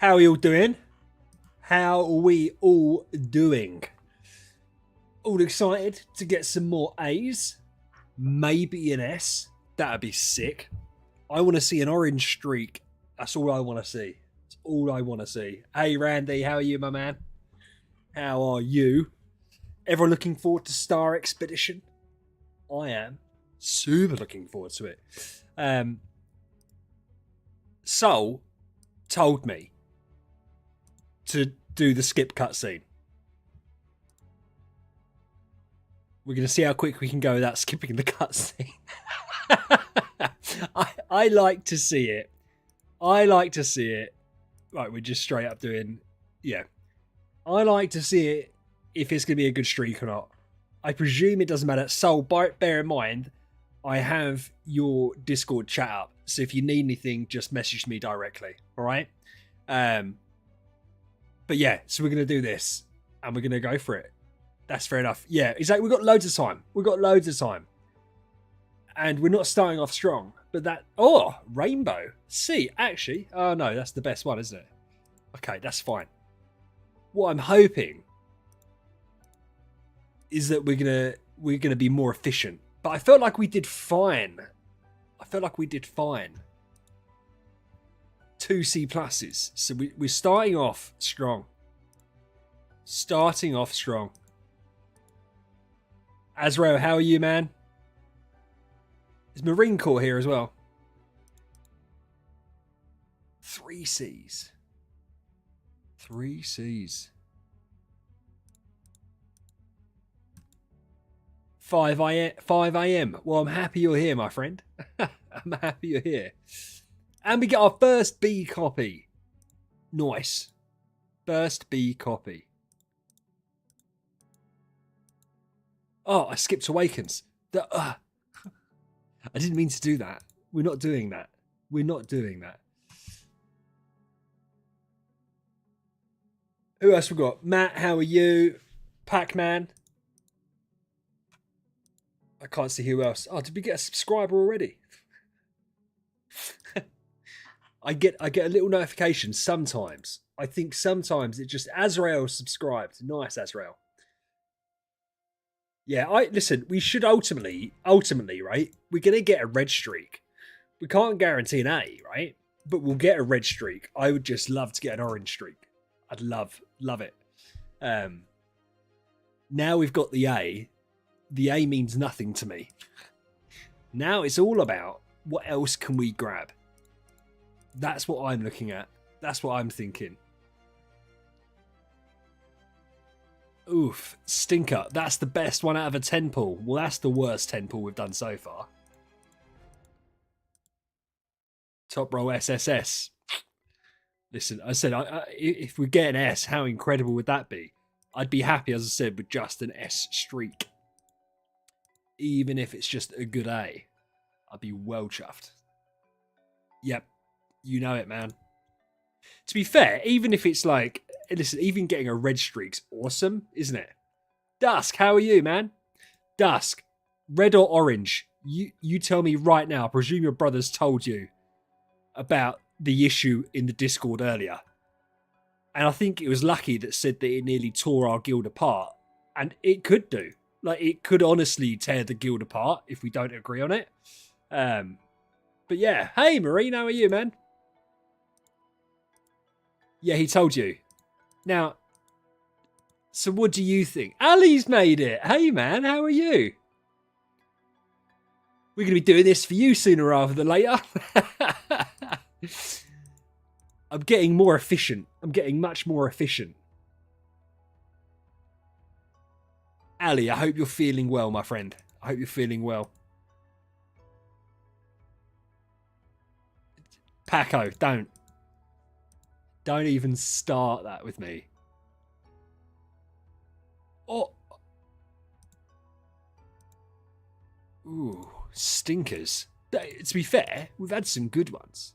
How are you all doing? How are we all doing? All excited to get some more A's? Maybe an S? That'd be sick. I want to see an orange streak. That's all I want to see. That's all I want to see. Hey, Randy, how are you, my man? How are you? Everyone looking forward to Star Expedition? I am. Super looking forward to it. Soul told me to do the skip cutscene. We're going to see how quick we can go without skipping the cutscene. I like to see it. I like to see it. Right, we're just straight up doing... Yeah. I like to see it if it's going to be a good streak or not. I presume it doesn't matter. So, bear in mind, I have your Discord chat up. So if you need anything, just message me directly. All right? But yeah, so we're going to do this. And we're going to go for it. That's fair enough. Yeah, exactly. We've got loads of time. We've got loads of time. And we're not starting off strong. But that... Oh, rainbow. See, actually... Oh, no, that's the best one, isn't it? Okay, that's fine. What I'm hoping is that we're gonna be more efficient. But I felt like we did fine. I felt like we did fine. 2 C pluses. So we're starting off strong. Starting off strong. Azrael, how are you, man? Is Marine Corps here as well? 3 C's. 3 C's. 5 a.m. Well, I'm happy you're here, my friend. I'm happy you're here. And we get our first B copy. Nice. First B copy. Oh, I skipped Awakens. I didn't mean to do that. We're not doing that. We're not doing that. Who else we got? Matt, how are you? Pac-Man. I can't see who else. Oh, did we get a subscriber already? I get a little notification sometimes. I think sometimes it just... Azrael subscribed. Nice, Azrael. Yeah, listen, we should ultimately, right? We're going to get a red streak. We can't guarantee an A, right? But we'll get a red streak. I would just love to get an orange streak. I'd love it. Now we've got the A means nothing to me. Now it's all about what else can we grab. That's what I'm looking at. That's what I'm thinking. Oof, stinker. That's the best 1 out of a 10 pull. Well, that's the worst 10 pull we've done so far. Top roll SSS. Listen, I said, if we get an S, how incredible would that be? I'd be happy, as I said, with just an S streak. Even if it's just a good A, I'd be well chuffed. Yep, you know it, man. To be fair, even if it's like, listen, even getting a red streak's awesome, isn't it? Dusk, how are you, man? Dusk, red or orange? You tell me right now. I presume your brothers told you about the issue in the Discord earlier. And I think it was Lucky that said that it nearly tore our guild apart. And it could do. Like, it could honestly tear the guild apart if we don't agree on it. But yeah. Hey, Marine, how are you, man? Yeah, he told you. Now, so what do you think? Ali's made it. Hey, man, how are you? We're going to be doing this for you sooner rather than later. I'm getting more efficient. I'm getting much more efficient. Ali, I hope you're feeling well, my friend. I hope you're feeling well. Paco, don't. Don't even start that with me. Oh. Ooh, stinkers. To be fair, we've had some good ones.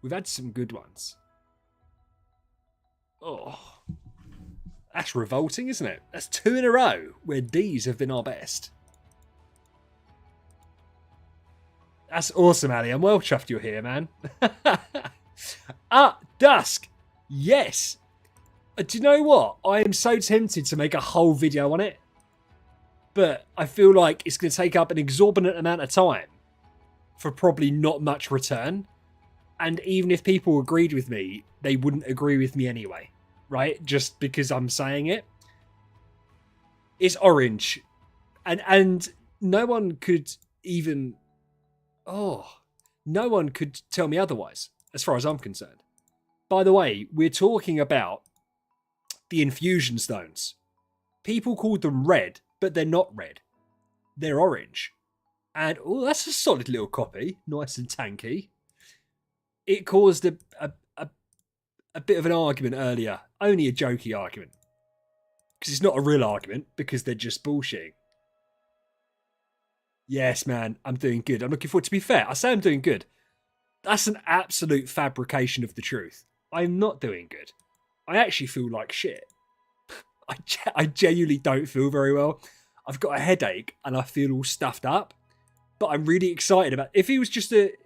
We've had some good ones. Oh. That's revolting, isn't it? That's 2 in a row where D's have been our best. That's awesome, Ali. I'm well chuffed you're here, man. Dusk. Yes. Do you know what? I am so tempted to make a whole video on it. But I feel like it's going to take up an exorbitant amount of time for probably not much return. And even if people agreed with me, they wouldn't agree with me anyway. Right? Just because I'm saying it. It's orange. And no one could even... Oh, no one could tell me otherwise, as far as I'm concerned. By the way, we're talking about the infusion stones. People called them red, but they're not red. They're orange. And, oh, that's a solid little copy. Nice and tanky. It caused a bit of an argument earlier. Only a jokey argument. Because it's not a real argument, because they're just bullshitting. Yes, man, I'm doing good. I'm looking forward. To be fair, I say I'm doing good. That's an absolute fabrication of the truth. I'm not doing good. I actually feel like shit. I genuinely don't feel very well. I've got a headache and I feel all stuffed up. But I'm really excited about it.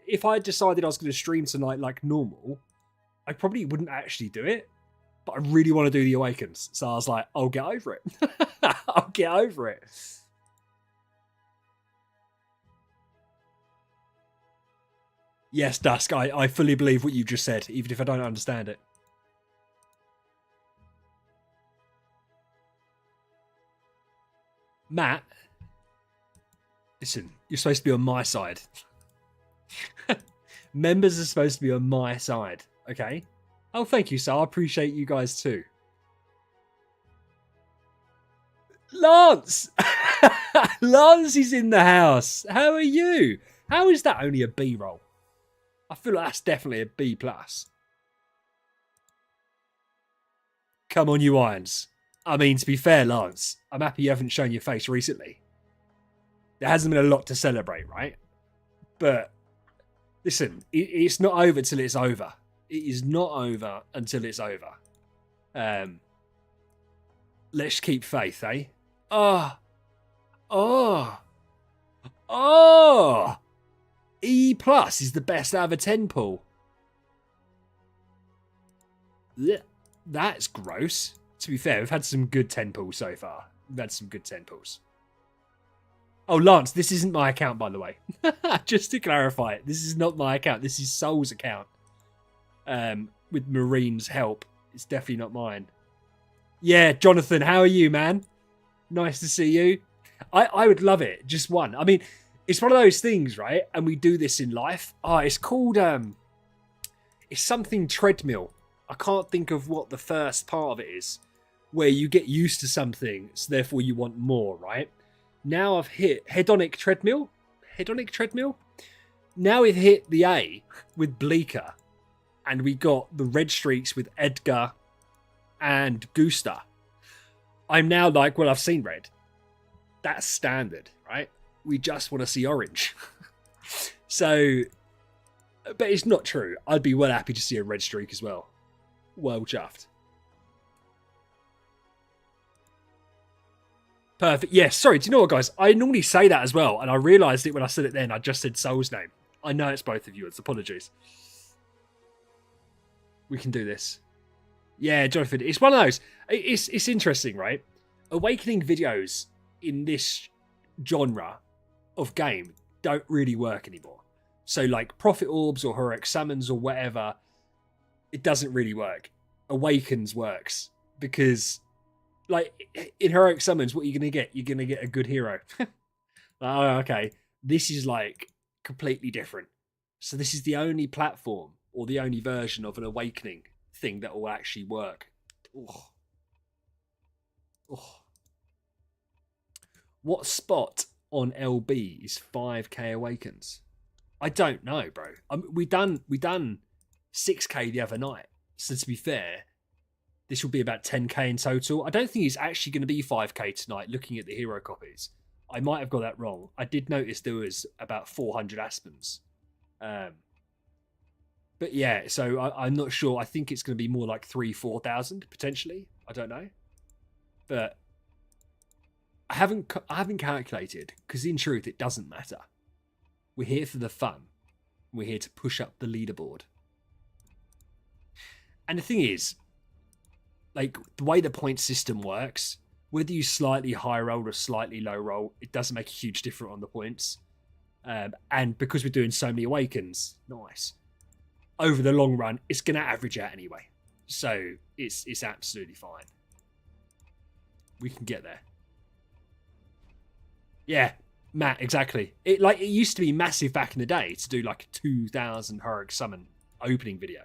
If I decided I was going to stream tonight like normal, I probably wouldn't actually do it. But I really want to do the Awakens. So I was like, I'll get over it. I'll get over it. Yes, Dusk, I fully believe what you just said, even if I don't understand it. Matt, listen, you're supposed to be on my side. Members are supposed to be on my side, okay? Oh, thank you, sir. I appreciate you guys too. Lance! Lance is in the house. How are you? How is that only a B roll? I feel like that's definitely a B+. Come on, you irons. I mean, to be fair, Lance, I'm happy you haven't shown your face recently. There hasn't been a lot to celebrate, right? But, listen, it's not over till it's over. It is not over until it's over. Let's keep faith, eh? Oh. E+ is the best out of a 10 pool. That's gross. To be fair, we've had some good 10 pools so far. We've had some good 10 pools. Oh, Lance, this isn't my account, by the way. Just to clarify it, this is not my account. This is Soul's account. With Marine's help. It's definitely not mine. Yeah, Jonathan, how are you, man? Nice to see you. I would love it. Just one. I mean, it's one of those things, right? And we do this in life. It's called, it's something treadmill. I can't think of what the first part of it is. Where you get used to something, so therefore you want more, right? Now I've hit hedonic treadmill. Hedonic treadmill? Now we've hit the A with Bleaker. And we got the red streaks with Edgar and Gusta. I'm now like, well, I've seen red. That's standard, right? We just want to see orange. So, but it's not true. I'd be well happy to see a red streak as well. Well chuffed. Perfect. Yes, yeah, sorry, do you know what, guys? I normally say that as well, and I realised it when I said it then. I just said Soul's name. I know it's both of you. It's apologies. We can do this. Yeah, Jonathan, it's one of those. It's interesting, right? Awakening videos in this genre of game don't really work anymore. So, like, Prophet Orbs or Heroic Summons or whatever, it doesn't really work. Awakens works because, like, in Heroic Summons, what are you going to get? You're going to get a good hero. Oh, okay. This is, like, completely different. So this is the only platform or the only version of an Awakening thing that will actually work. Oh. Oh. What spot on LB is 5k Awakens? I don't know, bro. We done 6k the other night. So to be fair, this will be about 10k in total. I don't think it's actually going to be 5k tonight looking at the hero copies. I might have got that wrong. I did notice there was about 400 Aspens. But yeah, so I'm not sure. I think it's going to be more like 4,000 potentially. I don't know. But I haven't calculated because in truth it doesn't matter. We're here for the fun. We're here to push up the leaderboard. And the thing is, like the way the point system works, whether you slightly high roll or slightly low roll, it doesn't make a huge difference on the points. And because we're doing so many Awakens, nice. Over the long run, it's going to average out anyway. So it's absolutely fine. We can get there. Yeah, Matt, exactly. It used to be massive back in the day to do like a 2,000 heroic summon opening video.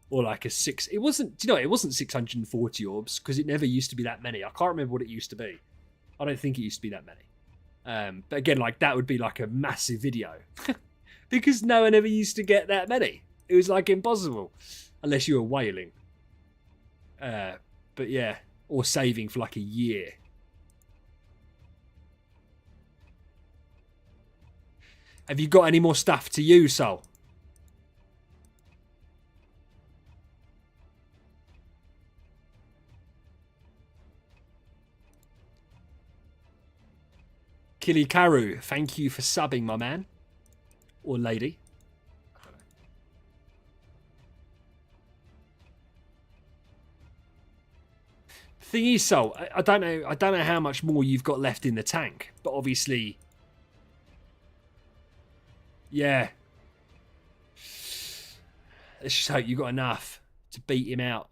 Or like a 6. It wasn't, do you know, it wasn't 640 orbs because it never used to be that many. I can't remember what it used to be. I don't think it used to be that many. But again, like that would be like a massive video because no one ever used to get that many. It was like impossible unless you were whaling. But yeah, or saving for like a year. Have you got any more stuff to use, Sol? Kilikaru, thank you for subbing, my man. Or lady. The thing is, Sol, I don't know how much more you've got left in the tank, but obviously, yeah. Let's just hope you got enough to beat him out.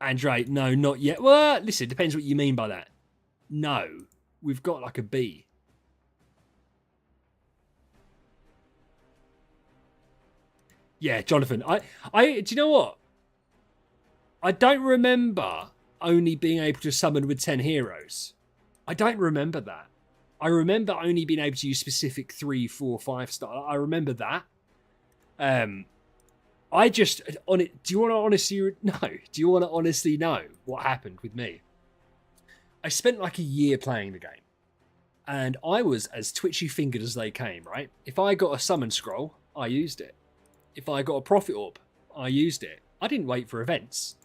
Andre, no, not yet. Well, listen, it depends what you mean by that. No, we've got like a B. Yeah, Jonathan. Do you know what? I don't remember only being able to summon with 10 heroes. I don't remember that. I remember only being able to use specific 3, 4, 5 star. I remember that. I just on it. Do you want to honestly know? Do you want to honestly know what happened with me? I spent like a year playing the game, and I was as twitchy fingered as they came. Right? If I got a summon scroll, I used it. If I got a profit orb, I used it. I didn't wait for events.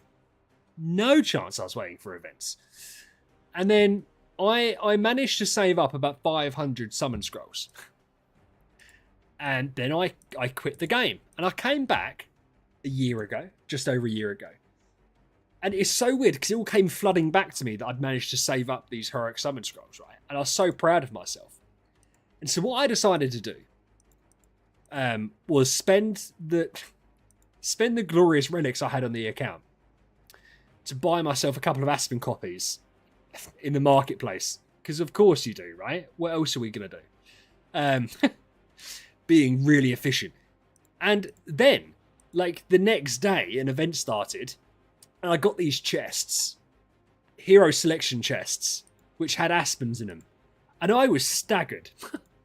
No chance I was waiting for events. And then I managed to save up about 500 summon scrolls. And then I quit the game. And I came back a year ago, just over a year ago. And it's so weird because it all came flooding back to me that I'd managed to save up these heroic summon scrolls, right? And I was so proud of myself. And so what I decided to do was spend the glorious relics I had on the account to buy myself a couple of Aspen copies in the marketplace. Because of course you do, right? What else are we going to do? Being really efficient. And then, like the next day, an event started and I got these chests, hero selection chests, which had Aspens in them. And I was staggered.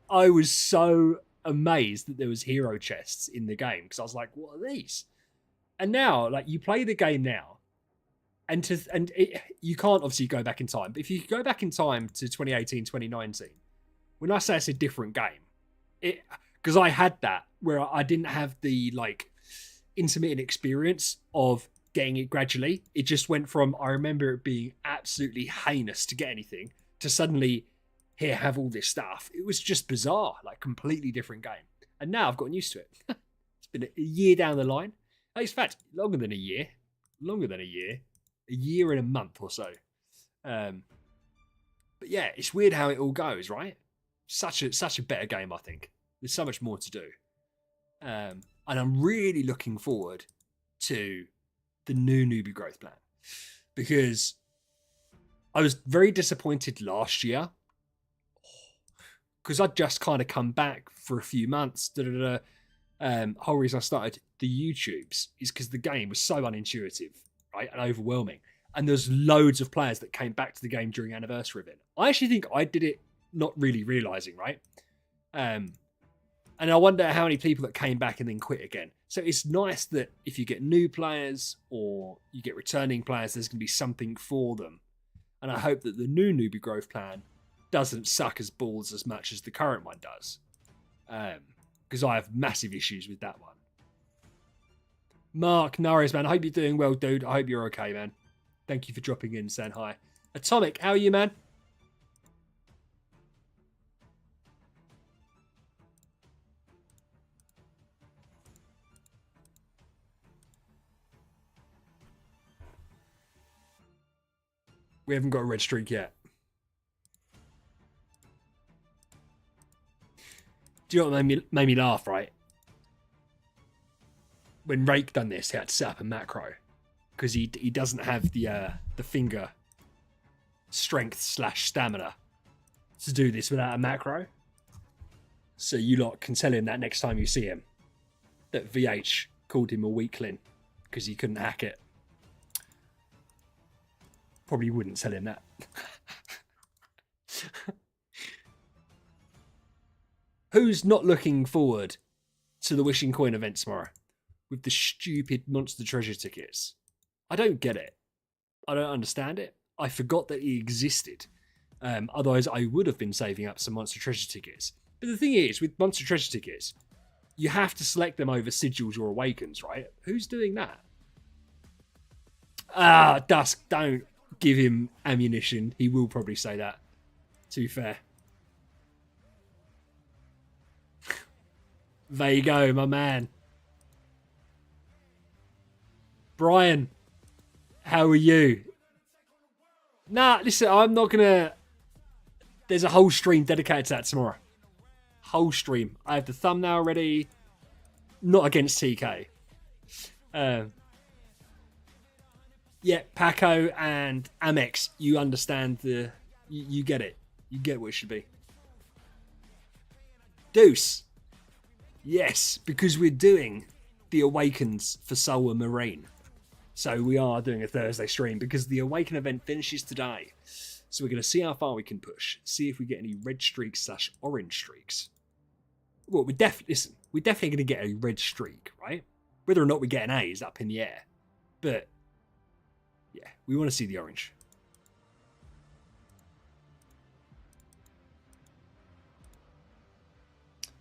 I was so amazed that there was hero chests in the game because I was like, what are these? And now, like, you play the game now, you can't obviously go back in time, but if you go back in time to 2018, 2019, when I say it's a different game, because I had that where I didn't have the like intermittent experience of getting it gradually. It just went from, I remember it being absolutely heinous to get anything to suddenly here have all this stuff. It was just bizarre, like completely different game. And now I've gotten used to it. It's been a year down the line. In fact, longer than a year, a year and a month or so. But yeah, it's weird how it all goes, right? Such a better game, I think. There's so much more to do. And I'm really looking forward to the new newbie growth plan because I was very disappointed last year because I'd just kind of come back for a few months. Whole reason I started the YouTubes is because the game was so unintuitive, right, and overwhelming. And there's loads of players that came back to the game during anniversary event. I actually think I did it not really realizing, right? And I wonder how many people that came back and then quit again. So it's nice that if you get new players or you get returning players, there's going to be something for them. And I hope that the new newbie growth plan doesn't suck as balls as much as the current one does. Because I have massive issues with that one. Mark Norris, man. I hope you're doing well, dude. I hope you're okay, man. Thank you for dropping in, saying hi. Atomic, how are you, man? We haven't got a red streak yet. Do you know what made me laugh, right? When Rake done this, he had to set up a macro because he doesn't have the finger strength / stamina to do this without a macro. So you lot can tell him that next time you see him that VH called him a weakling because he couldn't hack it. Probably wouldn't tell him that. Who's not looking forward to the Wishing Coin event tomorrow with the stupid monster treasure tickets? I don't get it. I don't understand it. I forgot that he existed. Otherwise, I would have been saving up some monster treasure tickets. But the thing is, with monster treasure tickets, you have to select them over sigils or awakens, right? Who's doing that? Dusk, don't give him ammunition. He will probably say that, to be fair. There you go, my man. Brian, how are you? Nah, listen, I'm not gonna... There's a whole stream dedicated to that tomorrow. Whole stream. I have the thumbnail ready. Not against TK. Yeah, Paco and Amex, you understand the... You get it. You get what it should be. Deuce. Yes, because we're doing the Awakens for Soul and Marine. So we are doing a Thursday stream because the Awaken event finishes today. So we're going to see how far we can push. See if we get any red streaks / orange streaks. Well, we're definitely going to get a red streak, right? Whether or not we get an A is up in the air. But, yeah, we want to see the orange.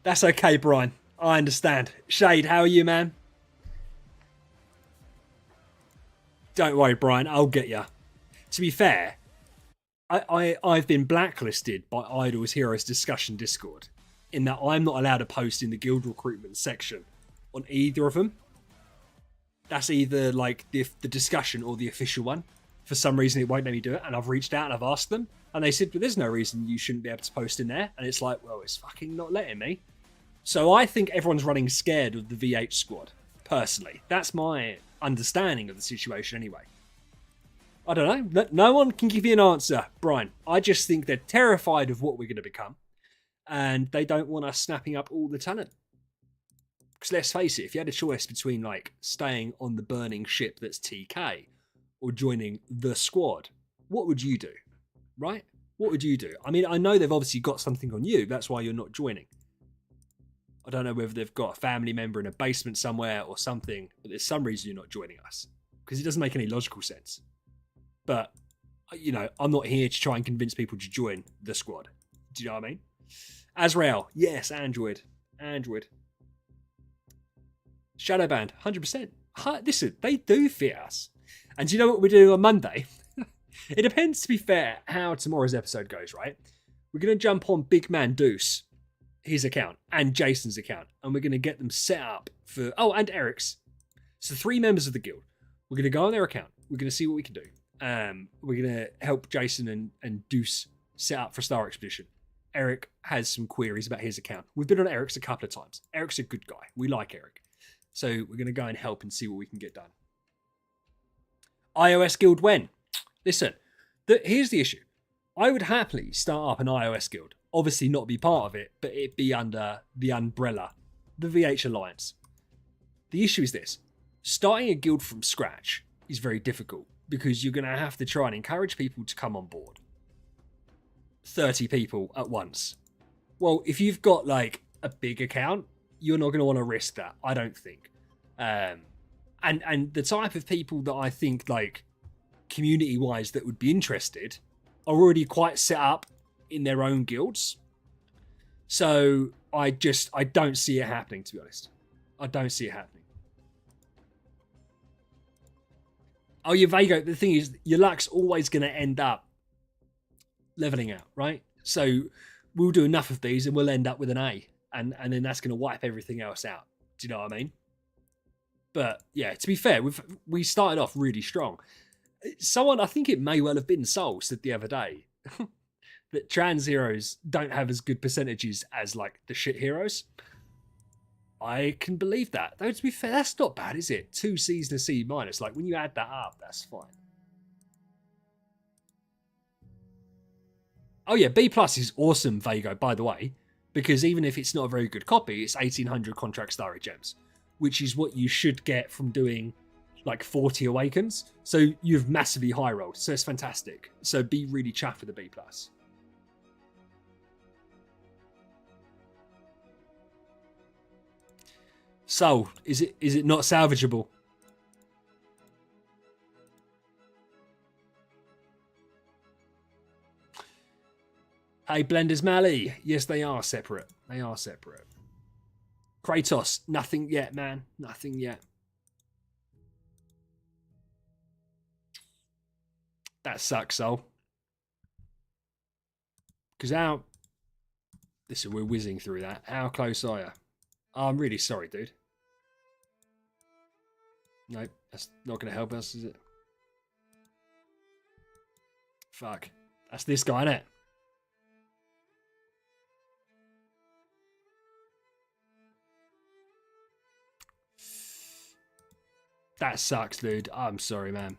That's okay, Brian. I understand. Shade, how are you, man? Don't worry, Brian. I'll get you. To be fair, I've been blacklisted by Idol's Heroes Discussion Discord in that I'm not allowed to post in the guild recruitment section on either of them. That's either like the discussion or the official one. For some reason, it won't let me do it. And I've reached out and I've asked them. And they said, well, there's no reason you shouldn't be able to post in there. And it's like, well, it's fucking not letting me. So I think everyone's running scared of the VH squad, personally. That's my understanding of the situation anyway. I don't know. No one can give you an answer, Brian. I just think they're terrified of what we're going to become. And they don't want us snapping up all the talent. Because let's face it, if you had a choice between like staying on the burning ship that's TK or joining the squad, what would you do? Right? What would you do? I mean, I know they've obviously got something on you. That's why you're not joining. I don't know whether they've got a family member in a basement somewhere or something, but there's some reason you're not joining us. Because it doesn't make any logical sense. But, you know, I'm not here to try and convince people to join the squad. Do you know what I mean? Azrael, yes, Android. Shadowband, 100%. Listen, they do fit us. And do you know what we're doing on Monday? It depends, to be fair, how tomorrow's episode goes, right? We're going to jump on Big Man Deuce, his account, and Jason's account, and we're going to get them set up for... Oh, and Eric's. So 3 members of the guild. We're going to go on their account. We're going to see what we can do. We're going to help Jason and Deuce set up for Star Expedition. Eric has some queries about his account. We've been on Eric's a couple of times. Eric's a good guy. We like Eric. So we're going to go and help and see what we can get done. iOS guild when? Listen, here's the issue. I would happily start up an iOS guild. Obviously not be part of it, but it be under the umbrella, the VH Alliance. The issue is this. Starting a guild from scratch is very difficult because you're going to have to try and encourage people to come on board. 30 people at once. Well, if you've got like a big account, you're not going to want to risk that, I don't think. And the type of people that I think like community-wise that would be interested are already quite set up in their own guilds. So I don't see it happening, to be honest. I don't see it happening. Oh, your Vago, the thing is, your luck's always going to end up leveling out, right? So we'll do enough of these and we'll end up with an A. And then that's going to wipe everything else out. Do you know what I mean? But yeah, to be fair, we started off really strong. Someone, I think it may well have been Soul, said the other day that trans heroes don't have as good percentages as like the shit heroes. I can believe that. Though to be fair, that's not bad, is it? 2 C's and a C minus. Like when you add that up, that's fine. Oh yeah, B plus is awesome, Vago, by the way, because even if it's not a very good copy, it's 1800 contract starry gems, which is what you should get from doing like 40 Awakens. So you've massively high rolled. So it's fantastic. So be really chuffed with the B plus. So is it not salvageable? Hey, Blenders Mally. Yes, they are separate. They are separate. Kratos, nothing yet, man. Nothing yet. That sucks, Soul. Because how... Listen, we're whizzing through that. How close are you? Oh, I'm really sorry, dude. No, that's not going to help us, is it? Fuck. That's this guy, innit? That sucks, dude. I'm sorry, man.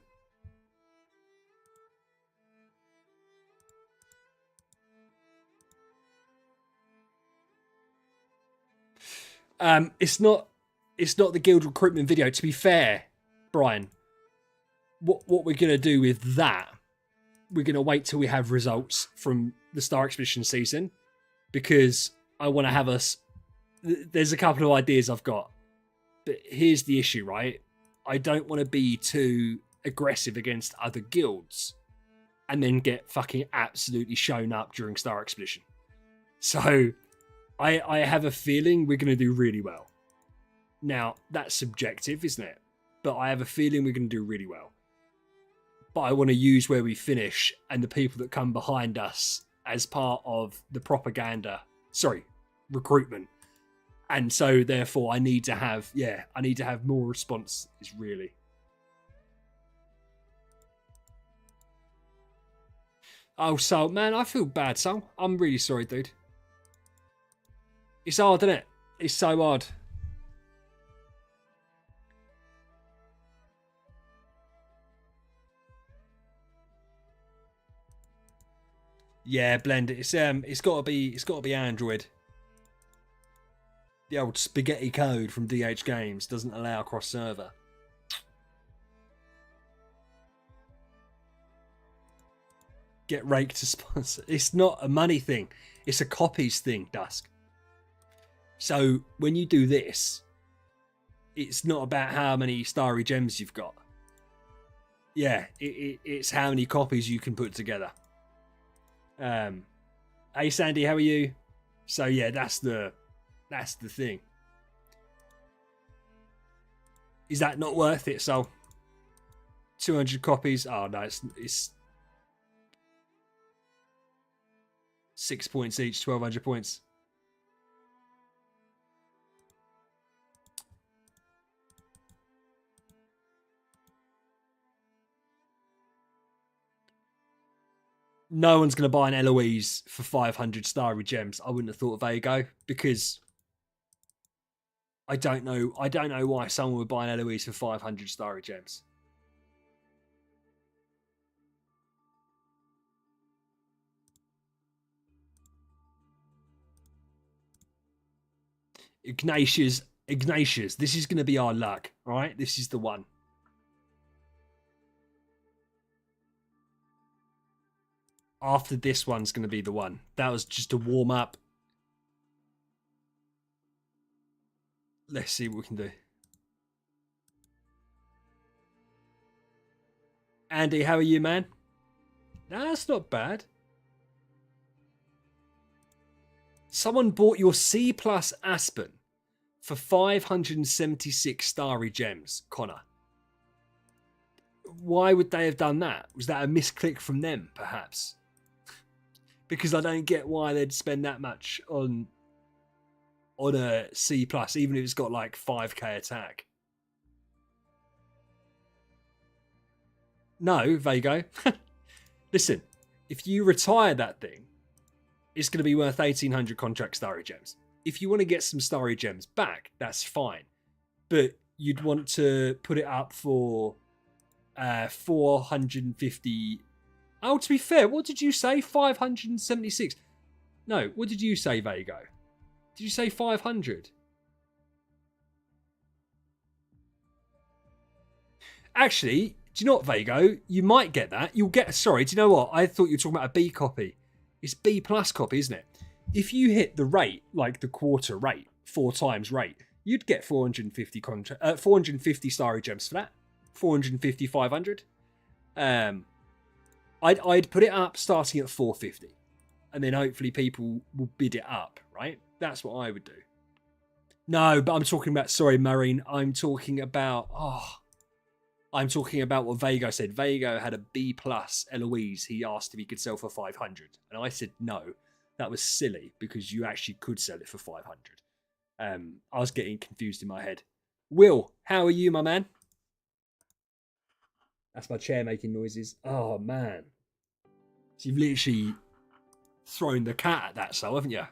It's not the guild recruitment video. To be fair, Brian, what we're gonna do with that, we're gonna wait till we have results from the Star Expedition season, because I want to have us. There's a couple of ideas I've got, but here's the issue, right? I don't want to be too aggressive against other guilds, and then get fucking absolutely shown up during Star Expedition. So I have a feeling we're going to do really well. Now, that's subjective, isn't it? But I have a feeling we're going to do really well. But I want to use where we finish and the people that come behind us as part of the propaganda. Sorry, recruitment. And so, therefore, I need to have more responses, really. Oh, Sol, man, I feel bad, Sol. I'm really sorry, dude. It's hard, isn't it? It's so hard. Yeah, blend it. It's got to be Android. The old spaghetti code from DH Games doesn't allow cross server. Get raked to sponsor. It's not a money thing. It's a copies thing, Dusk. So when you do this, it's not about how many starry gems you've got. Yeah, it's how many copies you can put together. Hey Sandy, how are you? So yeah, that's the thing. Is that not worth it? So 200 copies. Oh no, it's 6 points each, 1200 points. No one's going to buy an Eloise for 500 starry gems. I wouldn't have thought of Vago, because I don't know why someone would buy an Eloise for 500 starry gems. Ignatius, this is going to be our luck, all right? This is the one. After this one's going to be the one. That was just a warm up. Let's see what we can do. Andy, how are you, man? Nah, that's not bad. Someone bought your C plus Aspen for 576 starry gems, Connor. why would they have done that? Was that a misclick from them, perhaps? Because I don't get why they'd spend that much on a C+, even if it's got like 5k attack. No, Vago. Listen, if you retire that thing, it's going to be worth 1,800 contract starry gems. If you want to get some starry gems back, that's fine. But you'd want to put it up for 450. Oh, to be fair, what did you say? 576. No, what did you say, Vago? Did you say 500? Actually, do you know what, Vago? You might get that. You'll get... Sorry, do you know what? I thought you were talking about a B copy. It's B plus copy, isn't it? If you hit the rate, like the quarter rate, 4 times rate, you'd get 450 starry gems for that. 450, 500. I'd put it up starting at 450. And then hopefully people will bid it up, right? That's what I would do. No, but I'm talking about... Sorry, Marine. I'm talking about what Vago said. Vago had a B plus Eloise. He asked if he could sell for 500. And I said no. That was silly because you actually could sell it for 500. I was getting confused in my head. Will, how are you, my man? That's my chair making noises. Oh, man. So you've literally thrown the cat at that, so haven't you?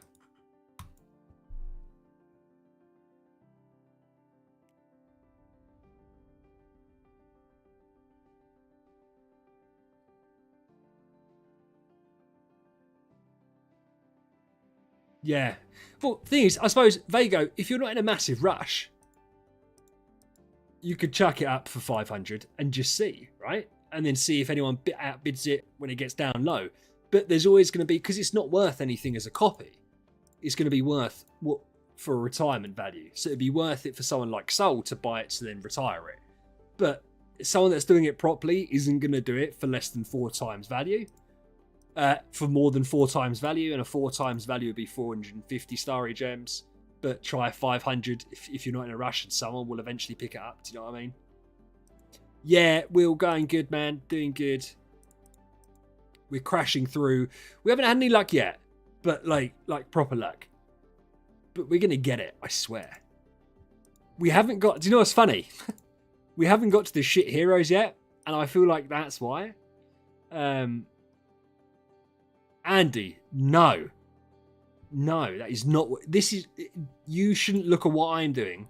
Yeah. Well, the thing is, I suppose, Vago, if you're not in a massive rush, you could chuck it up for 500 and just see, right? And then see if anyone outbids it when it gets down low. But there's always going to be, because it's not worth anything as a copy, it's going to be worth what for a retirement value. So it'd be worth it for someone like Soul to buy it to then retire it. But someone that's doing it properly isn't going to do it for less than 4 times value. For more than 4 times value, and a 4 times value would be 450 starry gems. But try 500 if you're not in a rush, and someone will eventually pick it up. Do you know what I mean? Yeah, we're going good, man. Doing good. We're crashing through. We haven't had any luck yet, but like proper luck. But we're gonna get it, I swear. We haven't got. Do you know what's funny? We haven't got to the shit heroes yet, and I feel like that's why. Andy, no, that is not what this is. You shouldn't look at what I'm doing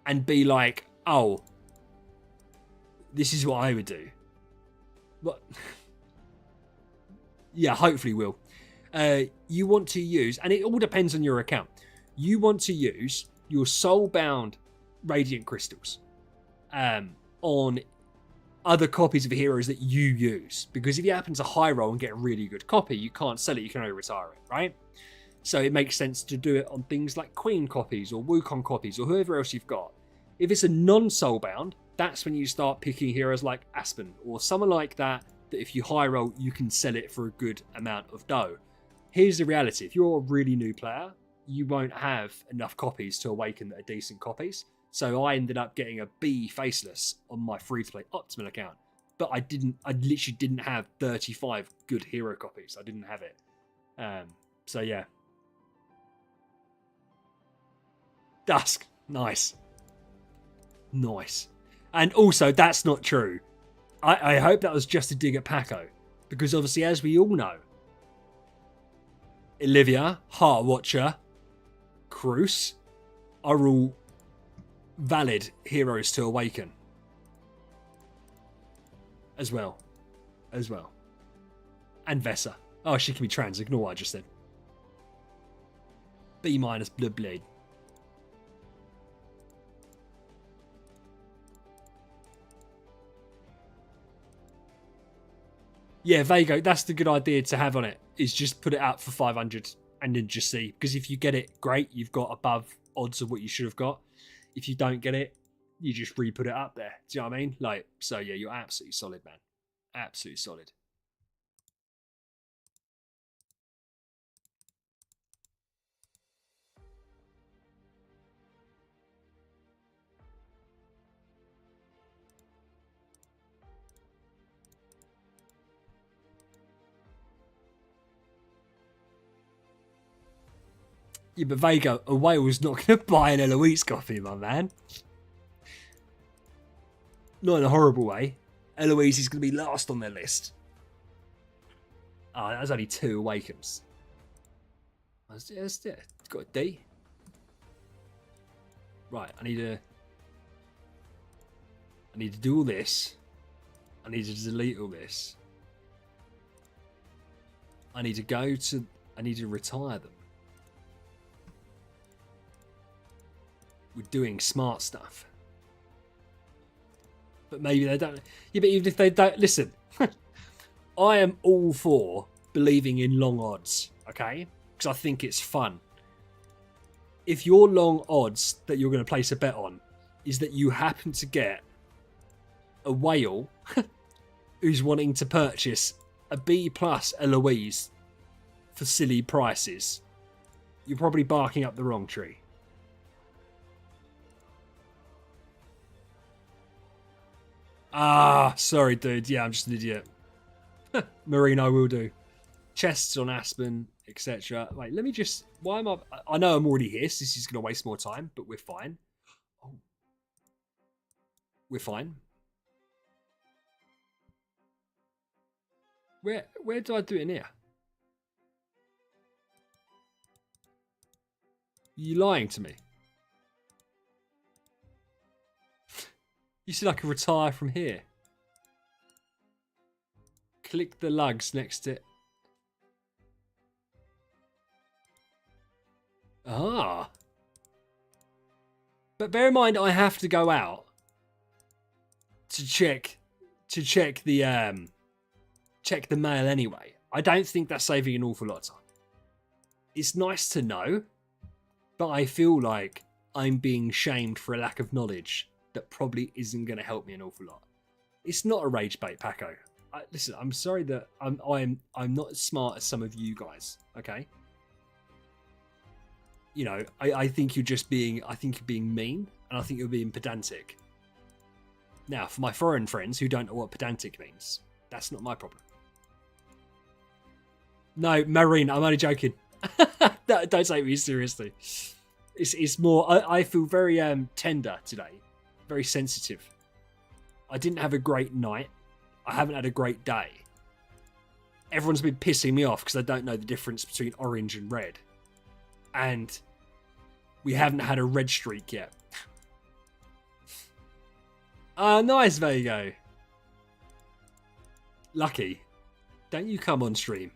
and be like, oh, this is what I would do. What? Yeah, hopefully we'll. You want to use, and it all depends on your account. You want to use your soul-bound radiant crystals on other copies of heroes that you use, because if you happen to high roll and get a really good copy, you can't sell it, you can only retire it, right? So it makes sense to do it on things like Queen copies or Wukong copies or whoever else you've got. If it's a non-soul bound, that's when you start picking heroes like Aspen or someone like that if you high roll, you can sell it for a good amount of dough. Here's the reality: if you're a really new player, you won't have enough copies to awaken that are decent copies. So I ended up getting a B faceless on my free-to-play Optimal account. But I literally didn't have 35 good hero copies. I didn't have it. So yeah. Dusk. Nice. Nice. And also, that's not true. I hope that was just a dig at Paco. Because obviously, as we all know, Olivia, Heart Watcher, Cruz are all valid heroes to awaken. As well. And Vessa. Oh, she can be trans. Ignore what I just said. B- Blood Blade. Yeah, Vago, that's the good idea to have on it, is just put it out for 500 and then just see. Because if you get it, great, you've got above odds of what you should have got. If you don't get it, you just re-put it up there. Do you know what I mean? Like, so yeah, you're absolutely solid, man. Absolutely solid. Yeah, but Vega, a whale's not going to buy an Eloise coffee, my man. Not in a horrible way. Eloise is going to be last on their list. Oh, that was only 2 Awakens. It's got a D. Right, I need to do all this. I need to delete all this. I need to retire them. We're doing smart stuff. But maybe they don't. Yeah, but even if they don't, listen. I am all for believing in long odds, okay? Because I think it's fun. If your long odds that you're going to place a bet on is that you happen to get a whale who's wanting to purchase a B+ Eloise for silly prices, you're probably barking up the wrong tree. Ah, sorry, dude. Yeah, I'm just an idiot. Merino will do. Chests on Aspen, etc. Wait, let me just... Why am I know I'm already here, so this is going to waste more time, but we're fine. Oh. We're fine. Where do I do it in here? Are you lying to me? You said I could retire from here. Click the lugs next to... Ah. But bear in mind, I have to go out to check the mail anyway. I don't think that's saving an awful lot of time. It's nice to know, but I feel like I'm being shamed for a lack of knowledge that probably isn't going to help me an awful lot. It's not a rage bait, Paco. Listen, I'm sorry that I'm not as smart as some of you guys. Okay. You know, I think you're just being. I think you're being mean, and I think you're being pedantic. Now, for my foreign friends who don't know what pedantic means, that's not my problem. No, Marine, I'm only joking. Don't take me seriously. It's more. I feel very tender today, very sensitive. I didn't have a great night. I haven't had a great day. Everyone's been pissing me off because they don't know the difference between orange and red. And we haven't had a red streak yet. Nice, there you go. Lucky. Don't you come on stream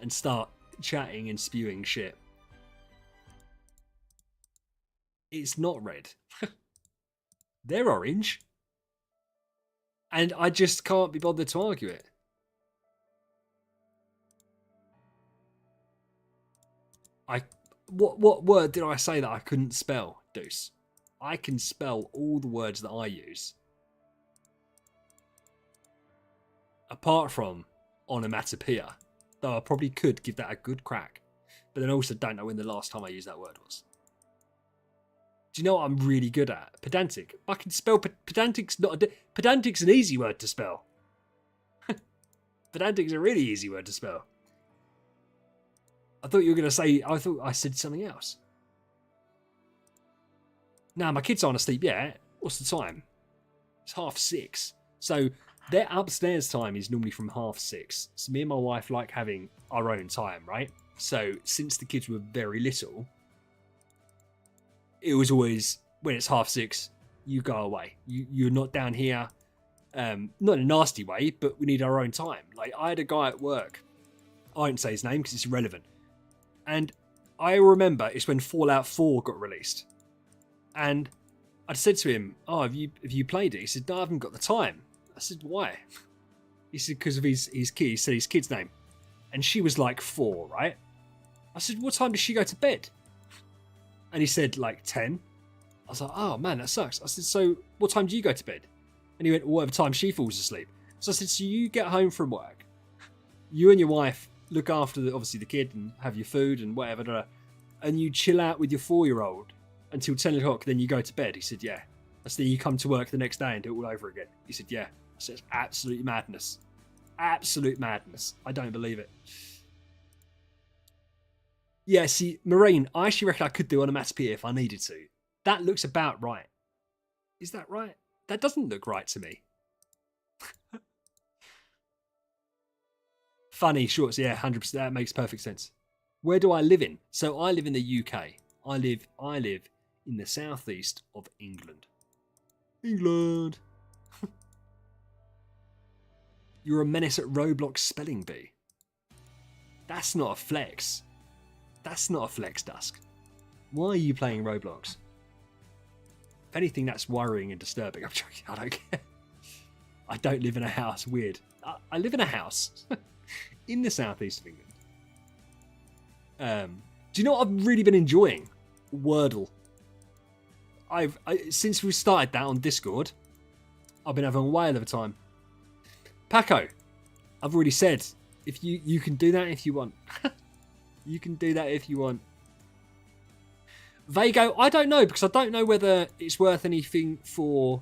and start chatting and spewing shit. It's not red. They're orange. And I just can't be bothered to argue it. What word did I say that I couldn't spell, Deuce? I can spell all the words that I use. Apart from onomatopoeia. Though I probably could give that a good crack. But then I also don't know when the last time I used that word was. Do you know what I'm really good at? Pedantic. I can spell pedantic's not pedantic's an easy word to spell. Pedantic's a really easy word to spell. I thought you were going to say, I thought I said something else. Now, my kids aren't asleep yet. What's the time? It's 6:30. So their upstairs time is normally from 6:30. So me and my wife like having our own time, right? So since the kids were very little, it was always, when it's 6:30, you go away. You're not down here. Not in a nasty way, but we need our own time. Like, I had a guy at work. I won't say his name because it's irrelevant. And I remember it's when Fallout 4 got released. And I said to him, "Oh, have you played it?" He said, "No, I haven't got the time." I said, "Why?" He said, "Because of his kid." He said his kid's name. And she was like 4, right? I said, "What time does she go to bed?" And he said, like 10. I was like, "Oh man, that sucks." I said, "So what time do you go to bed?" And he went, "Whatever time she falls asleep." So I said, "So you get home from work, you and your wife look after obviously the kid and have your food and whatever, and you chill out with your 4-year-old until 10 o'clock, then you go to bed." He said, "Yeah." I said, "You come to work the next day and do it all over again?" He said, "Yeah." I said, "It's absolute madness. Absolute madness. I don't believe it." Yeah, see, Marine, I actually reckon I could do onomatopoeia if I needed to. That looks about right. Is that right? That doesn't look right to me. Funny shorts, yeah, 100%. That makes perfect sense. Where do I live in? So I live in the UK. I live in the southeast of England. England. You're a menace at Roblox spelling bee. That's not a flex. That's not a flex, Dusk. Why are you playing Roblox? If anything, that's worrying and disturbing. I'm joking. I don't care. I don't live in a house. Weird. I live in a house in the southeast of England. Do you know what I've really been enjoying? Wordle. Since we started that on Discord, I've been having a whale of a time. Paco, I've already said, if you can do that if you want. You can do that if you want. Vago, I don't know, because I don't know whether it's worth anything for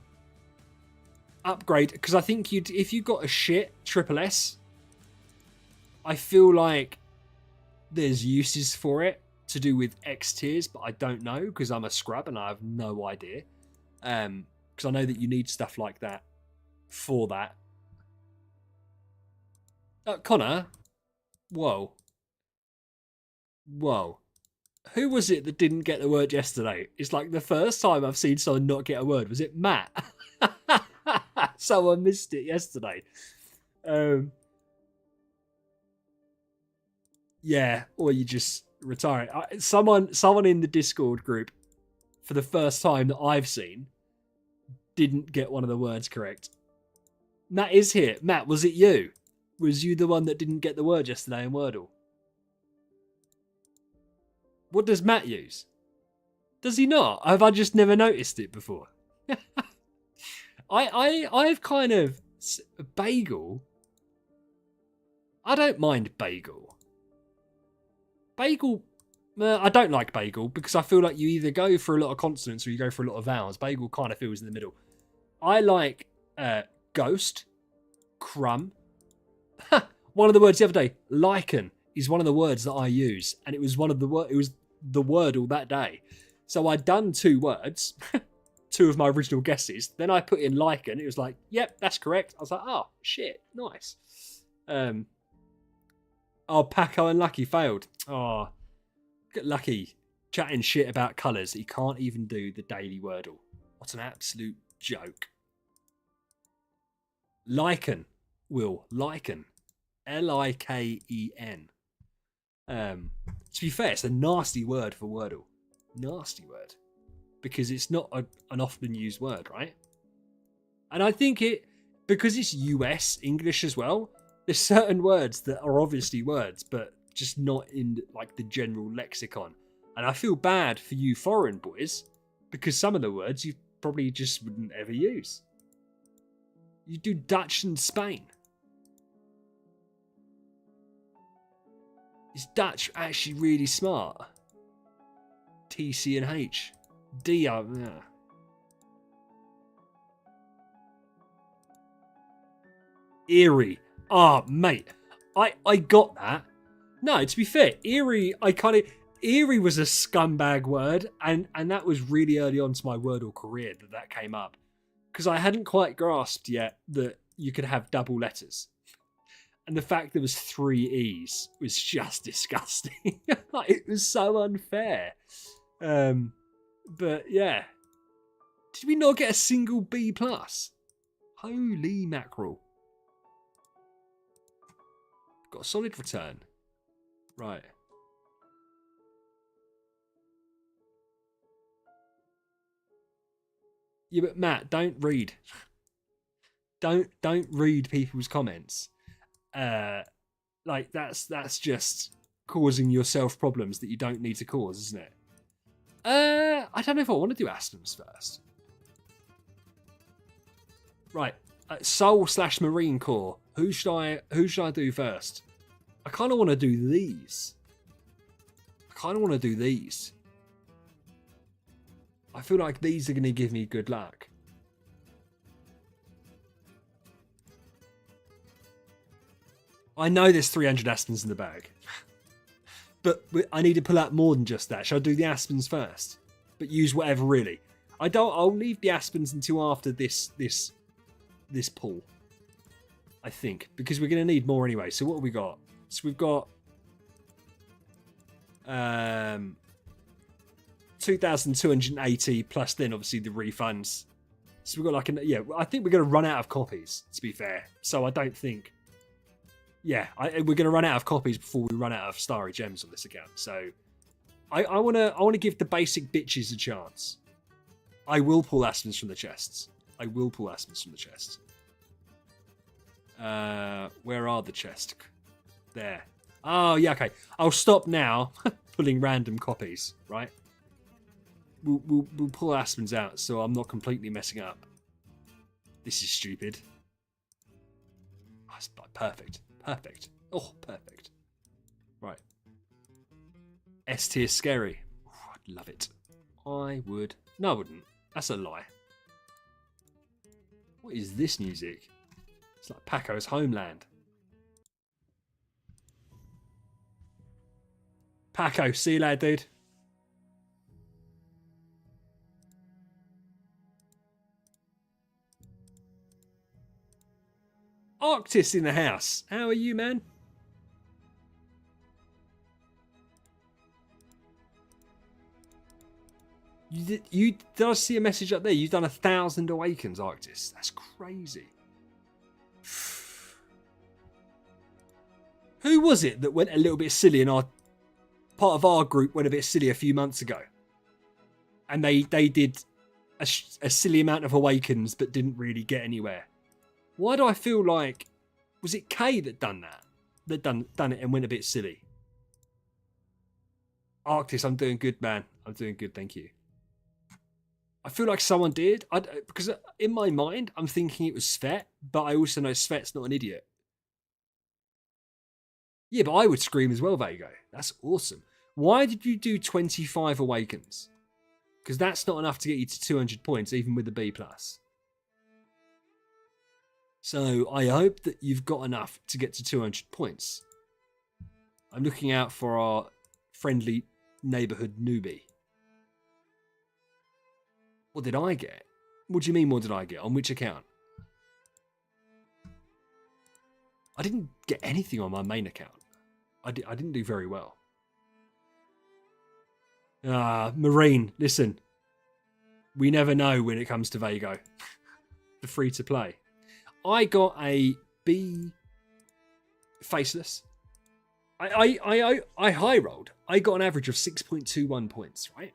upgrade, because I think if you got a shit triple S, I feel like there's uses for it to do with X tiers, but I don't know, because I'm a scrub and I have no idea. Because I know that you need stuff like that for that. Connor, whoa. Who was it that didn't get the word yesterday? It's like the first time I've seen someone not get a word. Was it Matt? Someone missed it yesterday. Yeah, or you just retire it. Someone in the Discord group, for the first time that I've seen, didn't get one of the words correct. Matt is here. Matt, was it you? Was you the one that didn't get the word yesterday in Wordle? What does Matt use? Does he not? Have I just never noticed it before? I've kind of... Bagel? I don't mind bagel. Bagel... I don't like bagel because I feel like you either go for a lot of consonants or you go for a lot of vowels. Bagel kind of feels in the middle. I like ghost, crumb. One of the words the other day, lichen, is one of the words that I use, and it was the word all that day. So I'd done 2 words, 2 of my original guesses. Then I put in lichen. It was like, yep, that's correct. I was like, oh shit, nice. Oh, Paco and Lucky failed. Oh, look at Lucky chatting shit about colours. He can't even do the daily Wordle. What an absolute joke. Lichen, Will, lichen. L-I-K-E-N. To be fair, it's a nasty word for Wordle. Nasty word. Because it's not an often used word, right? And I think because it's US English as well, there's certain words that are obviously words, but just not in like the general lexicon. And I feel bad for you foreign boys, because some of the words you probably just wouldn't ever use. You do Dutch and Spain. Is Dutch actually really smart? T, C, and H. D, yeah. Eerie. Ah, oh, mate. I got that. No, to be fair, eerie, eerie was a scumbag word, and that was really early on to my Wordle career that came up. Because I hadn't quite grasped yet that you could have double letters. And the fact there was 3 E's was just disgusting. It was so unfair. But yeah. Did we not get a single B+? Holy mackerel. Got a solid return. Right. Yeah, but Matt, don't read. Don't read people's comments. Like that's just causing yourself problems that you don't need to cause, isn't it? I don't know if I want to do Aspen's first. Right, Soul/Marine Corps. Who should I do first? I kind of want to do these. I feel like these are going to give me good luck. I know there's 300 Aspens in the bag. But I need to pull out more than just that. Shall I do the Aspens first? But use whatever, really. I'll leave the Aspens until after this pull. I think. Because we're going to need more anyway. So what have we got? So we've got 2,280 plus then obviously the refunds. So we've got like I think we're going to run out of copies, to be fair. So I don't think we're going to run out of copies before we run out of starry gems on this account. So I want to give the basic bitches a chance. I will pull Aspens from the chests. Where are the chests? There. Oh, yeah, okay. I'll stop now pulling random copies, right? We'll pull Aspens out so I'm not completely messing up. This is stupid. Oh, it's perfect. Perfect. Oh, perfect. Right. S tier scary. Ooh, I'd love it. I would. No, I wouldn't. That's a lie. What is this music? It's like Paco's homeland. Paco, see you later, dude. Arctis in the house. How are you, man? Did I see a message up there? You've done 1,000 Awakens, Arctis. That's crazy. Who was it that went a little bit silly in part of our group went a bit silly a few months ago? And they did a silly amount of Awakens but didn't really get anywhere. Why do I feel like... Was it Kay that done that? That done it and went a bit silly? Arctis, I'm doing good, man. I'm doing good, thank you. I feel like someone did. Because in my mind, I'm thinking it was Svet, but I also know Svet's not an idiot. Yeah, but I would scream as well, Vago. That's awesome. Why did you do 25 Awakens? Because that's not enough to get you to 200 points, even with the B+. So I hope that you've got enough to get to 200 points. I'm looking out for our friendly neighborhood newbie. What did I get? What do you mean, what did I get? On which account? I didn't get anything on my main account. I didn't do very well. Marine, listen. We never know when it comes to Vago. The free to play. I got a B faceless. I high rolled. I got an average of 6.21 points, right?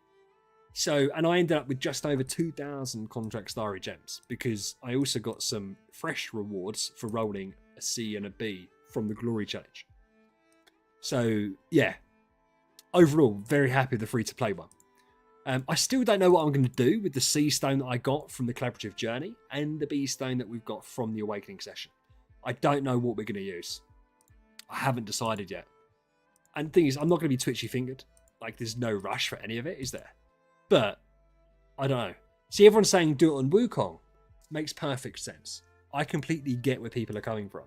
So, and I ended up with just over 2,000 contract starry gems because I also got some fresh rewards for rolling a C and a B from the Glory Challenge. So, yeah. Overall, very happy with the free to play one. I still don't know what I'm going to do with the C stone that I got from the collaborative journey and the B stone that we've got from the awakening session. I don't know what we're going to use. I haven't decided yet. And the thing is, I'm not going to be twitchy fingered. Like, there's no rush for any of it, is there? But I don't know. See, everyone's saying do it on Wukong. Makes perfect sense. I completely get where people are coming from.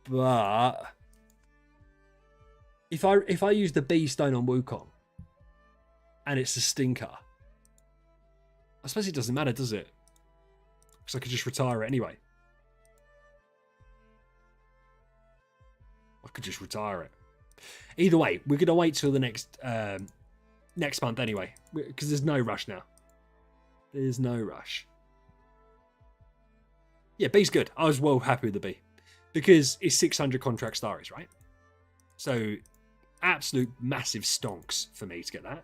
But if I use the B stone on Wukong and it's a stinker, I suppose it doesn't matter, does it? Because I could just retire it anyway. I could just retire it. Either way, we're going to wait till the next month anyway, because there's no rush now. There's no rush. Yeah, B's good. I was well happy with the B because it's 600 contract starries, right? So absolute massive stonks for me to get that.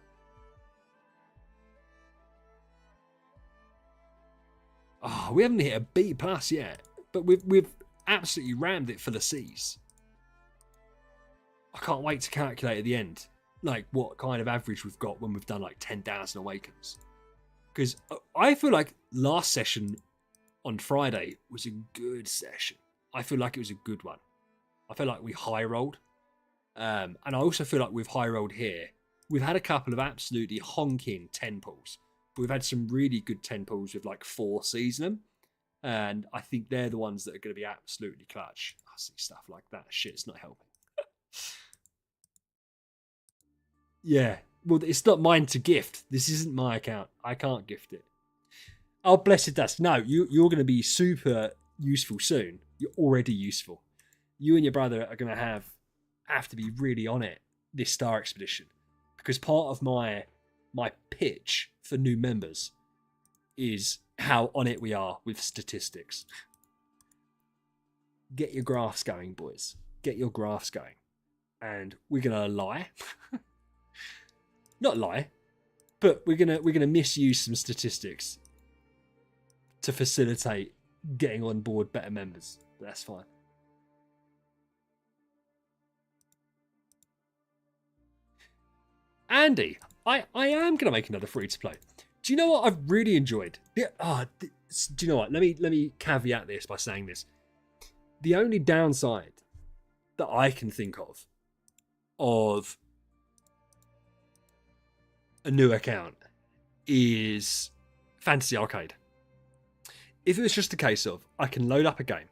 Oh, we haven't hit a B+ yet, but we've absolutely rammed it for the C's. I can't wait to calculate at the end, like what kind of average we've got when we've done like 10,000 Awakens. Because I feel like last session on Friday was a good session. I feel like it was a good one. I feel like we high rolled. And I also feel like we've high rolled here. We've had a couple of absolutely honking 10 pulls. But we've had some really good 10 pulls with like 4 C's in them. And I think they're the ones that are going to be absolutely clutch. I see stuff like that. Shit, it's not helping. Yeah. Well, it's not mine to gift. This isn't my account. I can't gift it. Oh, blessed dust. No, you're going to be super useful soon. You're already useful. You and your brother are going to have to be really on it this Star Expedition, because part of my pitch for new members is how on it we are with statistics. Get your graphs going, boys. Get your graphs going. And we're going to lie. Not lie, but we're gonna misuse some statistics to facilitate getting on board better members. That's fine. Andy, I am gonna make another free to play. Do you know what I've really enjoyed? Do you know what? Let me caveat this by saying this. The only downside that I can think of a new account is Fantasy Arcade. If it was just a case of I can load up a game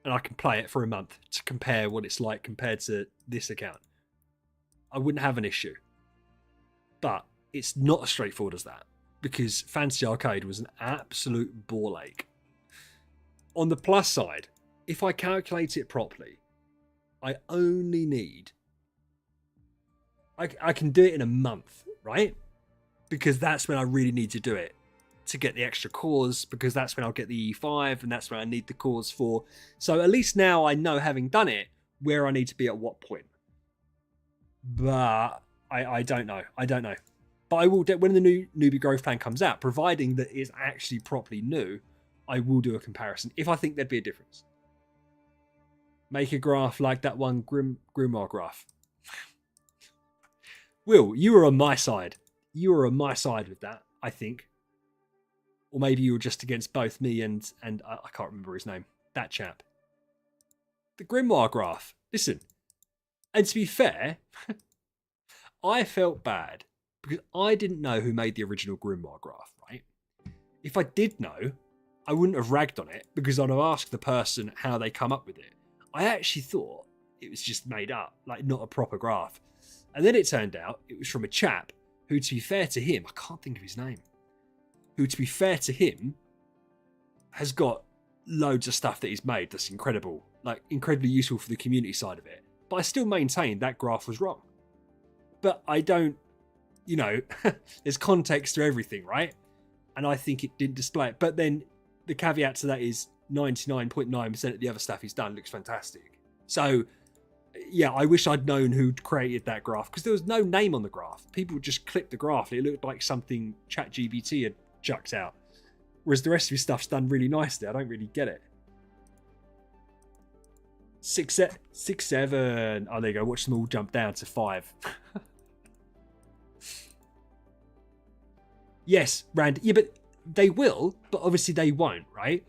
and I can play it for a month to compare what it's like compared to this account, I wouldn't have an issue. But it's not as straightforward as that, because Fantasy Arcade was an absolute ball ache. On the plus side, if I calculate it properly, I only need... I can do it in a month, right? Because that's when I really need to do it, to get the extra cores, because that's when I'll get the E5 and that's when I need the cores for. So at least now I know, having done it, where I need to be at what point. But I don't know. But I will, when the new newbie growth plan comes out, providing that it's actually properly new, I will do a comparison if I think there'd be a difference. Make a graph like that one Grimoire graph. Will, you were on my side. You were on my side with that, I think. Or maybe you were just against both me and I can't remember his name. That chap. The Grimoire graph. Listen. And to be fair, I felt bad because I didn't know who made the original Grimoire graph, right? If I did know, I wouldn't have ragged on it because I'd have asked the person how they come up with it. I actually thought it was just made up, like not a proper graph. And then it turned out it was from a chap who, to be fair to him, I can't think of his name, who, to be fair to him, has got loads of stuff that he's made that's incredible, like incredibly useful for the community side of it. But I still maintain that graph was wrong. But I don't, there's context to everything, right? And I think it didn't display it. But then the caveat to that is 99.9% of the other stuff he's done looks fantastic. So, yeah, I wish I'd known who created that graph, because there was no name on the graph. People just clicked the graph. It looked like something ChatGPT had chucked out. Whereas the rest of his stuff's done really nicely. I don't really get it. 6, 7. Oh, there you go. Watch them all jump down to 5. Yes, Rand. Yeah, but they will, but obviously they won't, right?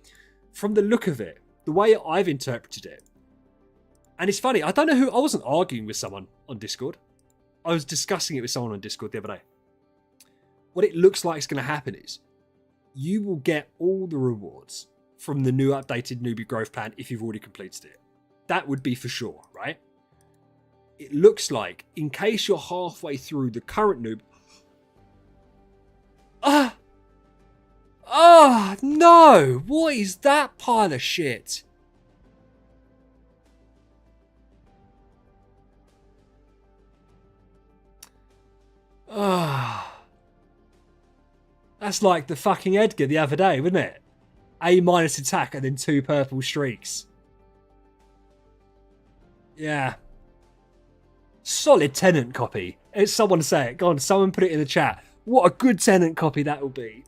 From the look of it, the way I've interpreted it, and it's funny, I don't know who, I wasn't arguing with someone on Discord. I was discussing it with someone on Discord the other day. What it looks like is going to happen is you will get all the rewards from the new updated newbie growth plan if you've already completed it. That would be for sure, right? It looks like, in case you're halfway through the current noob... no! What is that pile of shit? That's like the fucking Edgar the other day, wasn't it? A- attack and then 2 purple streaks. Yeah. Solid Tenant copy. It's someone say it. Go on, someone put it in the chat. What a good Tenant copy that will be.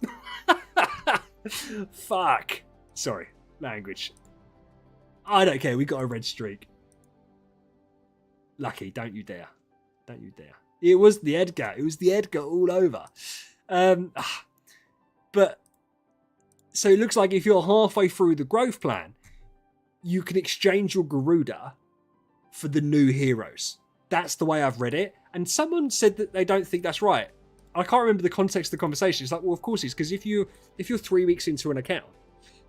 Fuck. Sorry, language. I don't care. We got a red streak. Lucky. Don't you dare. Don't you dare. It was the Edgar. It was the Edgar all over. But so it looks like if you're halfway through the growth plan, you can exchange your Garuda for the new heroes. That's the way I've read it. And someone said that they don't think that's right. I can't remember the context of the conversation. It's like, well, of course it's because if you're 3 weeks into an account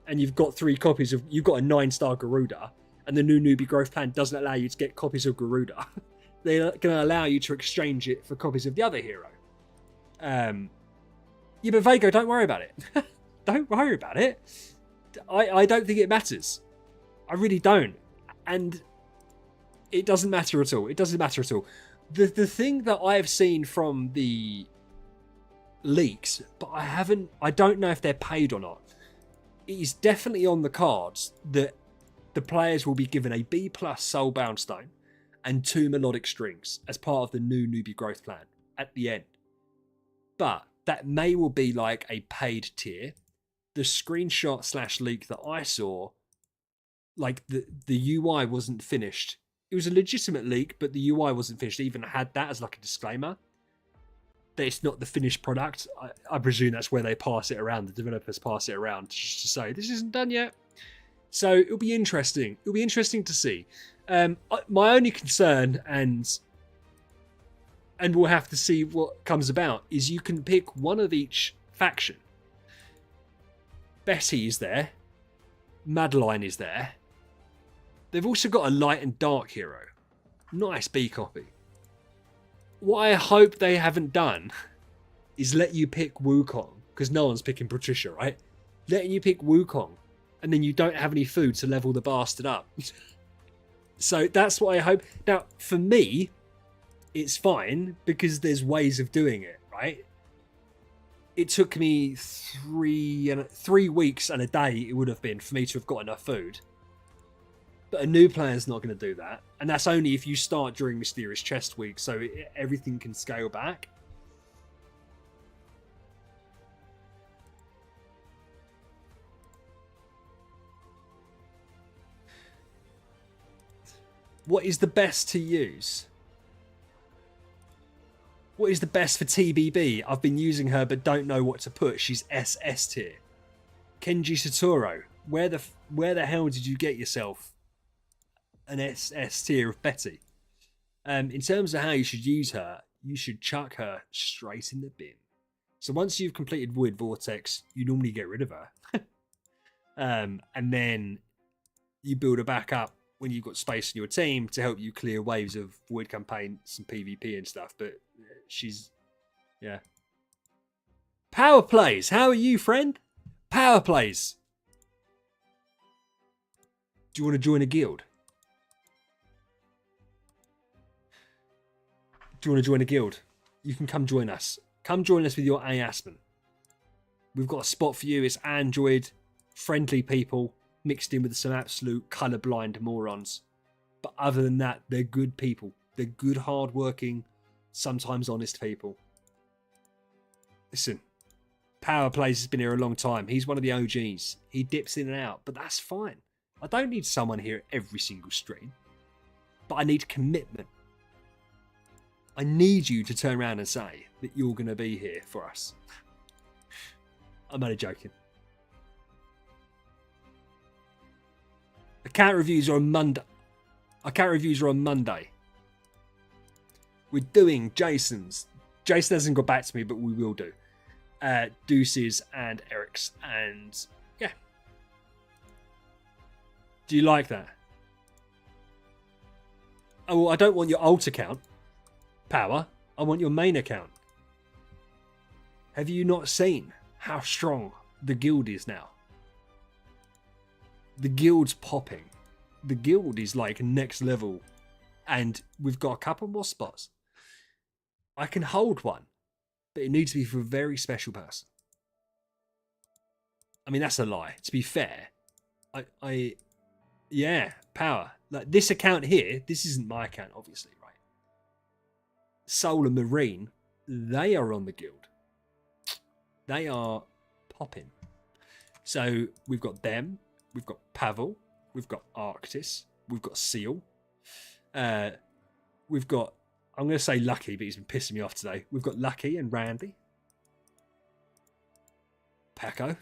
and you've got 3 copies of, you've got a 9-star Garuda, and the new newbie growth plan doesn't allow you to get copies of Garuda, they're going to allow you to exchange it for copies of the other hero. Yeah, but Vago, don't worry about it. Don't worry about it. I don't think it matters. I really don't. And it doesn't matter at all. It doesn't matter at all. The thing that I have seen from the leaks, but I don't know if they're paid or not. It is definitely on the cards that the players will be given a B+ Soulbound Stone and 2 melodic strings as part of the new newbie growth plan at the end. But that may well be like a paid tier. The screenshot / leak that I saw, like the UI wasn't finished. It was a legitimate leak, but the UI wasn't finished. It even had that as like a disclaimer that it's not the finished product. I presume that's where they pass it around. The developers pass it around just to say this isn't done yet. So it'll be interesting. It'll be interesting to see. My only concern, and we'll have to see what comes about, is you can pick one of each faction. Betty is there. Madeline is there. They've also got a light and dark hero. Nice B copy. What I hope they haven't done is let you pick Wukong, because no one's picking Patricia, right? Letting you pick Wukong, and then you don't have any food to level the bastard up. So that's what I hope. Now, for me, it's fine because there's ways of doing it, right? It took me 3 weeks and a day, it would have been, for me to have got enough food. But a new player's not going to do that. And that's only if you start during Mysterious Chest Week, so everything can scale back. What is the best to use? What is the best for TBB? I've been using her but don't know what to put. She's SS tier. Kenji Satoru. Where the hell did you get yourself an SS tier of Betty? In terms of how you should use her, you should chuck her straight in the bin. So once you've completed Void Vortex, you normally get rid of her. And then you build her back up when you've got space in your team to help you clear waves of Void campaign, some PvP and stuff. But she's, yeah. Power plays. How are you, friend? Power plays. Do you want to join a guild? Do you want to join a guild? You can come join us. Come join us with your A Aspen. We've got a spot for you. It's Android, friendly people, mixed in with some absolute colourblind morons. But other than that, they're good people. They're good, hard-working, sometimes honest people. Listen, Power Plays has been here a long time. He's one of the OGs. He dips in and out, but that's fine. I don't need someone here every single stream. But I need commitment. I need you to turn around and say that you're going to be here for us. I'm only joking. Account reviews are on Monday. Account reviews are on Monday. We're doing Jason's. Jason hasn't got back to me, but we will do. Deuce's and Eric's. And yeah. Do you like that? Oh, I don't want your alt account. Power. I want your main account. Have you not seen how strong the guild is now? The guild's popping. The guild is like next level. And we've got a couple more spots. I can hold one. But it needs to be for a very special person. I mean, that's a lie. To be fair. Yeah, Power. Like this account here, this isn't my account, obviously, right? Soul and Marine, they are on the guild. They are popping. So we've got them. We've got Pavel. We've got Arctis. We've got Seal. We've got, I'm going to say Lucky, but he's been pissing me off today. We've got Lucky and Randy. Paco.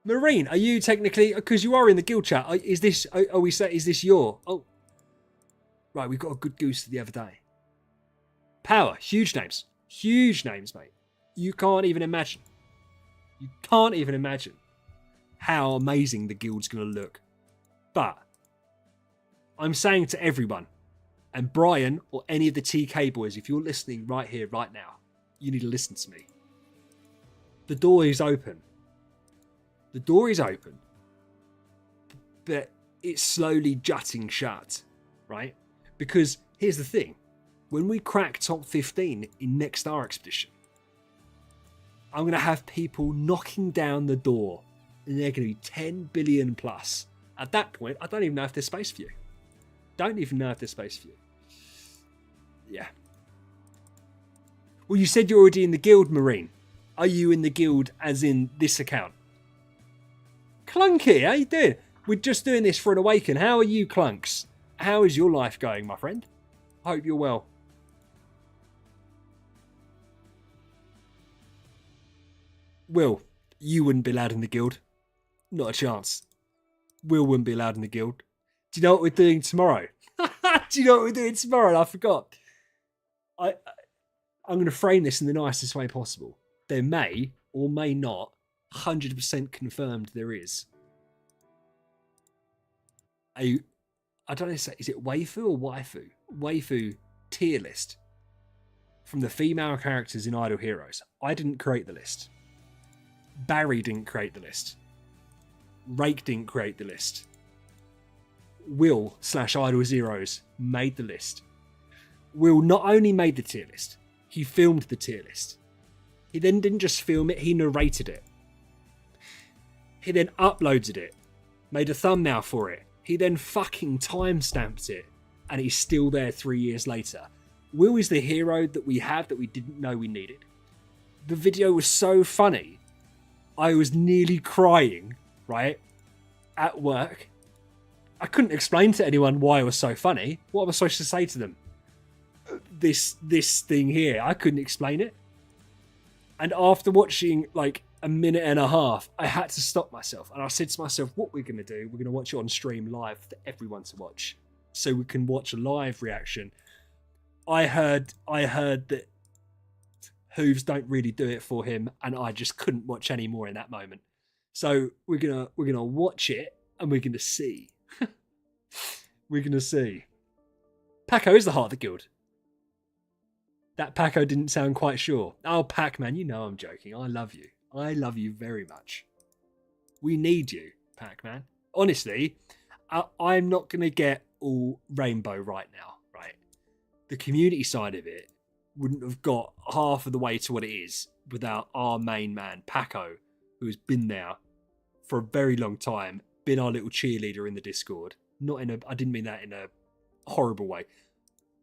Marine, are you technically, because you are in the guild chat, is this, we say, is this your, right, we got a good goose the other day. Power, huge names, mate. You can't even imagine. You can't even imagine. how amazing the guild's going to look. But I'm saying to everyone, and Brian or any of the TK boys, if you're listening right here, right now, you need to listen to me. The door is open. The door is open, but it's slowly jutting shut, right? Because here's the thing. When we crack top 15 in next Star Expedition, I'm going to have people knocking down the door, and they're going to be 10 billion plus. At that point, I don't even know if there's space for you. Don't even know if there's space for you. Yeah. Well, you said you're already in the guild, Marine. Are you in the guild as in this account? Clunky, how you doing? We're just doing this for an Awaken. How are you, Clunks? How is your life going, my friend? I hope you're well. Will, you wouldn't be allowed in the guild. Not a chance. Will wouldn't be allowed in the guild. Do you know what we're doing tomorrow? Do you know what we're doing tomorrow? I forgot. I'm going to frame this in the nicest way possible. There may or may not, 100% confirmed there is, I don't know, is it waifu or waifu? Waifu tier list from the female characters in Idle Heroes. I didn't create the list. Barry didn't create the list. Rake didn't create the list. Will / Idle Zeros made the list. Will not only made the tier list, he filmed the tier list. He then didn't just film it, he narrated it. He then uploaded it, made a thumbnail for it. He then fucking timestamped it, and he's still there 3 years later. Will is the hero that we have that we didn't know we needed. The video was so funny. I was nearly crying, right, at work. I couldn't explain to anyone why it was so funny. What am I supposed to say to them? This thing here, I couldn't explain it. And after watching like a minute and a half, I had to stop myself. And I said to myself, what we're going to do, we're going to watch it on stream live for everyone to watch. So we can watch a live reaction. I heard that Hooves don't really do it for him, and I just couldn't watch any more in that moment. So we're gonna watch it, and we're gonna see. We're gonna see. Paco is the heart of the guild. That Paco didn't sound quite sure. Oh, Pac-Man, you know I'm joking. I love you. I love you very much. We need you, Pac-Man. Honestly, I'm not going to get all rainbow right now, right? The community side of it wouldn't have got half of the way to what it is without our main man, Paco, who's been there for a very long time, been our little cheerleader in the Discord. I didn't mean that in a horrible way.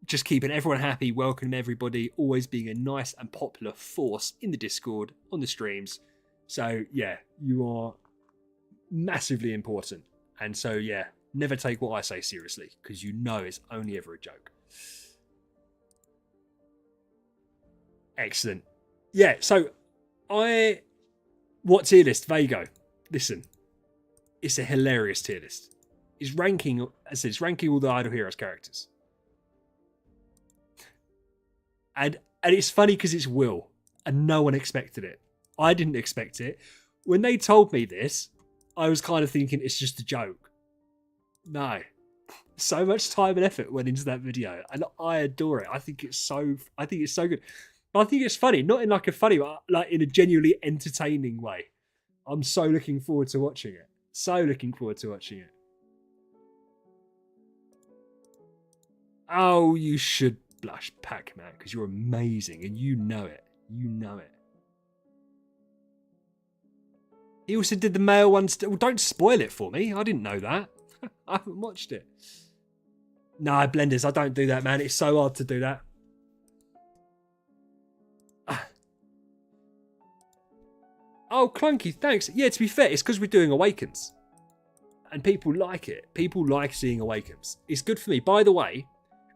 Just keeping everyone happy, welcoming everybody, always being a nice and popular force in the Discord, on the streams. So, yeah, you are massively important. And so, yeah, never take what I say seriously, because you know it's only ever a joke. Excellent. Yeah, so what tier list? Vago. Listen, it's a hilarious tier list. It's ranking all the Idle Heroes characters. And it's funny because it's Will, and no one expected it. I didn't expect it. When they told me this, I was kind of thinking it's just a joke. No. So much time and effort went into that video, and I adore it. I think it's so good. But I think it's funny, not in like a funny, but like in a genuinely entertaining way. I'm so looking forward to watching it. So looking forward to watching it. Oh, you should blush, Pac-Man, because you're amazing and you know it. You know it. He also did the male ones. Well, don't spoil it for me. I didn't know that. I haven't watched it. No, Blenders, I don't do that, man. It's so hard to do that. Oh, Clunky, thanks. Yeah, to be fair, it's because we're doing Awakens. And people like it. People like seeing Awakens. It's good for me. By the way,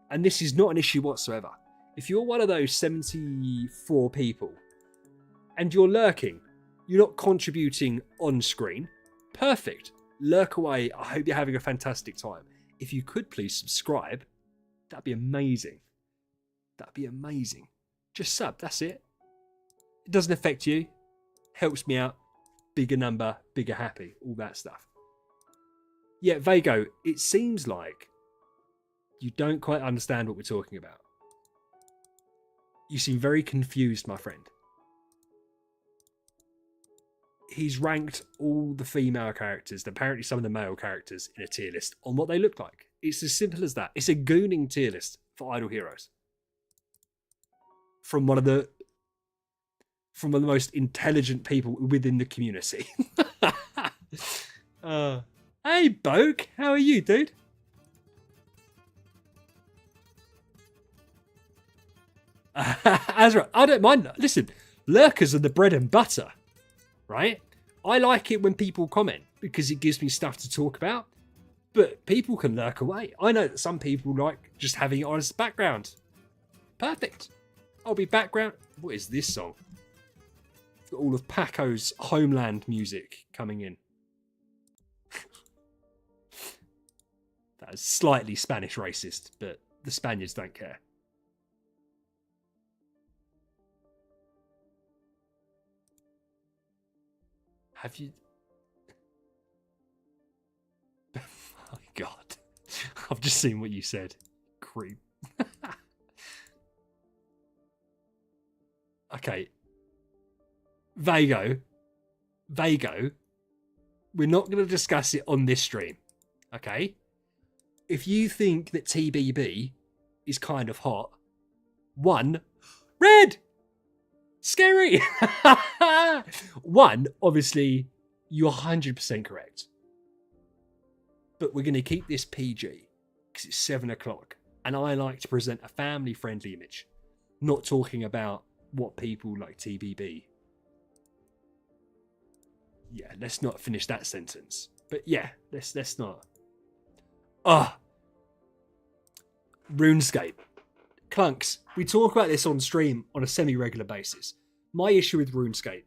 and this is not an issue whatsoever, if you're one of those 74 people and you're lurking, you're not contributing on screen, perfect. Lurk away. I hope you're having a fantastic time. If you could please subscribe, that'd be amazing. That'd be amazing. Just sub, that's it. It doesn't affect you. Helps me out. bigger number, bigger happy, all that stuff. Yeah, Vago, it seems like you don't quite understand what we're talking about. You seem very confused, my friend. He's ranked all the female characters, apparently some of the male characters, in a tier list on what they look like. It's as simple as that. It's a gooning tier list for idle heroes. From one of the most intelligent people within the community. Hey, Boke, how are you, dude? Azra, I don't mind. Listen, lurkers are the bread and butter, right? I like it when people comment because it gives me stuff to talk about. But people can lurk away. I know that some people like just having it on as background. Perfect. I'll be background. What is this song? Got all of Paco's Homeland music coming in. That is slightly Spanish racist, but the Spaniards don't care. Have you... Oh my god. I've just seen what you said. Creep. Okay. Vago. We're not going to discuss it on this stream. Okay? If you think that TBB is kind of hot, one, red! Scary! One, obviously, you're 100% correct. But we're going to keep this PG because it's 7 o'clock. And I like to present a family-friendly image. Not talking about what people like TBB. Yeah, let's not finish that sentence. But yeah, let's not. RuneScape. Clunks, we talk about this on stream on a semi-regular basis. My issue with RuneScape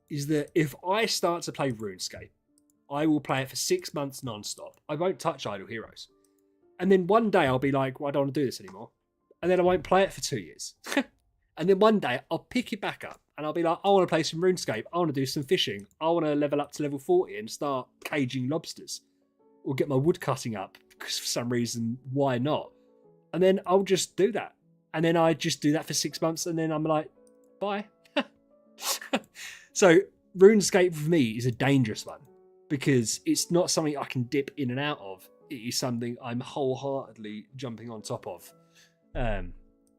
is that if I start to play RuneScape, I will play it for 6 months non-stop. I won't touch Idle Heroes. And then one day I'll be like, well, I don't want to do this anymore. And then I won't play it for 2 years. And then one day I'll pick it back up and I'll be like, I want to play some RuneScape. I want to do some fishing. I want to level up to level 40 and start caging lobsters. Or get my wood cutting up because for some reason, why not? And then I'll just do that. And then I just do that for 6 months and then I'm like, bye. So RuneScape for me is a dangerous one because it's not something I can dip in and out of. It is something I'm wholeheartedly jumping on top of.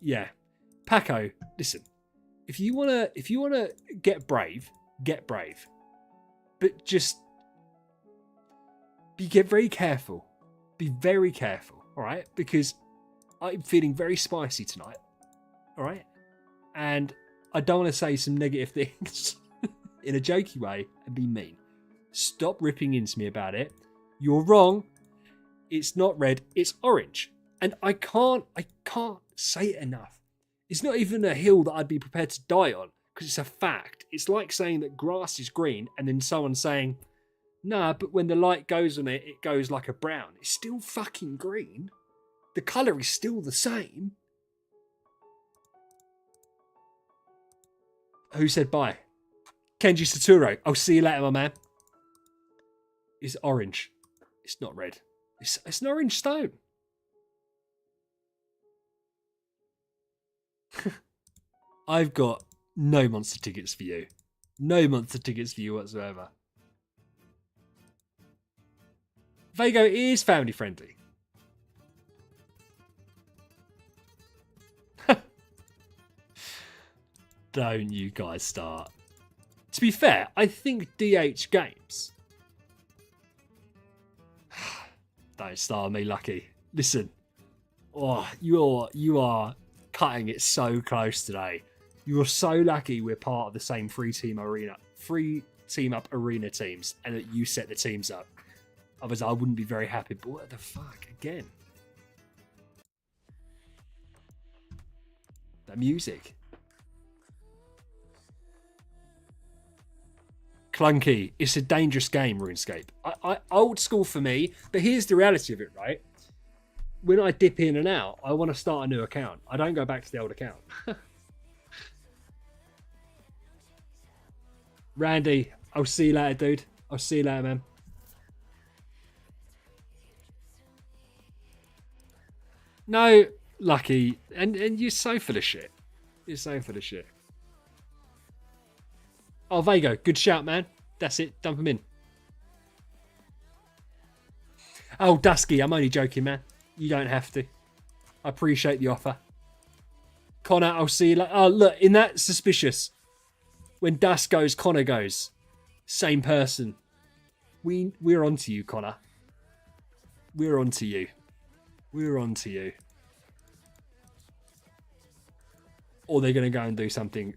Yeah. Paco, listen. If you wanna get brave. But just get very careful. Be very careful, alright? Because I'm feeling very spicy tonight. Alright? And I don't want to say some negative things in a jokey way and be mean. Stop ripping into me about it. You're wrong. It's not red, it's orange. And I can't say it enough. It's not even a hill that I'd be prepared to die on, because it's a fact. It's like saying that grass is green and then someone saying, nah, but when the light goes on it, it goes like a brown. It's still fucking green. The colour is still the same. Who said bye? Kenji Saturo. I'll see you later, my man. It's orange. It's not red. It's an orange stone. I've got no monster tickets for you. No monster tickets for you whatsoever. Vago is family friendly. Don't you guys start. To be fair, I think DH Games. Don't start me, Lucky. Listen. Oh, you are cutting it so close today. You are so lucky we're part of the same free team up arena teams and that you set the teams up. Otherwise I wouldn't be very happy. But what the fuck again? That music. Clunky. It's a dangerous game, RuneScape. I old school for me, but here's the reality of it, right? When I dip in and out, I want to start a new account. I don't go back to the old account. Randy, I'll see you later, dude. I'll see you later, man. No, Lucky. And you're so full of shit. You're so full of shit. Oh, Vago. Good shout, man. That's it. Dump him in. Oh, Dusky. I'm only joking, man. You don't have to. I appreciate the offer. Connor, I'll see you later. Oh, look. In that suspicious. When Dusk goes, Connor goes. Same person. We're on to you, Connor. We're on to you. We're on to you. Or they're going to go and do something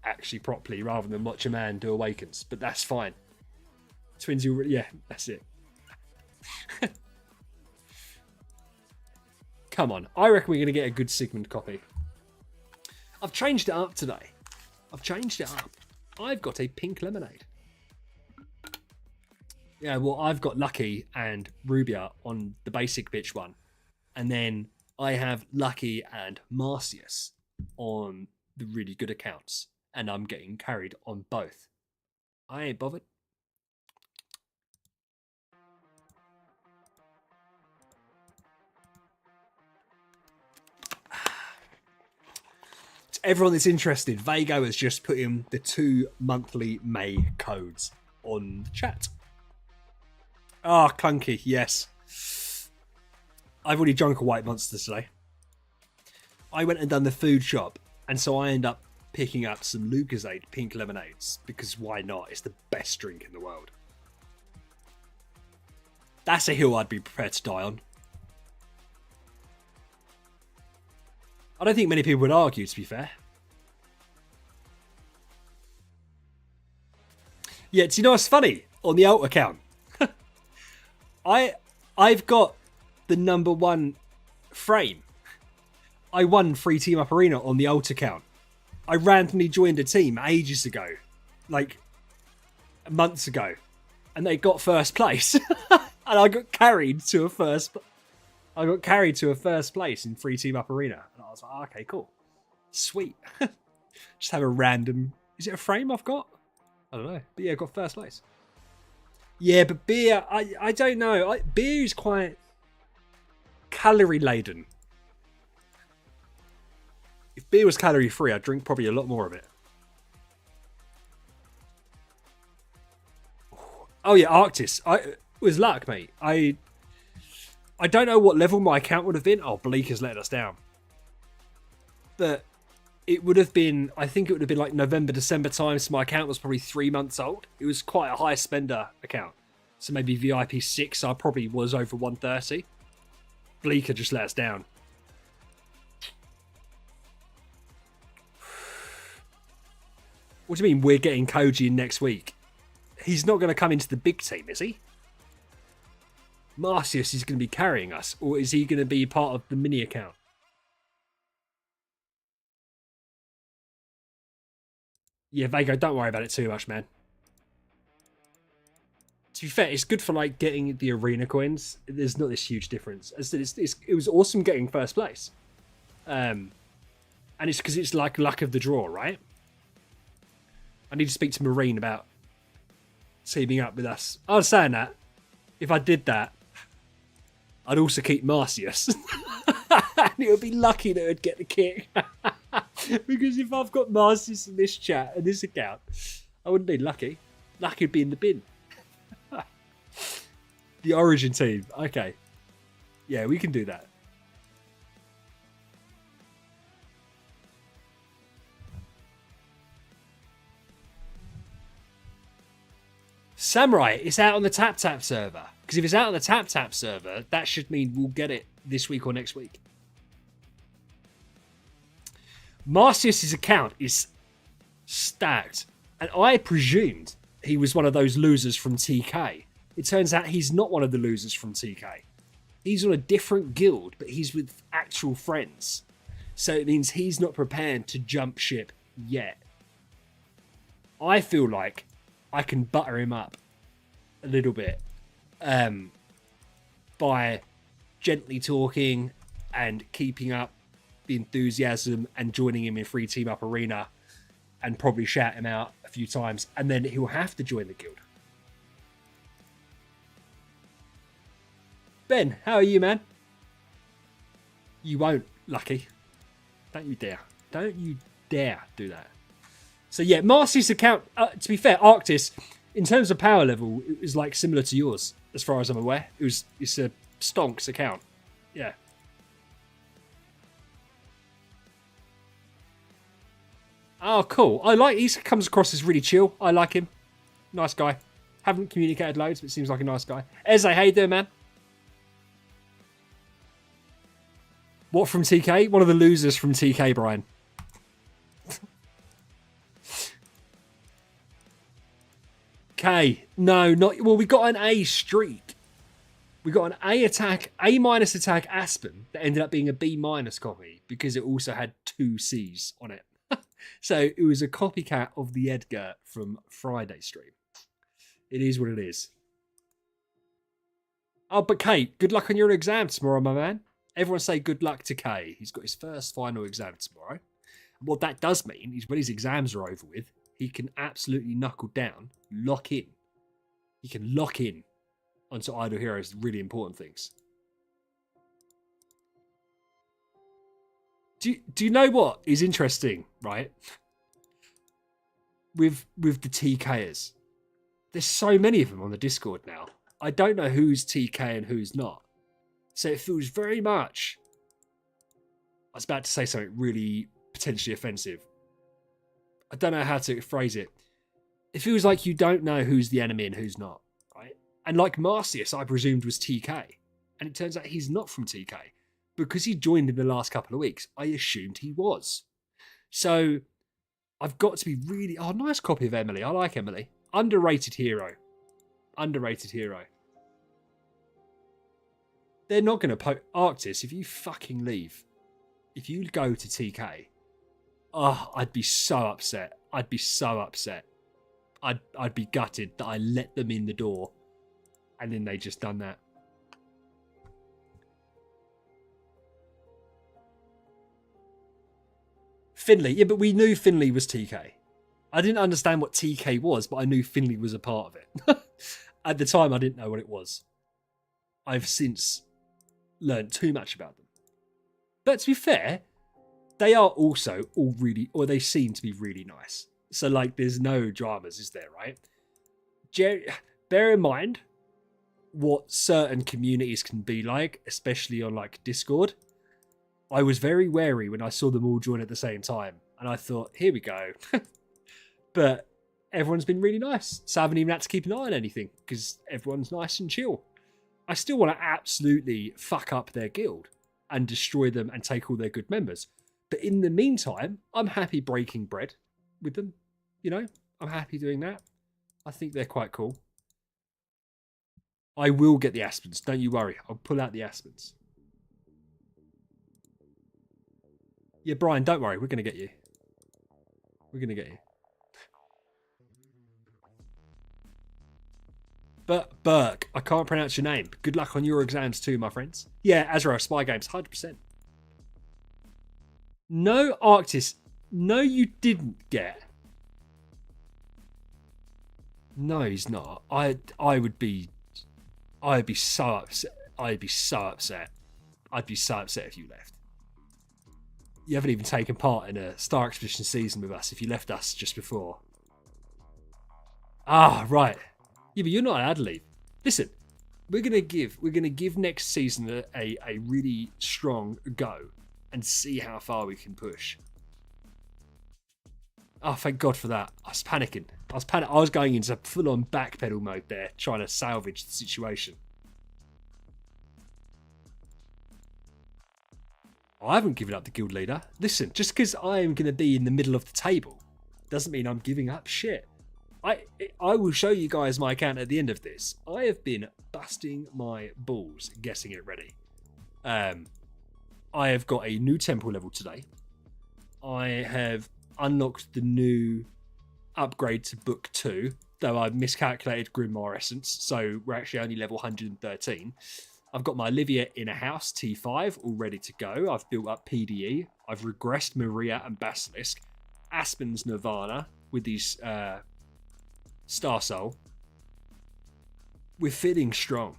actually properly rather than watch a man do Awakens. But that's fine. Twins, yeah, that's it. Come on. I reckon we're going to get a good Sigmund copy. I've changed it up today. I've changed it up. I've got a pink lemonade. Yeah, well, I've got Lucky and Rubia on the basic bitch one. And then I have Lucky and Marcius on the really good accounts. And I'm getting carried on both. I ain't bothered. To everyone that's interested, Vago has just put in the 2 monthly May codes on the chat. Ah, oh, clunky, yes. I've already drunk a white monster today. I went and done the food shop, and so I end up picking up some Lucozade pink lemonades, because why not? It's the best drink in the world. That's a hill I'd be prepared to die on. I don't think many people would argue, to be fair. Yeah, do you know what's funny? On the alt account, I've got the #1 frame. I won Free Team Up Arena on the alt account. I randomly joined a team ages ago, like months ago, and they got first place, and I got carried to a first. I got carried to a first place in Free Team Up Arena, and I was like, oh, "Okay, cool, sweet." Just have a random. Is it a frame I've got? I don't know, but yeah, I got first place. Yeah, but beer, I don't know. Beer is quite calorie laden. If beer was calorie free, I'd drink probably a lot more of it. Oh yeah, Arctis. It was luck, mate. I don't know what level my account would have been. Oh, Bleak has let us down. But it would have been, I think it would have been like November, December time, so my account was probably 3 months old. It was quite a high spender account. So maybe VIP 6, I probably was over 130. Bleaker just let us down. What do you mean we're getting Koji in next week? He's not going to come into the big team, is he? Marcius is going to be carrying us, or is he going to be part of the mini account? Yeah, Vago, don't worry about it too much, man. To be fair, it's good for like getting the arena coins. There's not this huge difference. As I said, it was awesome getting first place, and it's because it's like luck of the draw, right? I need to speak to Marine about teaming up with us. I was saying that if I did that, I'd also keep Marcius, and it would be Lucky that would get the kick. Because if I've got Marcius in this chat and this account, I wouldn't need Lucky. Lucky would be in the bin. The Origin team. Okay. Yeah, we can do that. Samurai, it's out on the TapTap server. Because if it's out on the TapTap server, that should mean we'll get it this week or next week. Marcius' account is stacked. And I presumed he was one of those losers from TK. It turns out he's not one of the losers from TK. He's on a different guild, but he's with actual friends. So it means he's not prepared to jump ship yet. I feel like I can butter him up a little bit by gently talking and keeping up the enthusiasm and joining him in Free Team Up Arena and probably shout him out few times, and then he'll have to join the guild. Ben, how are you, man? You won't, Lucky. Don't you dare. Don't you dare do that. So yeah, Marcy's account, to be fair, Arctis, in terms of power level, it was like similar to yours, as far as I'm aware. It's a stonks account. Yeah. Oh, cool. He comes across as really chill. I like him. Nice guy. Haven't communicated loads, but seems like a nice guy. Eze, how you doing, man? What from TK? One of the losers from TK, Brian. K. No, not... Well, we got an A streak. We got an A attack, A- attack Aspen that ended up being a B- copy because it also had 2 C's on it. So it was a copycat of the Edgar from Friday stream. It is what it is. Oh, but Kate, good luck on your exam tomorrow, my man. Everyone say good luck to Kay. He's got his first final exam tomorrow. And what that does mean is when his exams are over with, he can absolutely knuckle down, lock in. He can lock in onto Idle Heroes, really important things. Do you know what is interesting, right? With the TKers. There's so many of them on the Discord now. I don't know who's TK and who's not. So it feels very much... I was about to say something really potentially offensive. I don't know how to phrase it. It feels like you don't know who's the enemy and who's not, right? And like Marcius, I presumed was TK. And it turns out he's not from TK. Because he joined in the last couple of weeks, I assumed he was. So I've got to be really... Oh, nice copy of Emily. I like Emily. Underrated hero. Underrated hero. They're not going to Arctis, if you fucking leave, if you go to TK, oh, I'd be so upset. I'd be so upset. I'd be gutted that I let them in the door and then they just done that. Finley. Yeah, but we knew Finley was TK. I didn't understand what TK was, but I knew Finley was a part of it. At the time, I didn't know what it was. I've since learned too much about them. But to be fair, they are also all really, or they seem to be really nice. So, like, there's no dramas, is there, right? Bear in mind what certain communities can be like, especially on, like, Discord. I was very wary when I saw them all join at the same time. And I thought, here we go. But everyone's been really nice. So I haven't even had to keep an eye on anything because everyone's nice and chill. I still want to absolutely fuck up their guild and destroy them and take all their good members. But in the meantime, I'm happy breaking bread with them. You know, I'm happy doing that. I think they're quite cool. I will get the Aspens. Don't you worry. I'll pull out the Aspens. Yeah, Brian, don't worry. We're going to get you. We're going to get you. But Burke, I can't pronounce your name. Good luck on your exams too, my friends. Yeah, Azra, Spy Games, 100%. No, Arctis. No, you didn't get. No, he's not. I'd be so upset. I'd be so upset. I'd be so upset if you left. You haven't even taken part in a Star Expedition season with us if you left us just before. Ah, right. Yeah, but you're not allowed to leave. Listen, we're gonna give next season a really strong go and see how far we can push. Oh, thank God for that. I was panicking. I was going into full-on backpedal mode there, trying to salvage the situation. I haven't given up the guild leader. Listen, just because I am going to be in the middle of the table doesn't mean I'm giving up shit. I will show you guys my account at the end of this. I have been busting my balls getting it ready. I have got a new temple level today. I have unlocked the new upgrade to book 2, though I miscalculated Grimoire Essence, so we're actually only level 113. I've got my Olivia in a house, T5, all ready to go. I've built up PDE. I've regressed Maria and Basilisk. Aspen's Nirvana. with these Star Soul. We're feeling strong.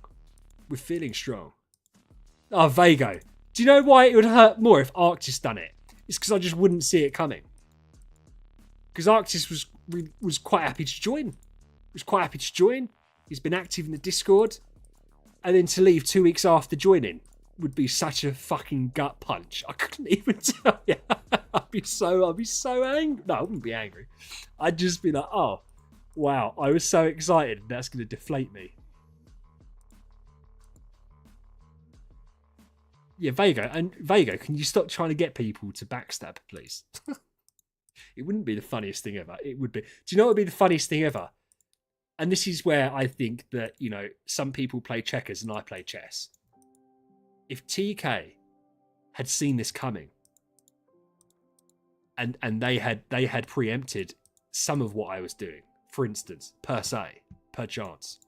We're feeling strong. Oh, Vago. Do you know why it would hurt more if Arctis done it? It's because I just wouldn't see it coming. Because Arctis was quite happy to join. He's been active in the Discord. And then to leave 2 weeks after joining would be such a fucking gut punch. I couldn't even tell you. I'd be so angry. No, I wouldn't be angry. I'd just be like, oh, wow, I was so excited. That's going to deflate me. Yeah, Vago, can you stop trying to get people to backstab, please? It wouldn't be the funniest thing ever. It would be. Do you know what would be the funniest thing ever? And this is where I think that, you know, some people play checkers and I play chess. If TK had seen this coming and they had preempted some of what I was doing, for instance, per chance,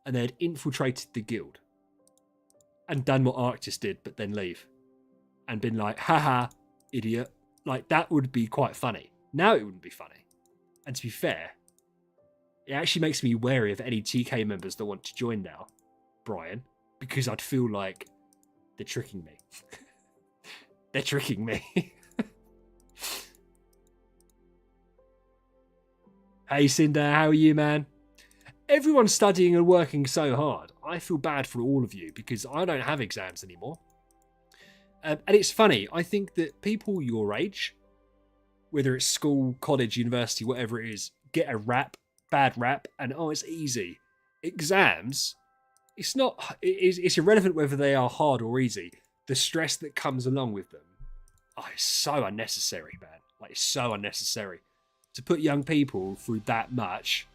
and they had infiltrated the guild and done what Arctis did, but then leave and been like, haha, idiot. Like, that would be quite funny. Now it wouldn't be funny. And to be fair, it actually makes me wary of any TK members that want to join now, Brian, because I'd feel like they're tricking me. They're tricking me. Hey, Cinder, how are you, man? Everyone's studying and working so hard. I feel bad for all of you because I don't have exams anymore. And it's funny. I think that people your age, whether it's school, college, university, whatever it is, get a bad rap, and oh, it's easy. Exams, it's not. It's irrelevant whether they are hard or easy. The stress that comes along with them, oh, it's so unnecessary, man. Like, it's so unnecessary. To put young people through that much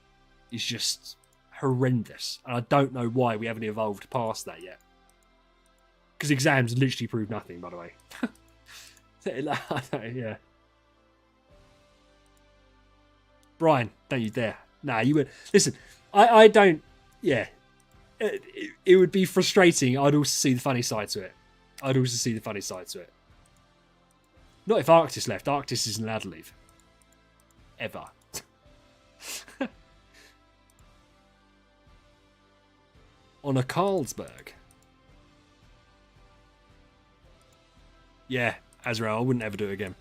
is just horrendous. And I don't know why we haven't evolved past that yet. Because exams literally prove nothing, by the way. Yeah. Brian, don't you dare. Nah, you would. Listen, I don't. Yeah. It would be frustrating. I'd also see the funny side to it. Not if Arctis left. Arctis isn't allowed to leave. Ever. On a Carlsberg. Yeah, Azrael, I wouldn't ever do it again.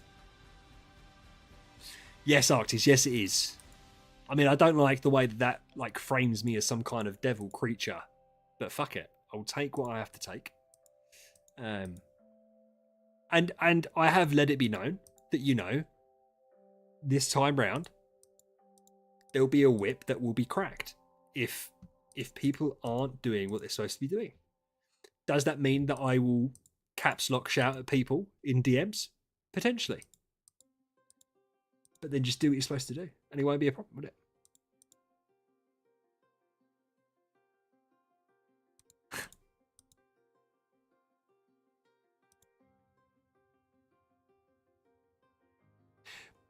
Yes, Arctis, yes it is. I mean, I don't like the way that like frames me as some kind of devil creature. But fuck it. I'll take what I have to take. And I have let it be known that, you know, this time round, there'll be a whip that will be cracked if people aren't doing what they're supposed to be doing. Does that mean that I will caps lock shout at people in DMs? Potentially. But then just do what you're supposed to do, and it won't be a problem with it.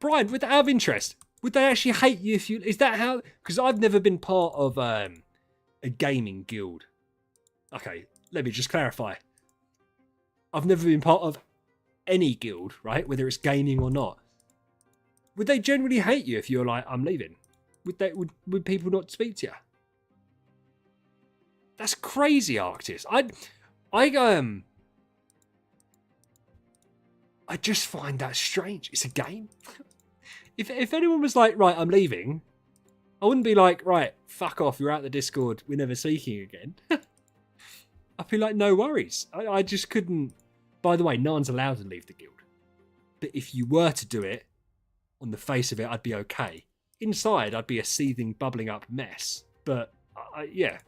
Brian, out of interest, would they actually hate you if you... Is that how... Because I've never been part of a gaming guild. Okay, let me just clarify. I've never been part of any guild, right? Whether it's gaming or not. Would they generally hate you if you're like, I'm leaving? Would people not speak to you? That's crazy, Arctis. I just find that strange. It's a game. If anyone was like, right, I'm leaving, I wouldn't be like, right, fuck off, you're out the Discord, we're never speaking again. I'd be like, no worries. I just couldn't. By the way, no one's allowed to leave the guild. But if you were to do it, on the face of it, I'd be okay. Inside, I'd be a seething, bubbling up mess. But, yeah.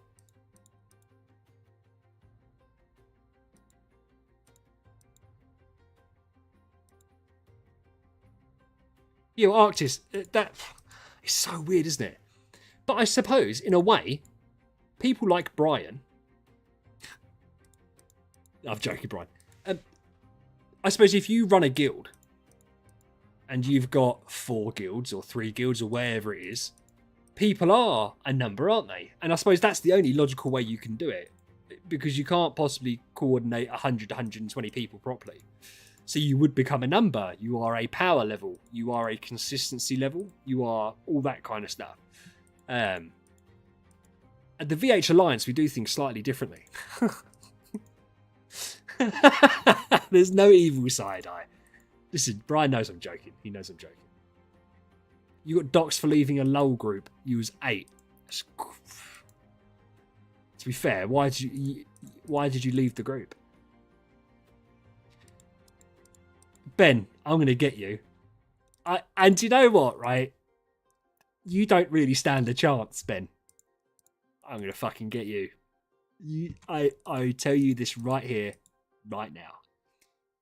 You know, Arctis, that is so weird, isn't it? But I suppose, in a way, people like Brian... I'm joking, Brian. I suppose if you run a guild, and you've got 4 guilds, or 3 guilds, or wherever it is, people are a number, aren't they? And I suppose that's the only logical way you can do it, because you can't possibly coordinate 100, 120 people properly. So you would become a number. You are a power level. You are a consistency level. You are all that kind of stuff. At the VH Alliance, we do things slightly differently. There's no evil side eye. Listen, Brian knows I'm joking. He knows I'm joking. You got doxed for leaving a lull group. You was 8. To be fair, why did you leave the group? Ben, I'm going to get you. And you know what, right? You don't really stand a chance, Ben. I'm going to fucking get you. I tell you this right here, right now.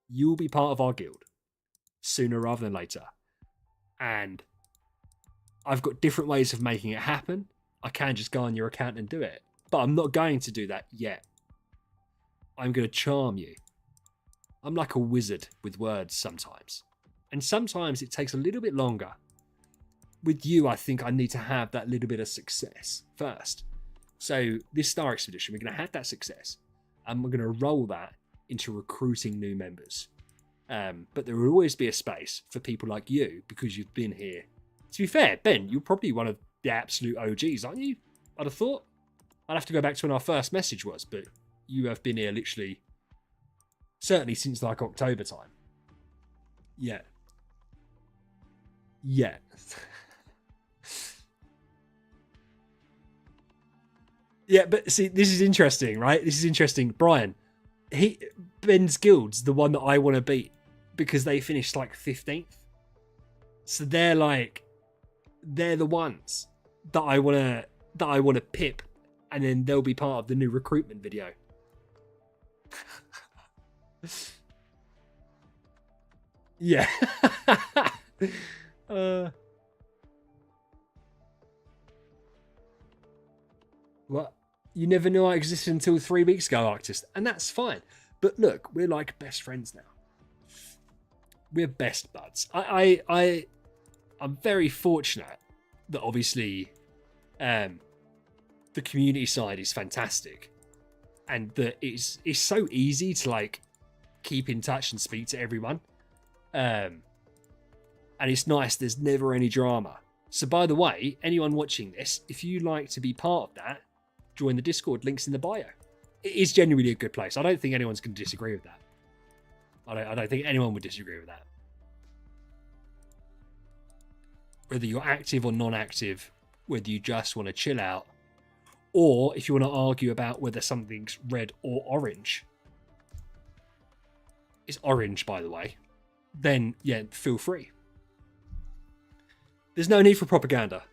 You will be part of our guild sooner rather than later. And I've got different ways of making it happen. I can just go on your account and do it. But I'm not going to do that yet. I'm going to charm you. I'm like a wizard with words sometimes. And sometimes it takes a little bit longer. With you, I think I need to have that little bit of success first. So this Star Expedition, we're going to have that success. And we're going to roll that into recruiting new members. But there will always be a space for people like you because you've been here. To be fair, Ben, you're probably one of the absolute OGs, aren't you? I'd have thought. I'd have to go back to when our first message was, but you have been here literally, certainly since like October time. Yeah. Yeah. Yeah, but see, this is interesting, right? This is interesting. Brian, Ben's guild's the one that I want to beat because they finished like 15th. So they're the ones that I want to pip, and then they'll be part of the new recruitment video. Yeah. What? You never knew I existed until 3 weeks ago, Arctis, and that's fine. But look, we're like best friends now. We're best buds. I'm very fortunate that obviously the community side is fantastic, and that it's so easy to like keep in touch and speak to everyone. And it's nice. There's never any drama. So by the way, anyone watching this, if you like to be part of that, join the Discord. Links in the bio. It is genuinely a good place. I don't think anyone's going to disagree with that. I don't think anyone would disagree with that. Whether you're active or non-active, whether you just want to chill out, or if you want to argue about whether something's red or orange. It's orange, by the way. Then, yeah, feel free. There's no need for propaganda.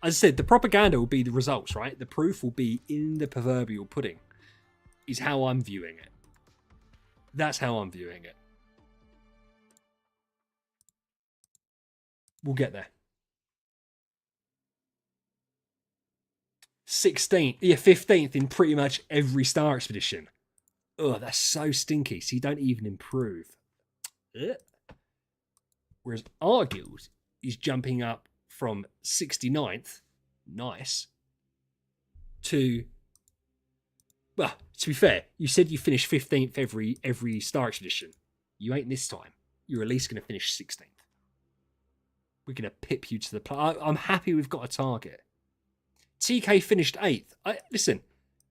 As I said, the propaganda will be the results, right? The proof will be in the proverbial pudding, is how I'm viewing it. That's how I'm viewing it. We'll get there. 16th, yeah, 15th in pretty much every Star Expedition. Oh, that's so stinky. So you don't even improve. Ugh. Whereas our guild is jumping up from 69th, nice, to, well, to be fair, you said you finish 15th every Star Expedition. You ain't this time. You're at least going to finish 16th. We're going to pip you to the I'm happy we've got a target. TK finished 8th. Listen,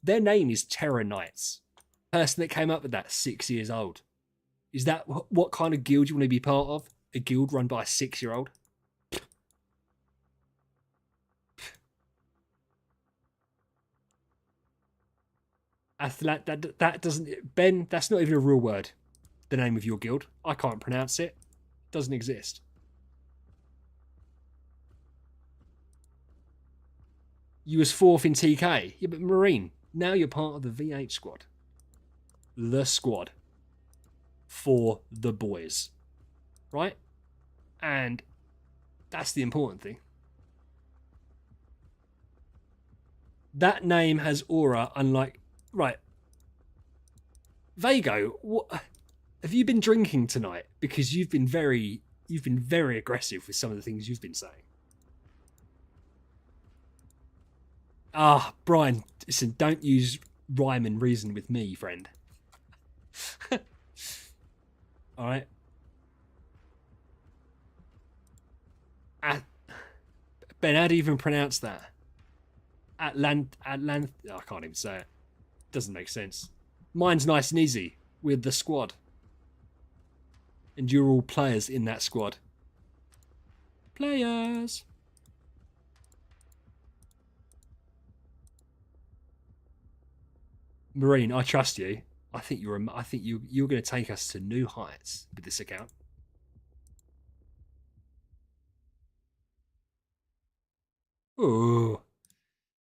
their name is Terror Knights. Person that came up with that, 6 years old. Is that what kind of guild you want to be part of? A guild run by a 6-year-old? That doesn't... Ben, that's not even a real word. The name of your guild. I can't pronounce it. It doesn't exist. You was 4th in TK. Yeah, but Marine, now you're part of the V8 squad. The squad. For the boys. Right? And that's the important thing. That name has aura, unlike... Right. Vago, what... Have you been drinking tonight? Because you've been very aggressive with some of the things you've been saying. Ah, Brian, listen, don't use rhyme and reason with me, friend. All right. Ben, how do you even pronounce that? Atlant. I can't even say it. Doesn't make sense. Mine's nice and easy with the squad. And you're all players in that squad. Players. Marine, I trust you. I think you're going to take us to new heights with this account. Oh,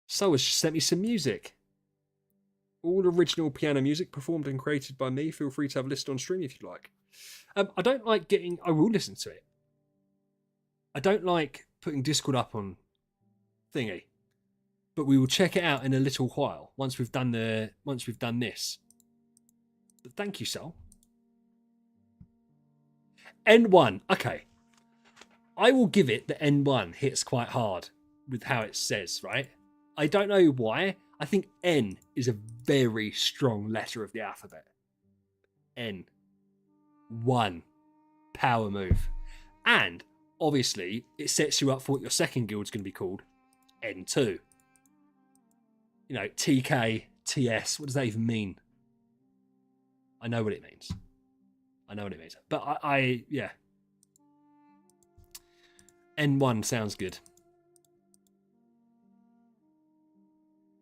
so has sent me some music. All original piano music performed and created by me. Feel free to have a list on stream if you like. I don't like getting. I will listen to it. I don't like putting Discord up on thingy, but we will check it out in a little while once we've done this. But thank you, Sol. N1. Okay, I will give it that N1 hits quite hard with how it says, right? I don't know why. I think N is a very strong letter of the alphabet. N. 1. Power move. And, obviously, it sets you up for what your second guild's going to be called. N2. You know, TK, TS. What does that even mean? I know what it means. But yeah. N1 sounds good.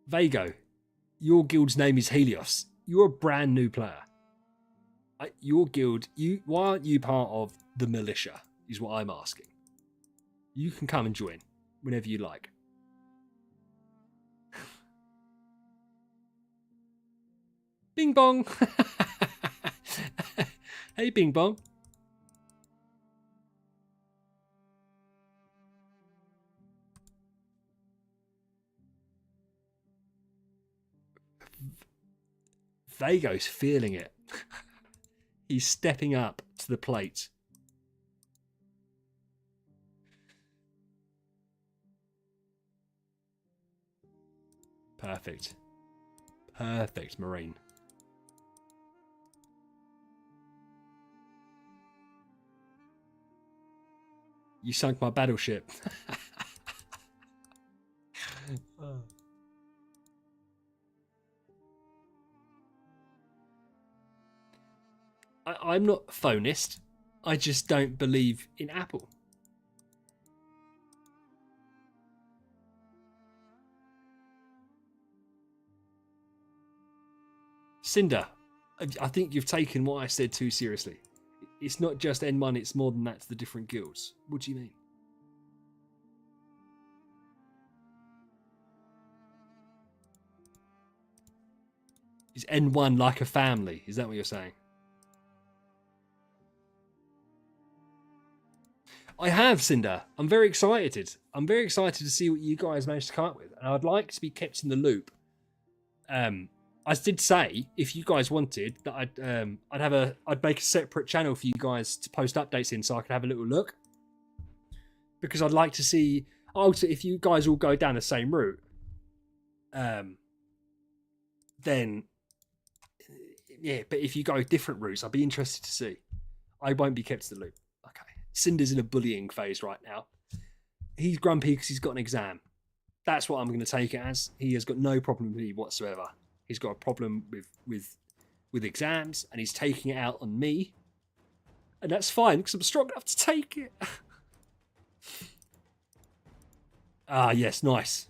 Vago, your guild's name is Helios. You're a brand new player. Your guild, why aren't you part of the militia, is what I'm asking. You can come and join whenever you like. Bing bong. Hey, Bing bong. Vago's feeling it. He's stepping up to the plate. Perfect. Perfect, Marine. You sunk my battleship. I'm not phonist. I just don't believe in Apple. Cinder, I think you've taken what I said too seriously. It's not just N1, it's more than that to the different guilds. What do you mean? Is N1 like a family? Is that what you're saying? I have, Cinder. I'm very excited. I'm very excited to see what you guys managed to come up with. And I'd like to be kept in the loop. I did say, if you guys wanted, that I'd make a separate channel for you guys to post updates in so I could have a little look. Because I'd like to see, also, if you guys all go down the same route, then, yeah, but if you go different routes, I'd be interested to see. I won't be kept in the loop. Okay. Cinder's in a bullying phase right now. He's grumpy because he's got an exam. That's what I'm going to take it as. He has got no problem with me whatsoever. He's got a problem with exams, and he's taking it out on me. And that's fine, because I'm strong enough to take it. Ah, yes, nice.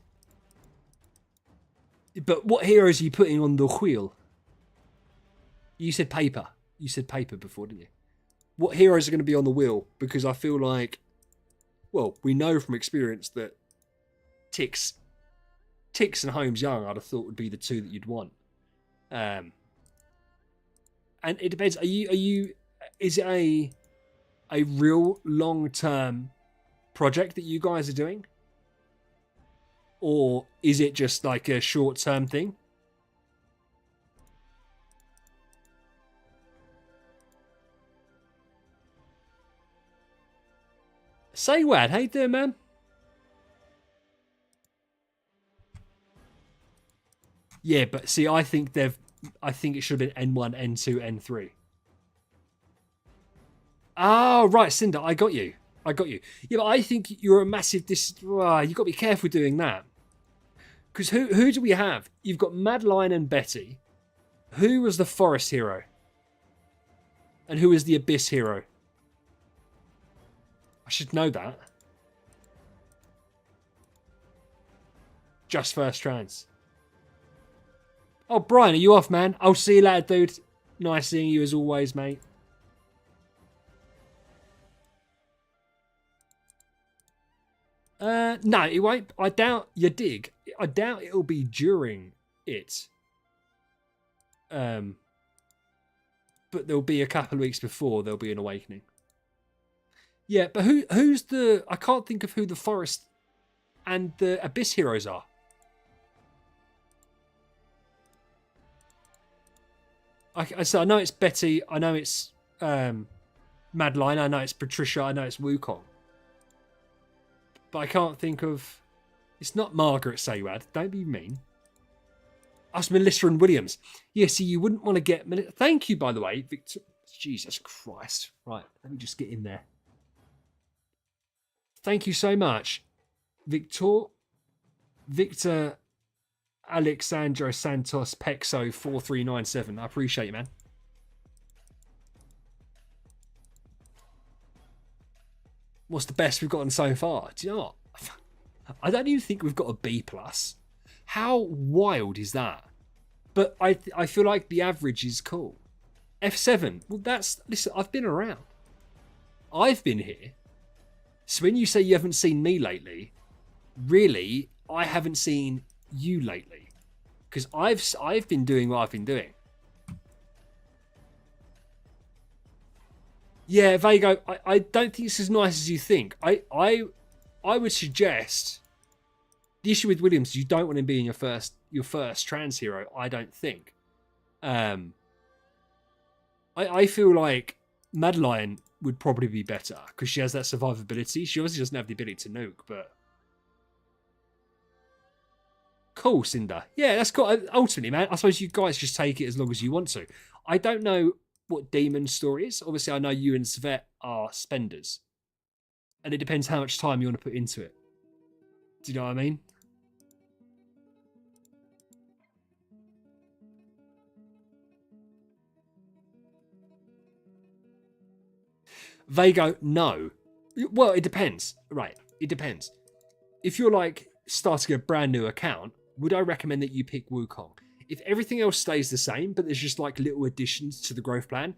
But what heroes are you putting on the wheel? You said paper. You said paper before, didn't you? What heroes are going to be on the wheel? Because I feel like, well, we know from experience that Tix and Holmes Young, I'd have thought would be the two that you'd want. And it depends. Is it a real long-term project that you guys are doing? Or is it just like a short-term thing? Say what? How you doing, man? Yeah, but see, I think it should have been N1, N2, N3. Oh, right, Cinder, I got you. I got you. Yeah, but I think you're a massive... You've got to be careful doing that. Because who do we have? You've got Madeline and Betty. Who was the forest hero? And who is the abyss hero? I should know that. Just first trans. Oh, Brian, are you off, man? I'll see you later, dude. Nice seeing you as always, mate. No, it won't. I doubt you dig. I doubt it'll be during it. But there'll be a couple of weeks before there'll be an awakening. Yeah, but who's the... I can't think of who the forest and the abyss heroes are. So I know it's Betty. I know it's Madeline. I know it's Patricia. I know it's Wukong. But I can't think of... It's not Margaret Saywad. Don't be mean. Us Melissa and Williams. Yeah, see, you wouldn't want to get... Thank you, by the way, Victor. Jesus Christ. Right, let me just get in there. Thank you so much. Victor Alexandro Santos Pexo 4397. I appreciate you, man. What's the best we've gotten so far? Do you know what? I don't even think we've got a B+. How wild is that? But I feel like the average is cool. F7. Well, listen, I've been around. I've been here. So when you say you haven't seen me lately, really, I haven't seen you lately. Because I've been doing what I've been doing. Yeah, Vago, I don't think it's as nice as you think. I would suggest the issue with Williams is you don't want him being your first trans hero, I don't think. I feel like Madeline would probably be better because she has that survivability. She obviously doesn't have the ability to nuke, but cool, Cinder. Yeah, that's cool. Ultimately, man, I suppose you guys just take it as long as you want to. I don't know what Demon's story is. Obviously, I know you and Svet are spenders. And it depends how much time you want to put into it. Do you know what I mean? Vago, no. Well, it depends. Right, it depends. If you're like starting a brand new account, would I recommend that you pick Wukong? If everything else stays the same, but there's just like little additions to the growth plan,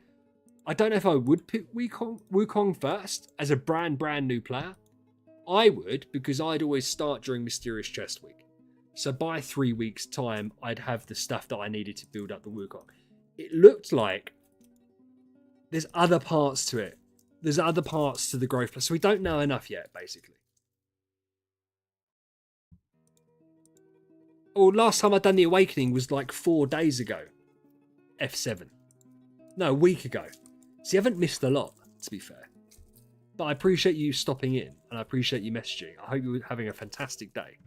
I don't know if I would pick Wukong first as a brand new player. I would, because I'd always start during Mysterious Chest Week. So by 3 weeks' time, I'd have the stuff that I needed to build up the Wukong. It looked like there's other parts to it. There's other parts to the growth plan. So we don't know enough yet, basically. Oh, last time I'd done the Awakening was like 4 days ago. F7. No, a week ago. So you haven't missed a lot, to be fair. But I appreciate you stopping in, and I appreciate you messaging. I hope you're having a fantastic day.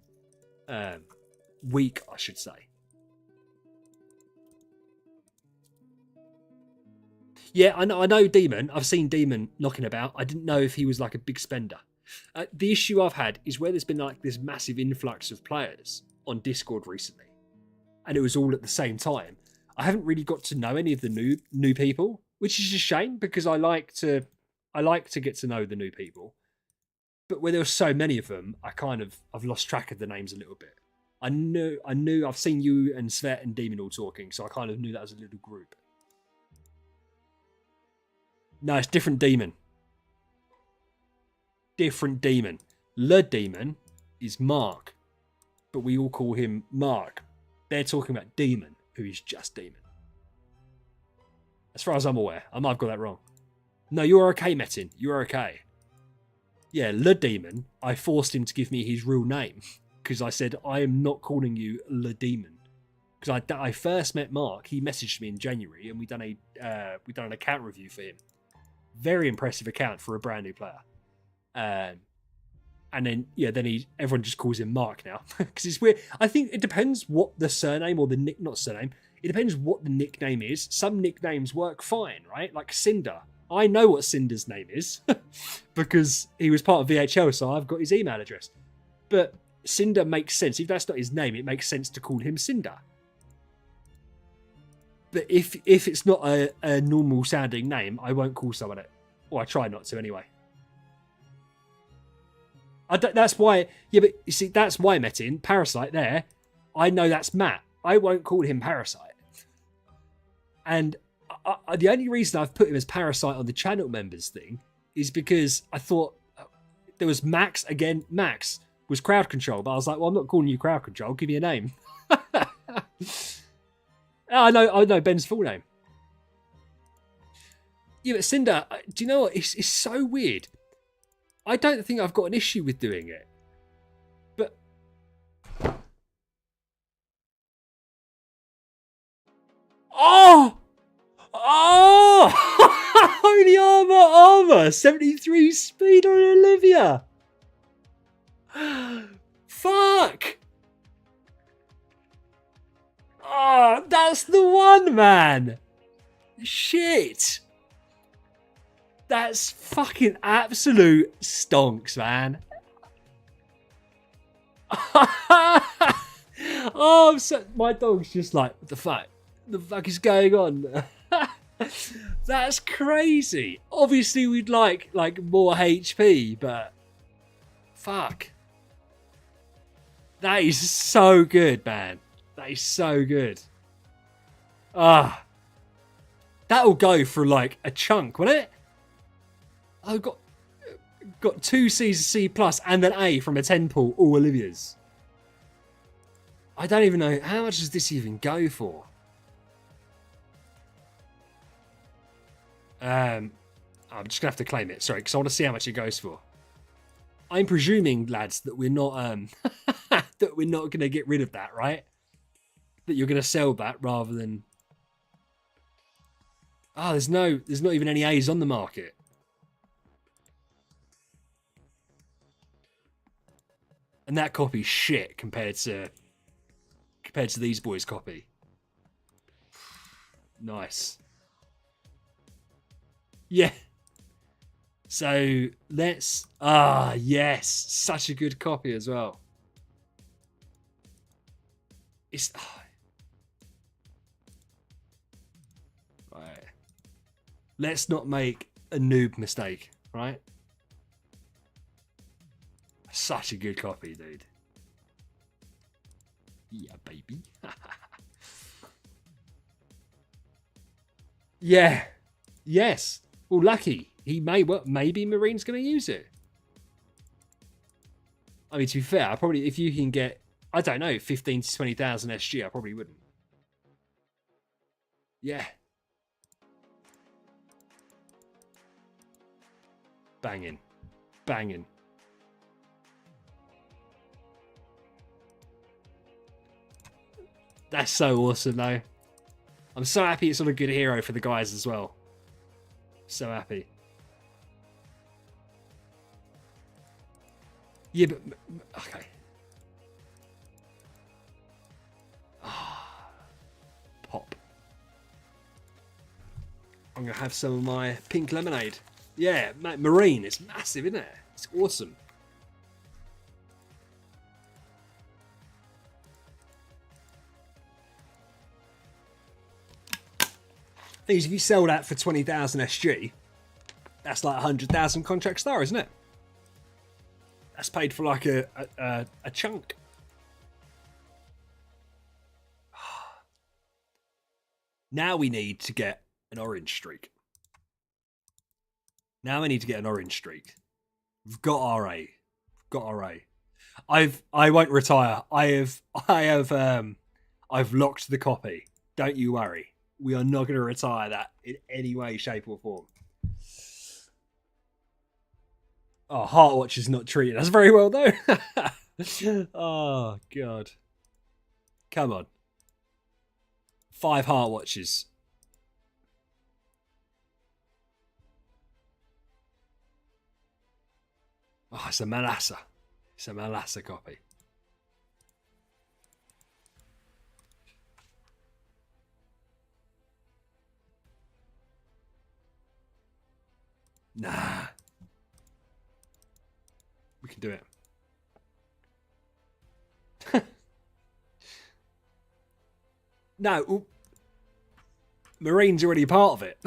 Week, I should say. Yeah, I know Demon. I've seen Demon knocking about. I didn't know if he was like a big spender. The issue I've had is where there's been like this massive influx of players on Discord recently, and it was all at the same time. I haven't really got to know any of the new people, which is a shame because I like to get to know the new people. But where there were so many of them, I've lost track of the names a little bit. I knew I've seen you and Svet and Demon all talking, so I kind of knew that was a little group. No, it's different Demon. Different Demon. Le Demon is Mark, but we all call him Mark. They're talking about Demon, who is just Demon. As far as I'm aware, I might have got that wrong. No, you're okay, Metin. You're okay. Yeah, Le Demon, I forced him to give me his real name because I said, I am not calling you Le Demon. Because I first met Mark, he messaged me in January and we done an account review for him. Very impressive account for a brand new player. And then, yeah, everyone just calls him Mark now. Because it's weird. I think it depends what the surname or not surname. It depends what the nickname is. Some nicknames work fine, right? Like Cinder. I know what Cinder's name is because he was part of VHL, so I've got his email address. But Cinder makes sense. If that's not his name, it makes sense to call him Cinder. But if it's not a normal sounding name, I won't call someone it. Or I try not to anyway. That's why... Yeah, but you see, that's why Metin, Parasite there, I know that's Matt. I won't call him Parasite. And the only reason I've put him as Parasite on the channel members thing is because I thought there was Max. Again, Max was crowd control. But I was like, well, I'm not calling you crowd control. Give me a name. I know Ben's full name. Yeah, but Cinder, do you know what? It's so weird. I don't think I've got an issue with doing it. But... Oh! Holy armor! 73 speed on Olivia! Fuck! Oh, that's the one, man! Shit! That's fucking absolute stonks, man. Oh, my dog's just like, what the fuck? The fuck is going on? That's crazy. Obviously, we'd like more HP, but fuck. That is so good, man. That is so good. That'll go for like a chunk, won't it? I've got 2 C's, a C+, and an A from a 10 pool, all Olivia's. I don't even know, how much does this even go for? I'm just gonna have to claim it, sorry, because I want to see how much it goes for. I'm presuming, lads, that we're not that we're not gonna get rid of that, right? That you're gonna sell that rather than... Oh, there's not even any A's on the market. And that copy's shit compared to these boys' copy. Nice. Yeah. So let's... yes. Such a good copy as well. It's... Right. Let's not make a noob mistake, right? Such a good copy, dude. Yeah, baby. Yeah. Yes. Well, lucky. He may... Well, maybe Marine's going to use it. I mean, to be fair, I probably... If you can get... I don't know, 15 to 20,000 SG, I probably wouldn't. Yeah. Banging. Banging. That's so awesome, though. I'm so happy it's on a good hero for the guys as well. So happy. Yeah, but... Okay. Pop. I'm going to have some of my pink lemonade. Yeah, Marine. It's massive, isn't it? It's awesome. Things if you sell that for 20,000 SG, that's like 100,000 contract star, isn't it? That's paid for like a chunk. Now we need to get an orange streak. Now we need to get an orange streak. We've got RA. We've got RA. I won't retire. I've locked the copy. Don't you worry. We are not going to retire that in any way, shape, or form. Oh, Heartwatch is not treating us very well, though. Oh, God. Come on. 5 Heartwatches. Oh, it's a Malassa. It's a Malassa copy. Nah. We can do it. No. Marine's already part of it.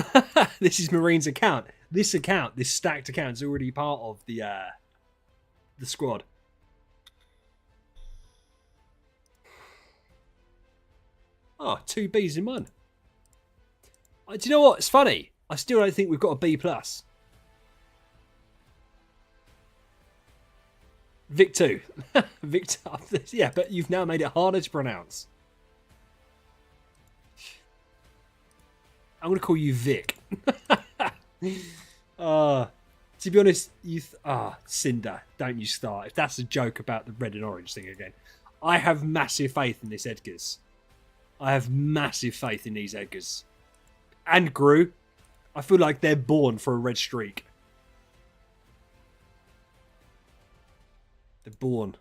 This is Marine's account. This stacked account, is already part of the squad. Oh, 2 Bs in 1. Do you know what? It's funny. I still don't think we've got a B+. Vic 2. Vic, yeah, but you've now made it harder to pronounce. I'm going to call you Vic. To be honest, Cinder, don't you start. If that's a joke about the red and orange thing again. I have massive faith in this Edgar's. I have massive faith in these Edgars. And Gru. I feel like they're born for a red streak. They're born.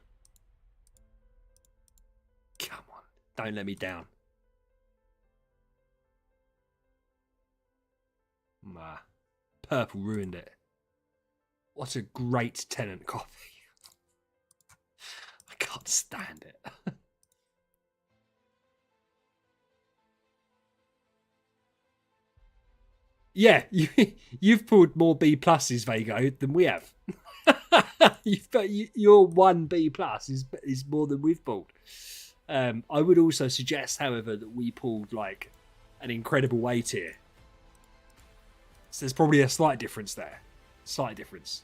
Come on. Don't let me down. Nah. Purple ruined it. What a great Tenant copy. I can't stand it. Yeah, you've pulled more B pluses, Vago, than we have. Your 1 B plus is more than we've pulled. I would also suggest, however, that we pulled like an incredible weight here. So there's probably a slight difference there. Slight difference.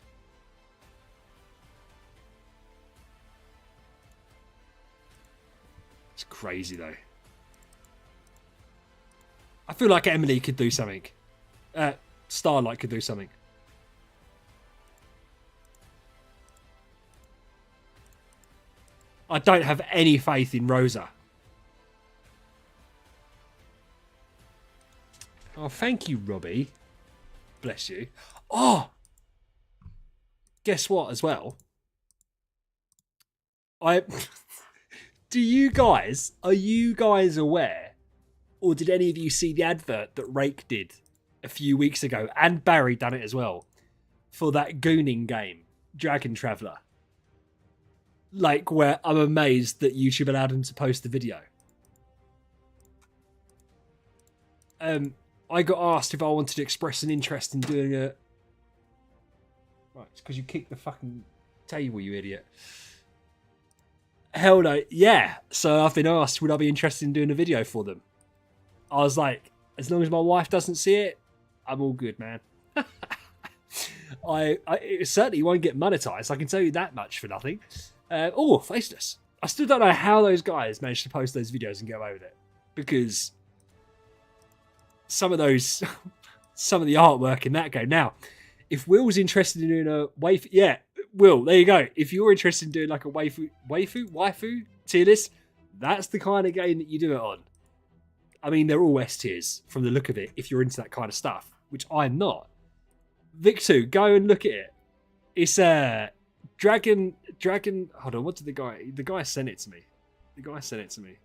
It's crazy though. I feel like Emily could do something. Starlight could do something. I don't have any faith in Rosa. Oh, thank you, Robbie. Bless you. Oh! Guess what as well? Are you guys aware, or did any of you see the advert that Rake did a few weeks ago, and Barry done it as well, for that gooning game, Dragon Traveller? Like, where I'm amazed that YouTube allowed him to post the video. I got asked if I wanted to express an interest in doing a... Right, it's because you kicked the fucking table, you idiot. Hell no. Yeah. So I've been asked, would I be interested in doing a video for them? I was like, as long as my wife doesn't see it, I'm all good, man. It certainly won't get monetized. I can tell you that much for nothing. Faceless. I still don't know how those guys managed to post those videos and get away with it. Because some of the artwork in that game. Now, if Will's interested in doing a waifu, yeah, Will, there you go. If you're interested in doing like a waifu tier list, that's the kind of game that you do it on. I mean, they're all S tiers from the look of it, if you're into that kind of stuff, which I'm not. Vic2, go and look at it. It's Dragon. Hold on, what did the guy sent it to me? The guy sent it to me.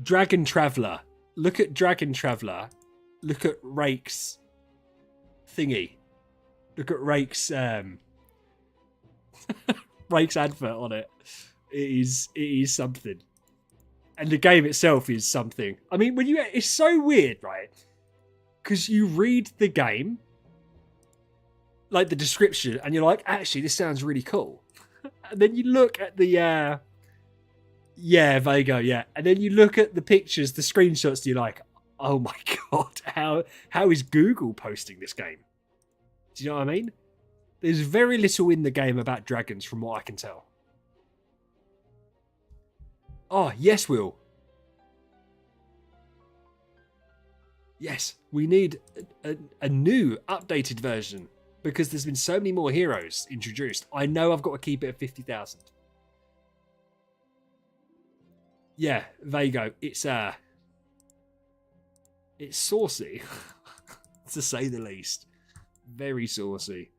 Dragon Traveller. Look at Dragon Traveller. Look at Rake's thingy. Look at Rake's Rake's advert on it. It is something. And the game itself is something. I mean, it's so weird, right? Because you read the game, like the description, and you're like, actually, this sounds really cool. And then you look at the Vago, yeah. And then you look at the pictures, the screenshots, and you're like, oh my god, how is Google posting this game? Do you know what I mean? There's very little in the game about dragons from what I can tell. Oh, yes, Will. Yes, we need a new, updated version because there's been so many more heroes introduced. I know I've got to keep it at 50,000. Yeah, Vago, it's saucy, to say the least. Very saucy.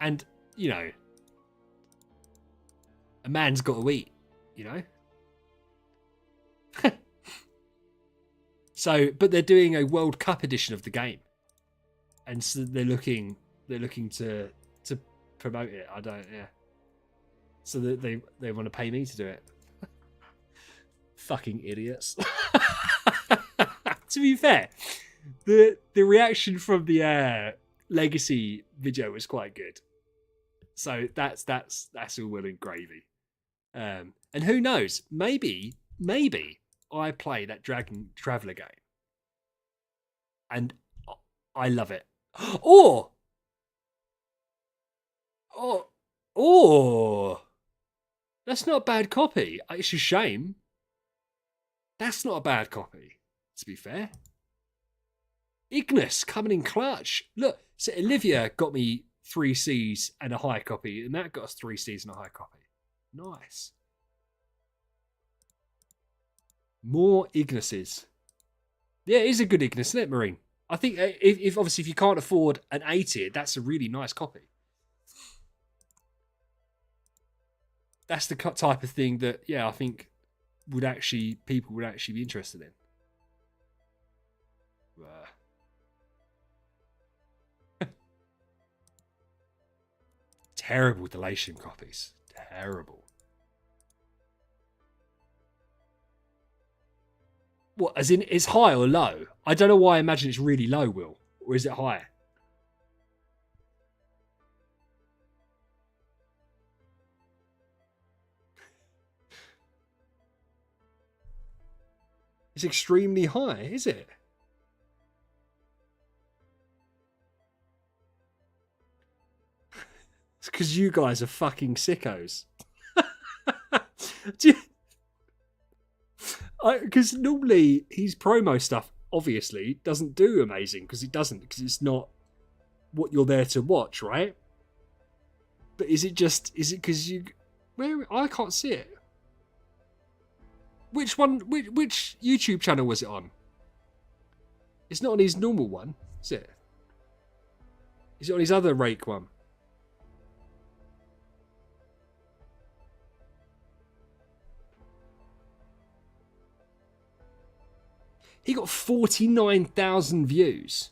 And, you know, A man's got to eat, you know. So, but they're doing a World Cup edition of the game, and so they're looking to promote it. I don't, yeah. So that they want to pay me to do it. Fucking idiots. To be fair, the reaction from the Legacy video was quite good. So that's all well and gravy. And who knows? Maybe I play that Dragon Traveler game, and I love it. Or that's not a bad copy. It's a shame. That's not a bad copy, to be fair. Ignis coming in clutch. Look, so Olivia got me 3 Cs and a high copy, and that got us 3 Cs and a high copy. Nice. More Ignises. Yeah, it is a good Ignis, isn't it, Marine? I think if obviously if you can't afford an A tier, that's a really nice copy. That's the type of thing that, yeah, I think people would actually be interested in. Terrible Delation copies. Terrible. What, as in it's high or low? I don't know why I imagine it's really low, Will. Or is it high? It's extremely high, is it? It's because you guys are fucking sickos. Because normally his promo stuff obviously doesn't do amazing because it's not what you're there to watch, right? But is it because I can't see it. Which YouTube channel was it on? It's not on his normal one, is it? Is it on his other rake one? He got 49,000 views.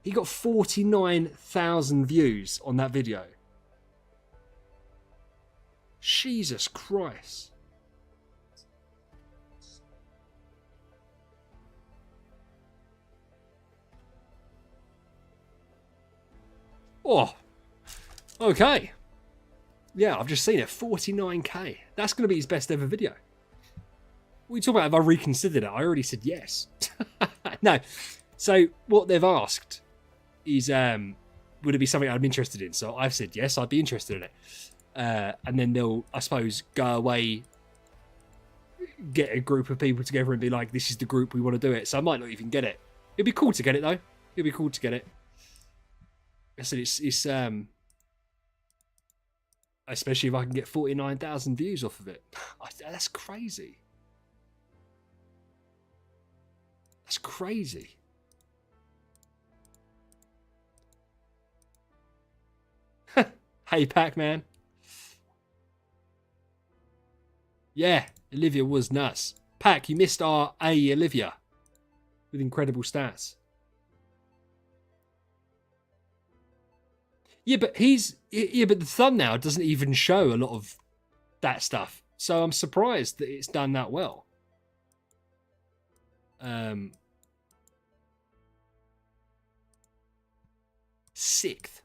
He got 49,000 views on that video. Jesus Christ. Oh, okay. Yeah, I've just seen it. 49k. That's going to be his best ever video. What are you talking about? Have I reconsidered it? I already said yes. No. So what they've asked is, would it be something I'm interested in? So I've said yes, I'd be interested in it. And then they'll, I suppose, go away, get a group of people together and be like, this is the group we want to do it. So I might not even get it. It'd be cool to get it, though. It'd be cool to get it. I said it's especially if I can get 49,000 views off of it. That's crazy. That's crazy. Hey, Pac-Man. Yeah, Olivia was nuts. Pac, you missed our A Olivia with incredible stats. Yeah, but but the thumbnail doesn't even show a lot of that stuff. So I'm surprised that it's done that well. Sixth.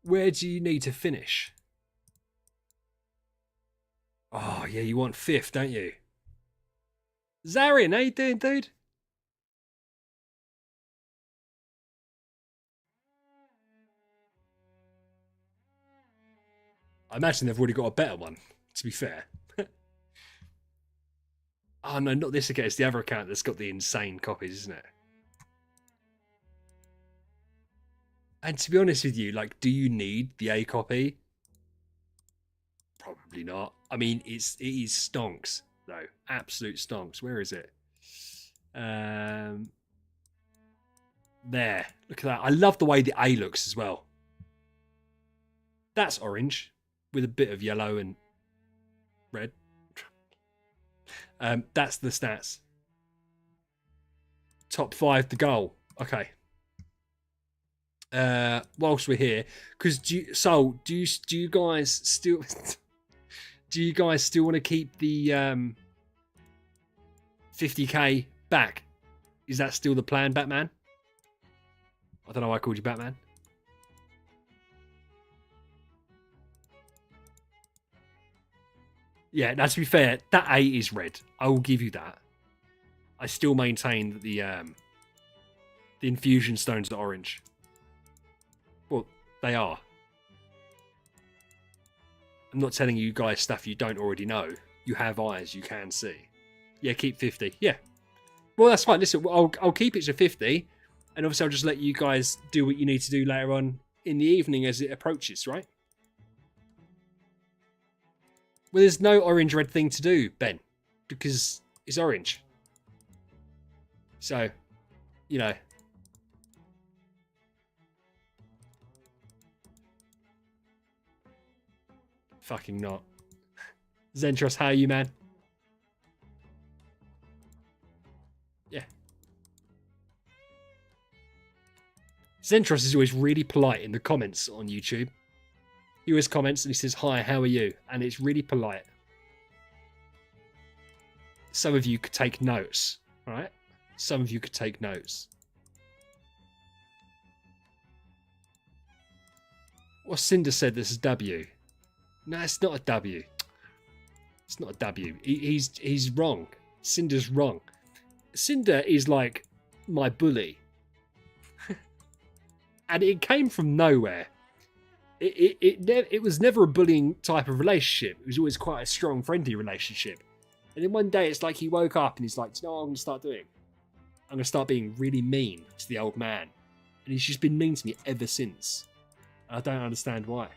Where do you need to finish? Oh, yeah, you want fifth, don't you? Zarian, how you doing, dude? I imagine they've already got a better one, to be fair. Oh, no, not this account. It's the other account that's got the insane copies, isn't it? And to be honest with you, like, do you need the A copy? Probably not. I mean, it is stonks, though. Absolute stonks. Where is it? There. Look at that. I love the way the A looks as well. That's orange with a bit of yellow and red. That's the stats. Top 5 the goal. Okay. Whilst we're here, because do you guys still want to keep the 50k back? Is that still the plan, Batman? I don't know why I called you Batman. Yeah, now to be fair, that A is red. I will give you that. I still maintain that the infusion stones are orange. Well, they are. I'm not telling you guys stuff you don't already know. You have eyes, you can see. Yeah, keep 50. Yeah. Well, that's fine. Listen, I'll keep it to 50. And obviously I'll just let you guys do what you need to do later on in the evening as it approaches, right? Well, there's no orange-red thing to do, Ben. Because it's orange. So, you know. Fucking not. Zentros, how are you, man? Yeah. Zentros is always really polite in the comments on YouTube. He always comments and he says, "Hi, how are you?" And it's really polite. Some of you could take notes, right? Some of you could take notes. Well, Cinder said this is W. No, it's not a W. It's not a W. He's wrong. Cinder's wrong. Cinder is like my bully. And it came from nowhere. It was never a bullying type of relationship. It was always quite a strong, friendly relationship. And then one day it's like he woke up and he's like, "You know what I'm going to start doing? I'm going to start being really mean to the old man." And he's just been mean to me ever since. And I don't understand why.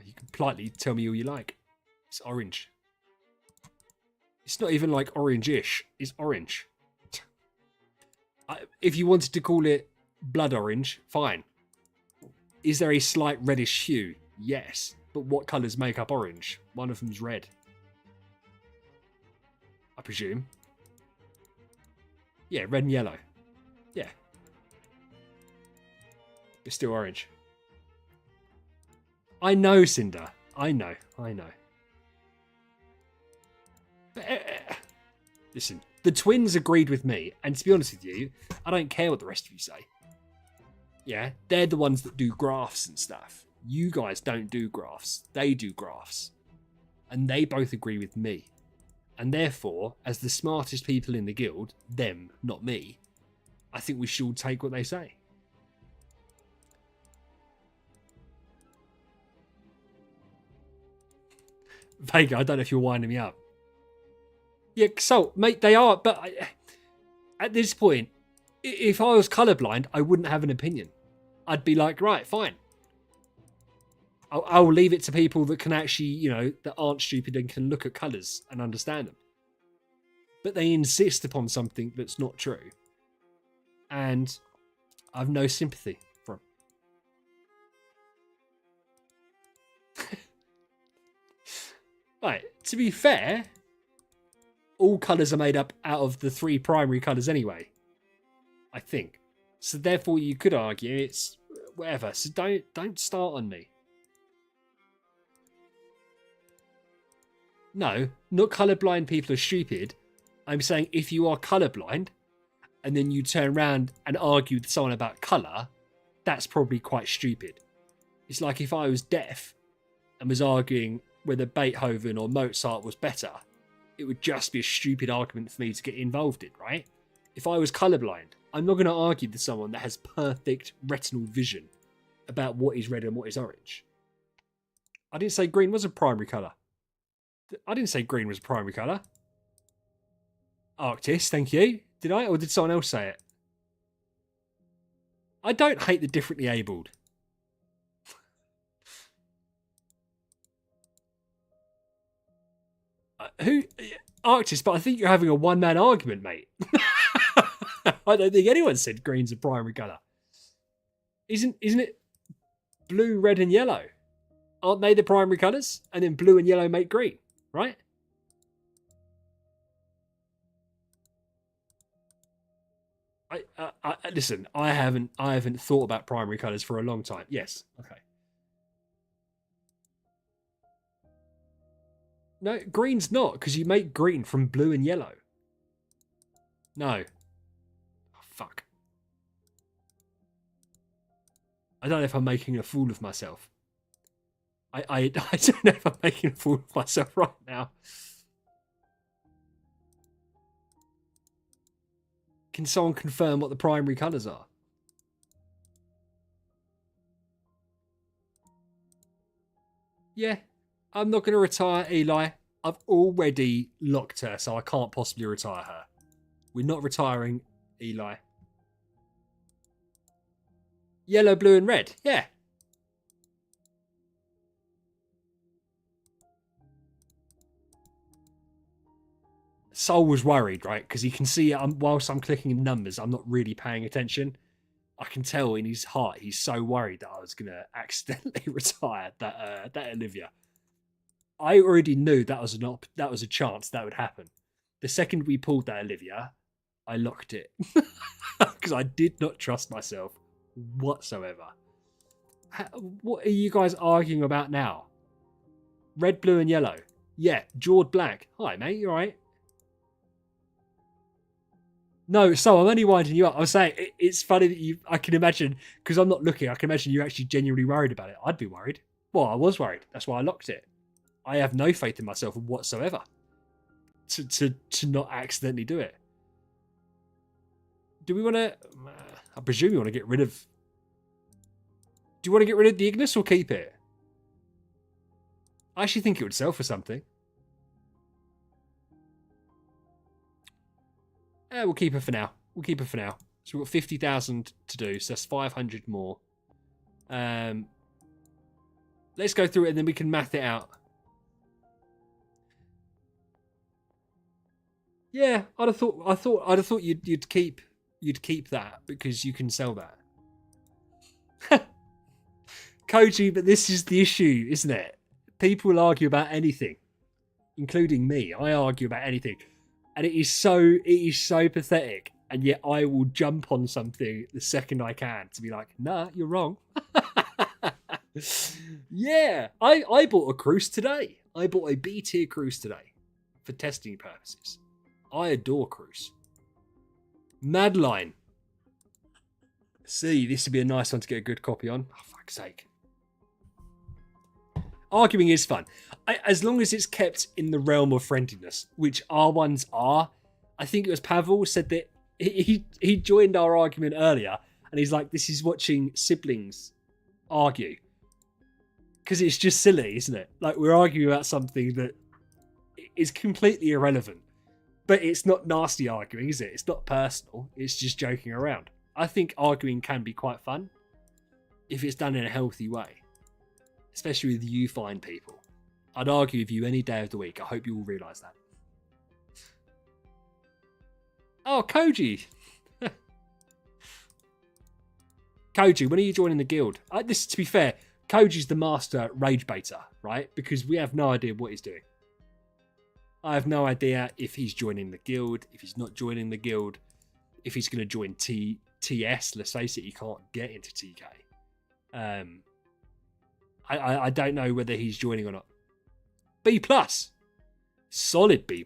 You can politely tell me all you like. It's orange. It's not even like orange-ish. It's orange. If you wanted to call it blood orange, fine. Is there a slight reddish hue? Yes. But what colours make up orange? One of them's red. I presume. Yeah, red and yellow. Yeah. It's still orange. I know, Cinder. I know. But, listen, the twins agreed with me, and to be honest with you, I don't care what the rest of you say. Yeah, they're the ones that do graphs and stuff. You guys don't do graphs. They do graphs. And they both agree with me. And therefore, as the smartest people in the guild, them, not me, I think we should all take what they say. Vega, I don't know if you're winding me up. Yeah, so, mate, they are, but at this point, if I was colourblind, I wouldn't have an opinion. I'd be like, right, fine. I'll leave it to people that can actually, you know, that aren't stupid and can look at colours and understand them. But they insist upon something that's not true. And I've no sympathy for them. Right, to be fair, all colours are made up out of the 3 primary colours anyway. I think. So therefore you could argue it's whatever. So don't start on me. No, not colourblind people are stupid. I'm saying if you are colourblind and then you turn around and argue with someone about colour, that's probably quite stupid. It's like if I was deaf and was arguing whether Beethoven or Mozart was better, it would just be a stupid argument for me to get involved in, right? If I was colourblind, I'm not going to argue with someone that has perfect retinal vision about what is red and what is orange. I didn't say green was a primary colour. I didn't say green was a primary colour. Arctis, thank you. Did I? Or did someone else say it? I don't hate the differently abled. Who? Arctis, but I think you're having a one-man argument, mate. I don't think anyone said green's a primary colour. Isn't it blue, red, and yellow? Aren't they the primary colours? And then blue and yellow make green, right? Listen. I haven't thought about primary colours for a long time. Yes, okay. No, green's not, because you make green from blue and yellow. No. Oh, fuck. I don't know if I'm making a fool of myself. I don't know if I'm making a fool of myself right now. Can someone confirm what the primary colours are? Yeah, I'm not going to retire Eli. I've already locked her, so I can't possibly retire her. We're not retiring Eli. Yellow, blue, and red. Yeah. Sol was worried, right? Because he can see whilst I'm clicking numbers, I'm not really paying attention. I can tell in his heart he's so worried that I was going to accidentally retire that Olivia. I already knew that was a chance that would happen. The second we pulled that Olivia, I locked it because I did not trust myself whatsoever. What are you guys arguing about now? Red, blue, and yellow. Yeah, Jord Black. Hi, mate. You all right? No, so I'm only winding you up. I was saying it's funny that I can imagine, because I'm not looking, I can imagine you're actually genuinely worried about it. I'd be worried. Well, I was worried. That's why I locked it. I have no faith in myself whatsoever to not accidentally do it. Do we want to... I presume you want to get rid of... Do you want to get rid of the Ignis or keep it? I actually think it would sell for something. We'll keep it for now. We'll keep it for now. So we've got 50,000 to do, so that's 500 more. Let's go through it and then we can math it out. Yeah, I'd have thought you'd keep that because you can sell that. Koji, but this is the issue, isn't it? People argue about anything, including me. I argue about anything. And it is so pathetic. And yet I will jump on something the second I can to be like, nah, you're wrong. Yeah, I bought a cruise today. I bought a B tier cruise today for testing purposes. I adore cruise. Madeline. See, this would be a nice one to get a good copy on. Oh, fuck's sake. Arguing is fun. As long as it's kept in the realm of friendliness, which our ones are. I think it was Pavel said that he joined our argument earlier and he's like, this is watching siblings argue. Because it's just silly, isn't it? Like, we're arguing about something that is completely irrelevant. But it's not nasty arguing, is it? It's not personal. It's just joking around. I think arguing can be quite fun if it's done in a healthy way. Especially with you fine people. I'd argue with you any day of the week. I hope you all realise that. Oh, Koji. Koji, when are you joining the guild? This, to be fair, Koji's the master rage baiter, right? Because we have no idea what he's doing. I have no idea if he's joining the guild, if he's not joining the guild, if he's going to join TS. Let's face it, he can't get into TK. I don't know whether he's joining or not. B+. Solid B+.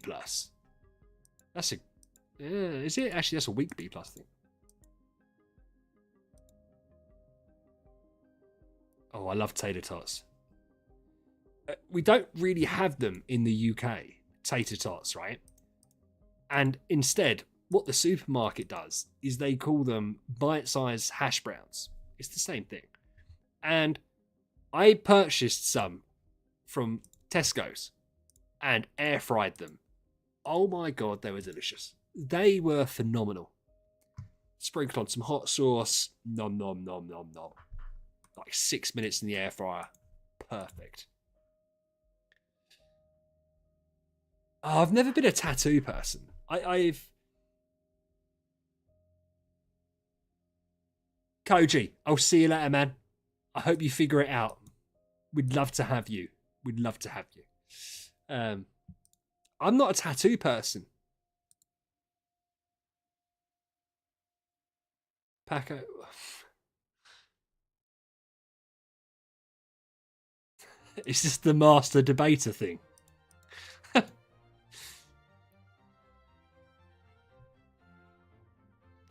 That's a... is it? Actually, that's a weak B+ thing. Oh, I love tater tots. We don't really have them in the UK, tater tots, right? And instead, what the supermarket does is they call them bite-sized hash browns. It's the same thing. And I purchased some from Tesco's and air fried them. Oh my God, they were delicious. They were phenomenal. Sprinkled on some hot sauce. Nom, nom, nom, nom, nom. Like 6 minutes in the air fryer. Perfect. Oh, I've never been a tattoo person. I've Koji, I'll see you later, man. I hope you figure it out. We'd love to have you. We'd love to have you. I'm not a tattoo person. Paco. It's just the master debater thing.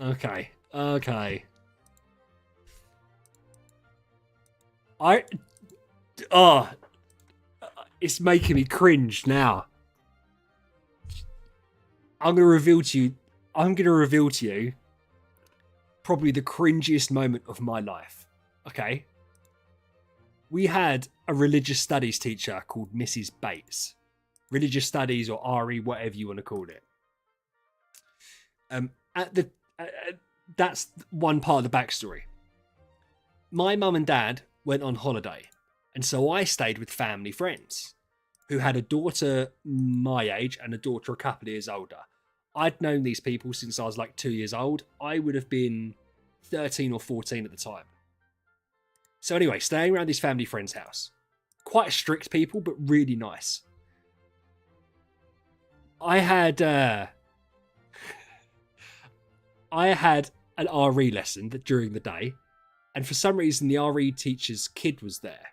Okay. It's making me cringe now. I'm going to reveal to you probably the cringiest moment of my life. Okay? We had a religious studies teacher called Mrs. Bates. Religious studies or RE, whatever you want to call it. That's one part of the backstory. My mum and dad went on holiday, and so I stayed with family friends who had a daughter my age and a daughter a couple of years older. I'd known these people since I was like 2 years old. I would have been 13 or 14 at the time. So anyway, staying around this family friend's house. Quite strict people, but really nice. I had an RE lesson during the day, and for some reason the RE teacher's kid was there.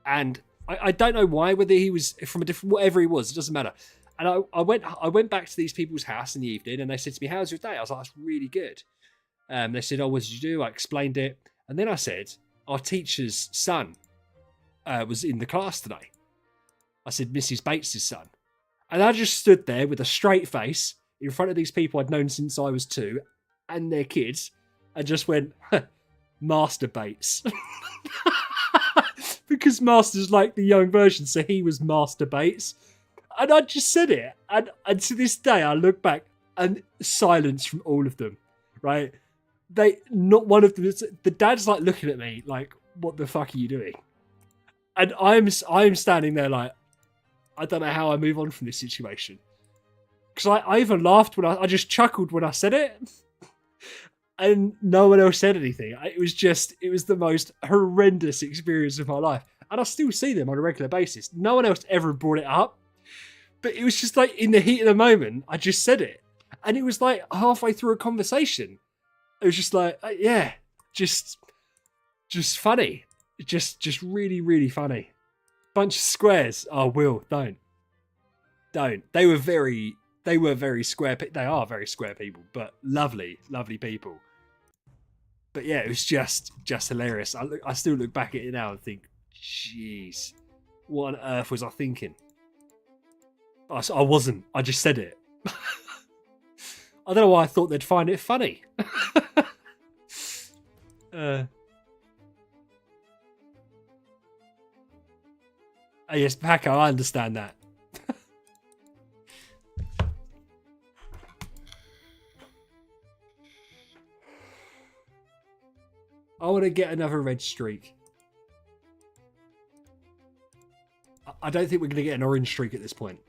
And I don't know why, whether he was from a different, whatever he was, it doesn't matter. And I went back to these people's house in the evening, and they said to me, "How's your day?" I was like, "That's really good." They said, "Oh, what did you do?" I explained it. And then I said, "Our teacher's son was in the class today." I said, "Mrs. Bates' son." And I just stood there with a straight face in front of these people I'd known since I was 2 and their kids, and just went, Master Bates. Because Master's like the young version, so he was Master Bates. And I just said it. And to this day, I look back and silence from all of them, right? Not one of them, the dad's like looking at me like, what the fuck are you doing? And I'm standing there like, I don't know how I move on from this situation. Because I even laughed when I just chuckled when I said it. And no one else said anything. It was the most horrendous experience of my life. And I still see them on a regular basis. No one else ever brought it up. But it was just like, in the heat of the moment, I just said it. And it was like halfway through a conversation. It was just like, yeah, just funny. Just really, really funny. Bunch of squares. Oh, Will, don't. They were very square. They are very square people, but lovely, lovely people. But yeah, it was just hilarious. I still look back at it now and think, jeez, what on earth was I thinking? I wasn't. I just said it. I don't know why I thought they'd find it funny. Yes, Paco, I understand that. I want to get another red streak. I don't think we're going to get an orange streak at this point.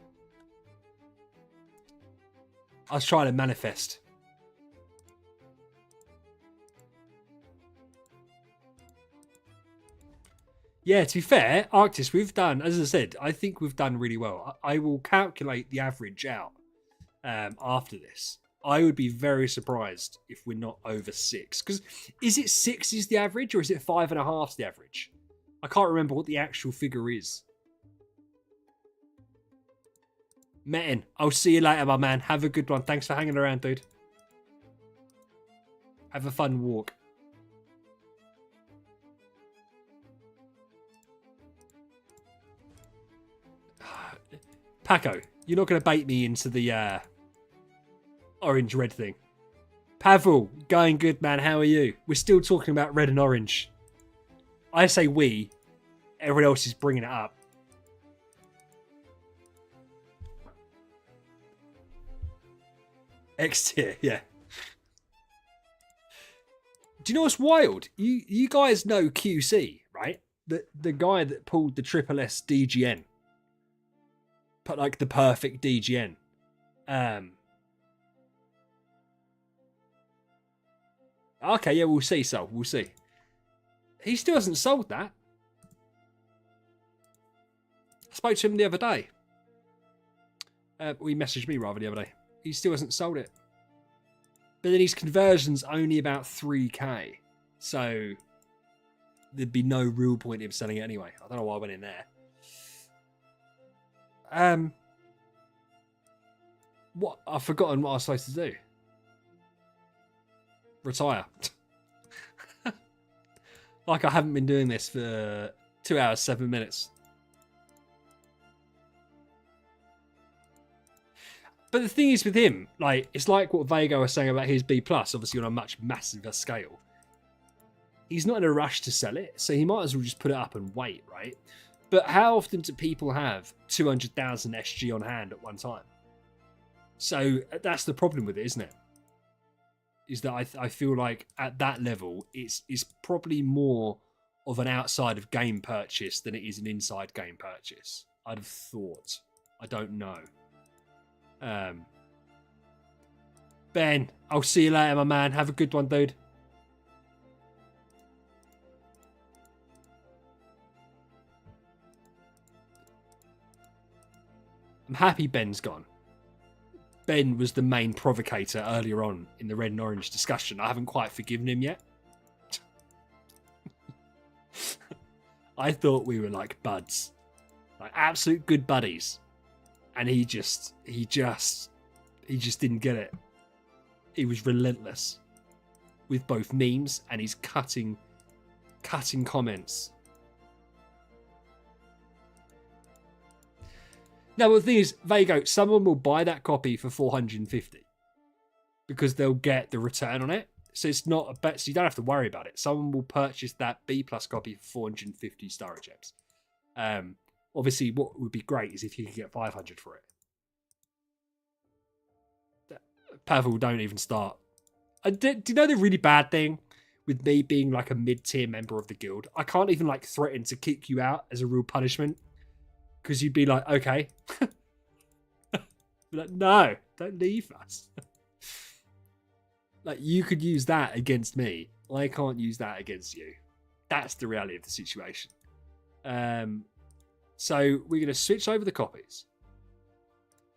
I was trying to manifest. Yeah, to be fair, Arctis, we've done, as I said, I think we've done really well. I will calculate the average out after this. I would be very surprised if we're not over 6. Because is it 6 is the average, or is it 5.5 is the average? I can't remember what the actual figure is. Metin, I'll see you later, my man. Have a good one. Thanks for hanging around, dude. Have a fun walk. Paco, you're not going to bait me into the orange-red thing. Pavel, going good, man. How are you? We're still talking about red and orange. I say we. Everyone else is bringing it up. X tier, yeah. Do you know what's wild? You guys know QC, right? The guy that pulled the Triple S DGN. Put like the perfect DGN. Okay, yeah, we'll see. So we'll see. He still hasn't sold that. I spoke to him the other day. He messaged me rather the other day. He still hasn't sold it. But then his conversion's only about 3k. So there'd be no real point in him selling it anyway. I don't know why I went in there. What? I've forgotten what I was supposed to do. Retire. Like I haven't been doing this for 2 hours, 7 minutes. But the thing is with him, like, it's like what Vago was saying about his B+, obviously on a much massiver scale. He's not in a rush to sell it, so he might as well just put it up and wait, right? But how often do people have 200,000 SG on hand at one time? So that's the problem with it, isn't it? Is that I feel like at that level, it's probably more of an outside of game purchase than it is an inside game purchase. I'd have thought. I don't know. Ben, I'll see you later, my man. Have a good one, dude. I'm happy Ben's gone. Ben was the main provocator earlier on in the red and orange discussion. I haven't quite forgiven him yet. I thought we were like buds. Like absolute good buddies. And he just didn't get it. He was relentless with both memes and his cutting comments. Now, the thing is, Vago, someone will buy that copy for 450 because they'll get the return on it. So it's not a bet, so you don't have to worry about it. Someone will purchase that B+ copy for 450 Star Gems. Obviously, what would be great is if you could get 500 for it. Pavel, don't even start. Do you know the really bad thing with me being like a mid-tier member of the guild? I can't even like threaten to kick you out as a real punishment. Because you'd be like, okay. Like, no, don't leave us. Like, you could use that against me. I can't use that against you. That's the reality of the situation. So we're going to switch over the copies.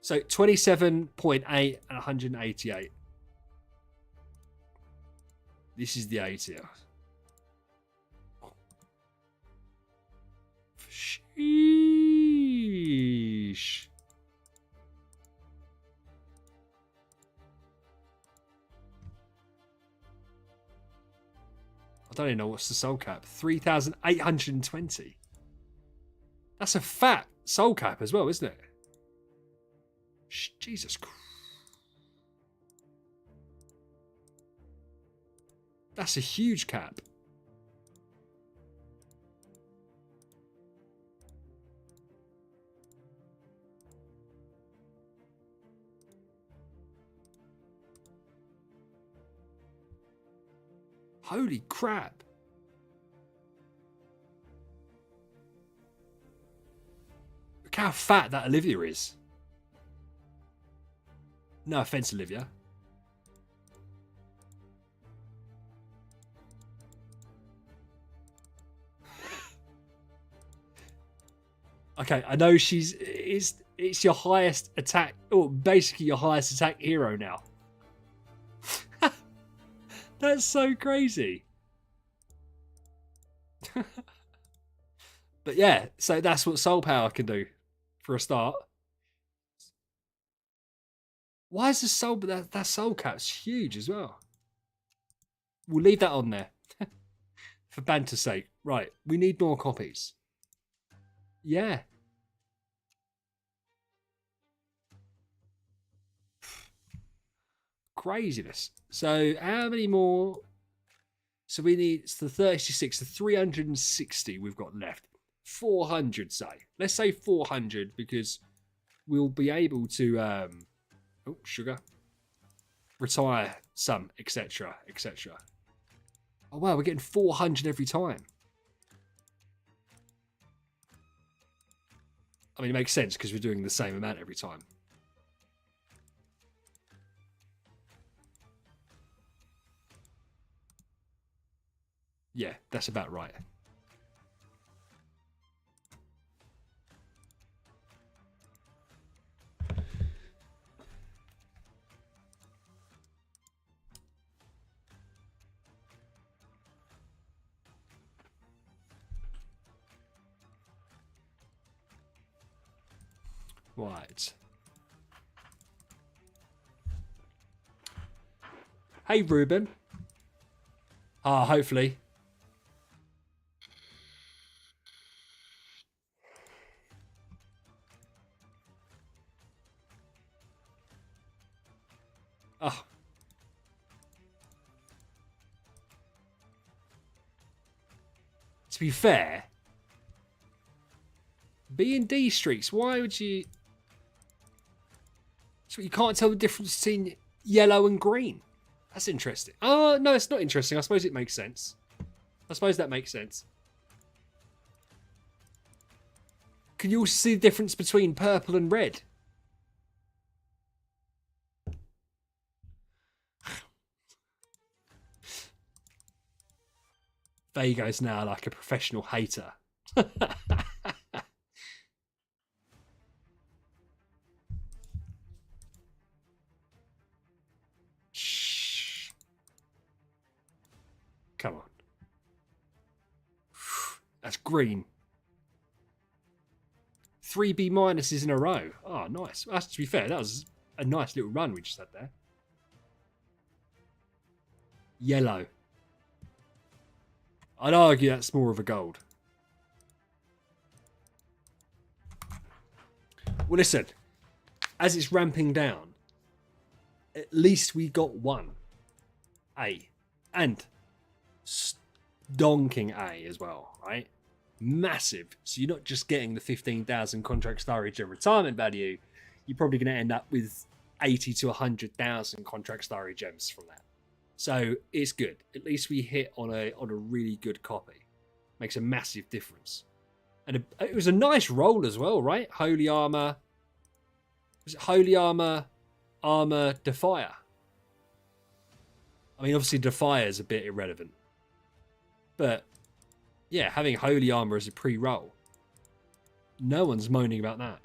So 27.8 and 188. This is the A tier. Sheesh. I don't even know what's the soul cap. 3,820. That's a fat soul cap as well, isn't it? Jesus Christ. That's a huge cap. Holy crap. Look how fat that Olivia is. No offense, Olivia. Okay, I know it's your highest attack, or basically your highest attack hero now. That's so crazy. But yeah, so that's what soul power can do for a start. Why is the soul, but that soul cap's huge as well. We'll leave that on there for banter's sake. Right, we need more copies. Yeah. Craziness. So how many more? So we need, it's the 36, the 360 we've got left. 400, say. Let's say 400 because we'll be able to, oh, sugar. Retire some, etc., etc. Oh, wow, we're getting 400 every time. I mean, it makes sense because we're doing the same amount every time. Yeah, that's about right. Right. Hey, Ruben. Hopefully. Oh. To be fair, B and D streaks, why would you... So you can't tell the difference between yellow and green. That's interesting. Oh, no, it's not interesting. I suppose it makes sense. I suppose that makes sense. Can you also see the difference between purple and red? Vago's now like a professional hater. Shh. Come on. That's green. 3 B minuses in a row. Oh, nice. That's, to be fair, that was a nice little run we just had there. Yellow. I'd argue that's more of a gold. Well, listen. As it's ramping down, at least we got one A. And donking A as well, right? Massive. So you're not just getting the 15,000 contract storage and retirement value. You're probably going to end up with 80 to 100,000 contract storage gems from that. So it's good. At least we hit on a really good copy. Makes a massive difference. And it was a nice roll as well, right? Holy Armor. Was it Holy Armor, Armor, Defier? I mean, obviously Defier is a bit irrelevant. But yeah, having Holy Armor as a pre-roll. No one's moaning about that.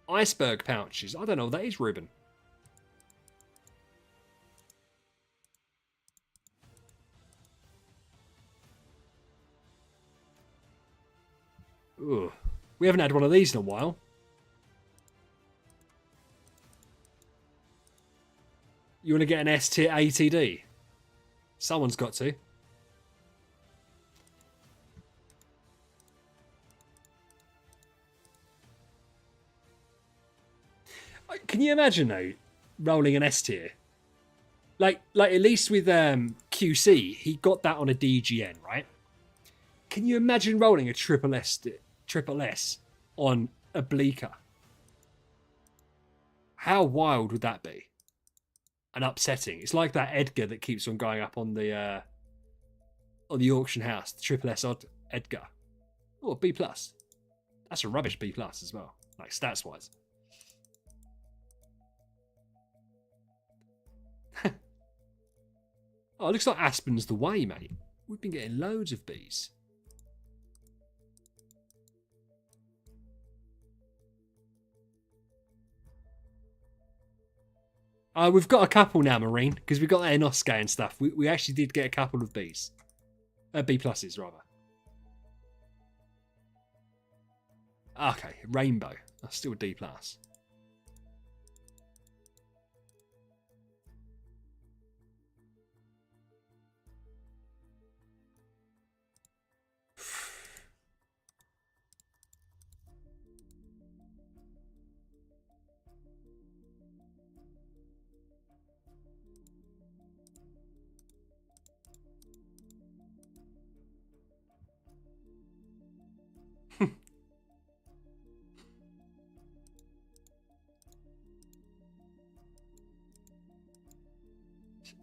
Iceberg pouches. I don't know what that is, Ruben. Ugh. We haven't had one of these in a while. You want to get an S tier ATD? Someone's got to. Can you imagine though, rolling an S tier? Like at least with QC, he got that on a DGN, right? Can you imagine rolling a triple S on a Bleaker? How wild would that be? And upsetting. It's like that Edgar that keeps on going up on the auction house, the triple S odd Edgar. Oh, B+. That's a rubbish B+ as well, like stats wise. Oh, it looks like Aspen's the way, mate. We've been getting loads of Bs. We've got a couple now, Marine, because we got that Inosuke and stuff. We actually did get a couple of Bs. B pluses, rather. Okay, Rainbow. That's still D+.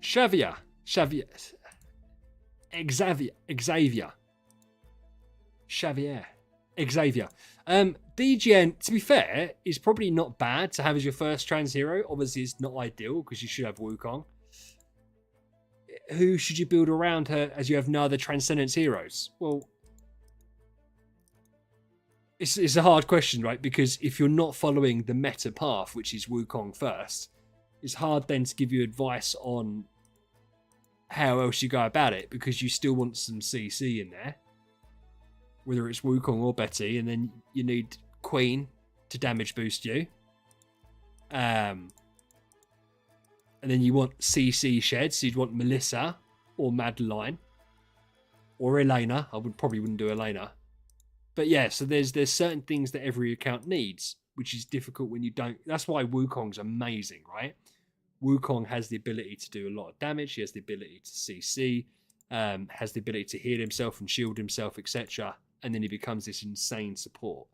Xavier. Xavier. Xavier. DGN, to be fair, is probably not bad to have as your first trans hero. Obviously, it's not ideal because you should have Wukong. Who should you build around her as you have no other Transcendence heroes? Well, it's a hard question, right? Because if you're not following the meta path, which is Wukong first, it's hard then to give you advice on how else you go about it because you still want some CC in there. Whether it's Wukong or Betty, and then you need Queen to damage boost you. And then you want CC shed, so you'd want Melissa or Madeline or Elena. I probably wouldn't do Elena. But yeah, so there's certain things that every account needs, which is difficult when you don't. That's why Wukong's amazing, right? Wukong has the ability to do a lot of damage. He has the ability to CC, has the ability to heal himself and shield himself, etc. And then he becomes this insane support.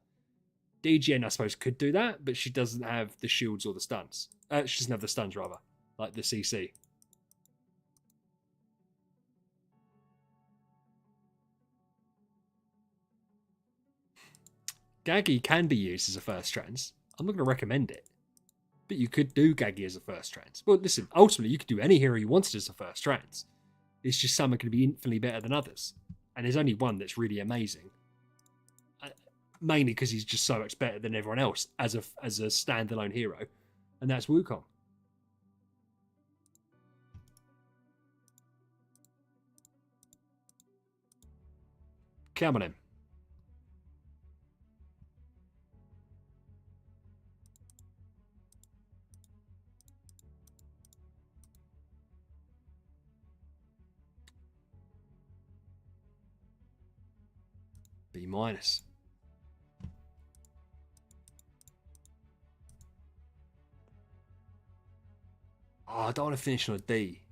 DGN, I suppose, could do that, but she doesn't have the shields or the stuns. She doesn't have the stuns, rather, like the CC. Gaggy can be used as a first trans. I'm not going to recommend it. But you could do Gaggy as a first trans. Well, listen, ultimately, you could do any hero you wanted as a first trans. It's just some are going to be infinitely better than others. And there's only one that's really amazing. Mainly because he's just so much better than everyone else as a standalone hero. And that's Wukong. Come on in. B minus. Oh, I don't want to finish on a D.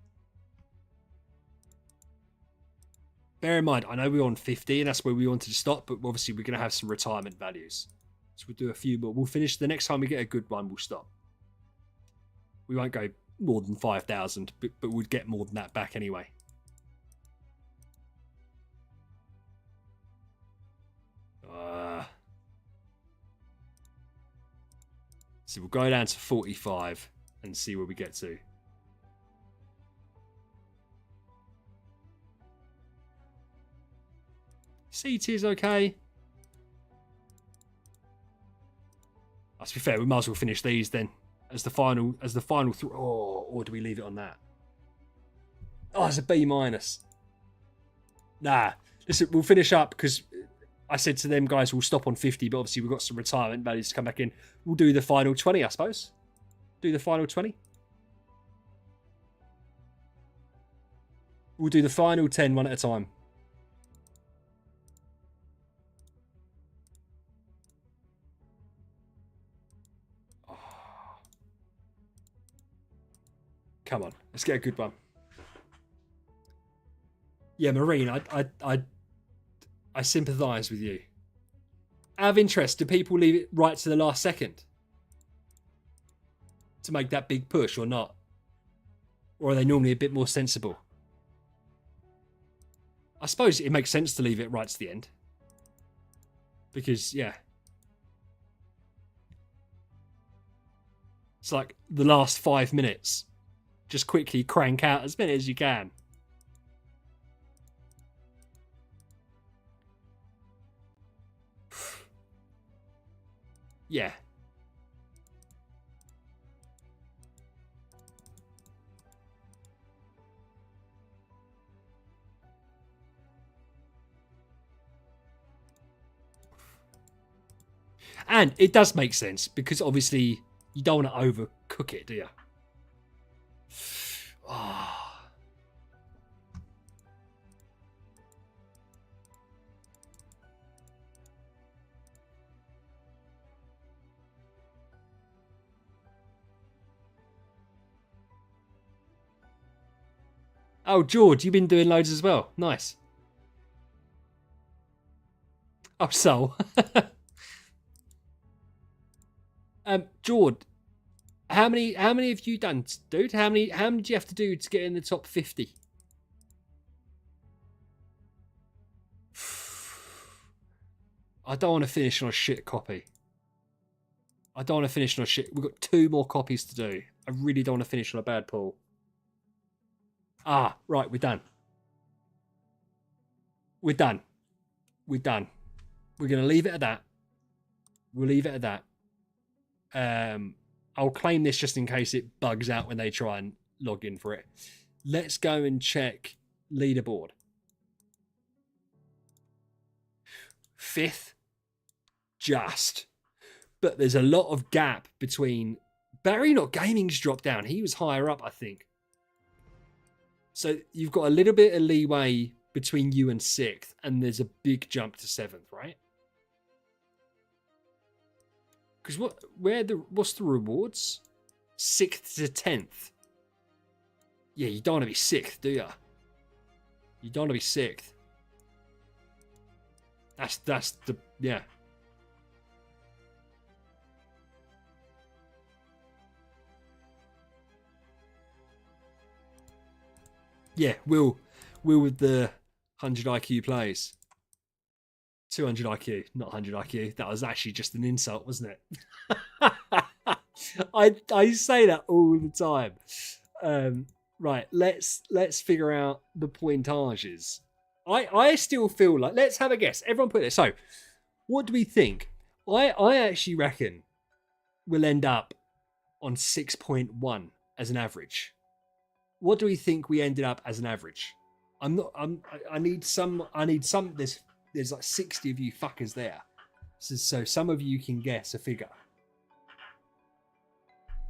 Bear in mind, I know we're on 50 and that's where we wanted to stop, but obviously we're going to have some retirement values. So we'll do a few more. We'll finish the next time we get a good one, we'll stop. We won't go more than 5,000, but we'll get more than that back anyway. So we'll go down to 45 and see where we get to. CT is okay. To be fair, we might as well finish these then as the final or do we leave it on that? Oh, it's a B minus. Nah, listen, we'll finish up because I said to them guys we'll stop on 50, but obviously we've got some retirement values to come back in. We'll do the final 20, I suppose. Do the final 20. We'll do the final 10 one at a time. Come on, let's get a good one. Yeah, Marine, I sympathise with you. Out of interest, do people leave it right to the last second to make that big push or not? Or are they normally a bit more sensible? I suppose it makes sense to leave it right to the end. Because, yeah. It's like the last 5 minutes. Just quickly crank out as many as you can. Yeah. And it does make sense because obviously you don't want to overcook it, do you? Oh, George, you've been doing loads as well. Nice. Oh, so. George, how many have you done, dude? How many do you have to do to get in the top 50? I don't want to finish on a shit copy. I don't want to finish on a shit. We've got 2 more copies to do. I really don't want to finish on a bad pull. Ah, right, we're done. We're done. We're done. We're going to leave it at that. We'll leave it at that. I'll claim this just in case it bugs out when they try and log in for it. Let's go and check leaderboard. 5th. Just. But there's a lot of gap between... Barry Not Gaming's dropped down. He was higher up, I think. So you've got a little bit of leeway between you and 6th, and there's a big jump to 7th, right? Because what's the rewards? 6th to 10th. Yeah, you don't want to be 6th, do you? You don't want to be 6th. That's the yeah. Yeah, Will with the 100 IQ plays. 200 IQ, not 100 IQ. That was actually just an insult, wasn't it? I say that all the time. Right, let's figure out the pointages. I still feel like, let's have a guess. Everyone put it. So, what do we think? I actually reckon we'll end up on 6.1 as an average. What do we think we ended up as an average? I need some. There's like 60 of you fuckers there. So some of you can guess a figure.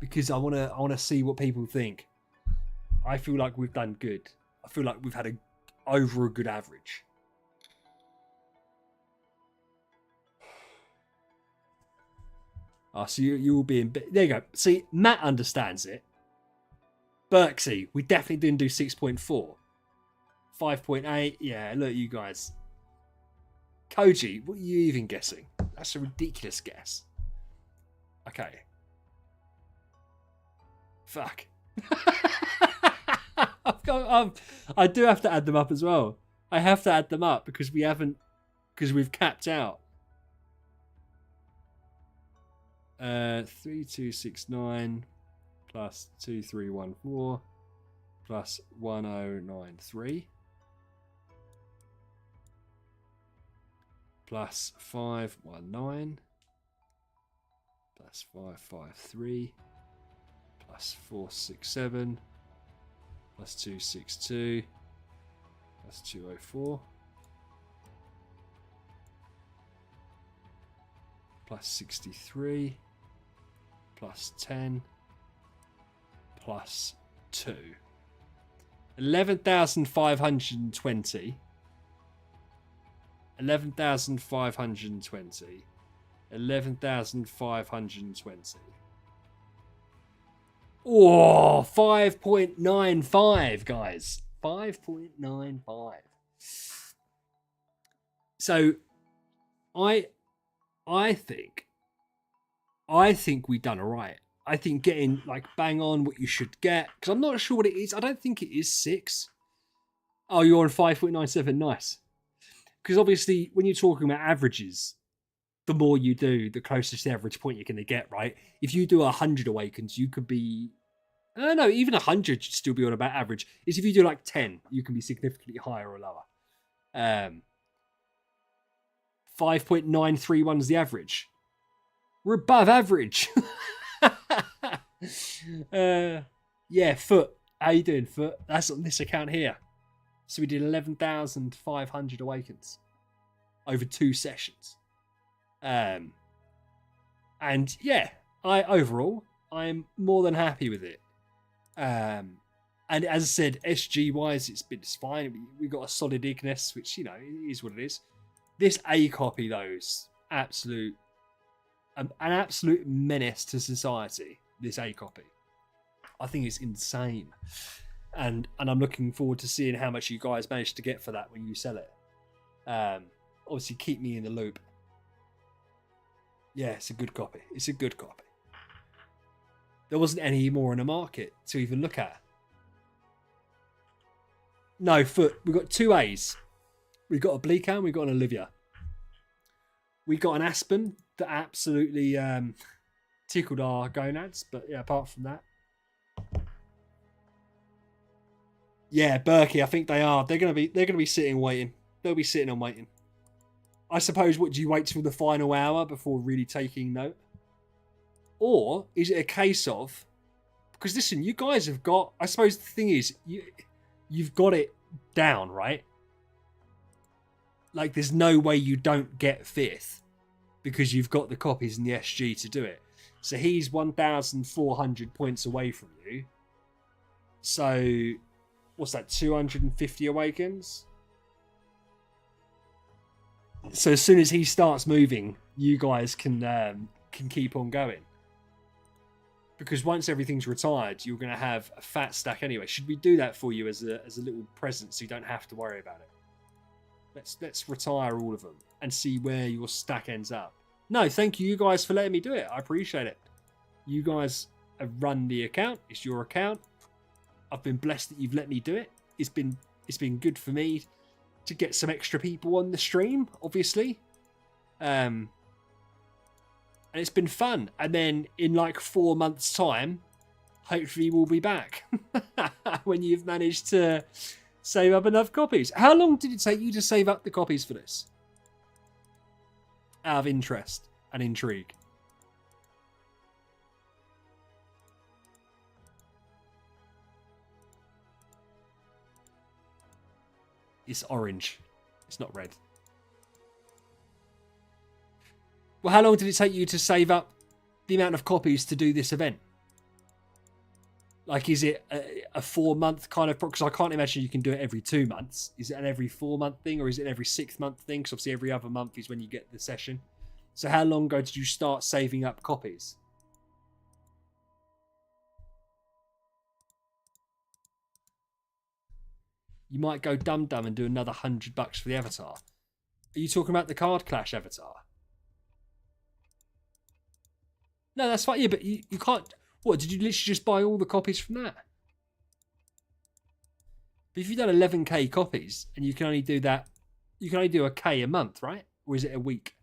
Because I wanna see what people think. I feel like we've done good. I feel like we've had over a good average. So you will be in... There you go. See, Matt understands it. Berksy, we definitely didn't do 6.4. 5.8. Yeah, look, you guys. Koji, what are you even guessing? That's a ridiculous guess. Okay. Fuck. I do have to add them up as well. I have to add them up because we've capped out. 3269 plus 2314 plus 1093 plus 519 plus 553 plus 467 plus 262 plus 204 plus 63 plus 10 plus 2. 11,520. 11,520. 11,520. Oh, 5.95, guys. 5.95. So, I think we've done all right. I think getting like bang on what you should get, because I'm not sure what it is. I don't think it is 6. Oh, you're on 5.97. Nice. Because obviously, when you're talking about averages, the more you do, the closer to the average point you're going to get, right? If you do 100 Awakens, you could be... I don't know, even 100 should still be on about average. Is if you do like 10, you can be significantly higher or lower. 5.931 is the average. We're above average. Yeah, Foot. How you doing, Foot? That's on this account here. So we did 11,500 Awakens over 2 sessions. And yeah, overall, I'm more than happy with it. And as I said, SG wise, it's fine. We got a solid Ignis, which, you know, is what it is. This A copy though is an absolute menace to society. This A copy, I think it's insane, and I'm looking forward to seeing how much you guys manage to get for that when you sell it. Obviously, keep me in the loop. Yeah, it's a good copy. It's a good copy. There wasn't any more in the market to even look at. No, Foot. We've got 2 A's. We've got a Bleaker and we've got an Olivia. We got an Aspen that absolutely tickled our gonads, but yeah, apart from that. Yeah, Berkey, I think they are. They're gonna be sitting waiting. They'll be sitting and waiting. I suppose, what do you wait till the final hour before really taking note? Or is it a case of, because listen, you guys have got, I suppose the thing is, you've got it down, right? Like, there's no way you don't get 5th because you've got the copies and the SG to do it. So he's 1,400 points away from you. So, what's that, 250 Awakens? So as soon as he starts moving, you guys can keep on going. Because once everything's retired, you're going to have a fat stack anyway. Should we do that for you as a little present so you don't have to worry about it? Let's retire all of them and see where your stack ends up. No, thank you guys for letting me do it. I appreciate it. You guys have run the account. It's your account. I've been blessed that you've let me do it. It's been good for me to get some extra people on the stream, obviously. And it's been fun. And then in like 4 months' time, hopefully we'll be back when you've managed to save up enough copies. How long did it take you to save up the copies for this? Out of interest and intrigue. It's orange. It's not red. Well, how long did it take you to save up the amount of copies to do this event? Like, is it a 4-month kind of... Because I can't imagine you can do it every 2 months. Is it an every 4-month thing, or is it an every 6-month thing? Because obviously every other month is when you get the session. So how long ago did you start saving up copies? You might go dumb and do another $100 for the avatar. Are you talking about the Card Clash avatar? No, that's fine. Yeah, but you can't... What, did you literally just buy all the copies from that? But if you've done 11k copies and you can only do that... You can only do a K a month, right? Or is it a week?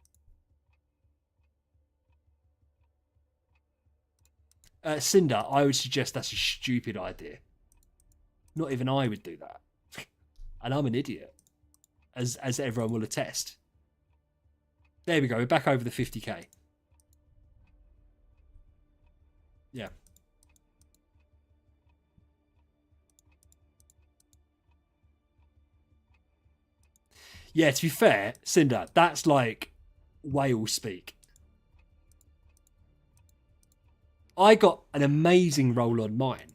Cinder, I would suggest that's a stupid idea. Not even I would do that. And I'm an idiot, as everyone will attest. There we go. We're back over the 50k. Yeah. Yeah, to be fair, Cinder, that's like whale speak. I got an amazing roll on mine.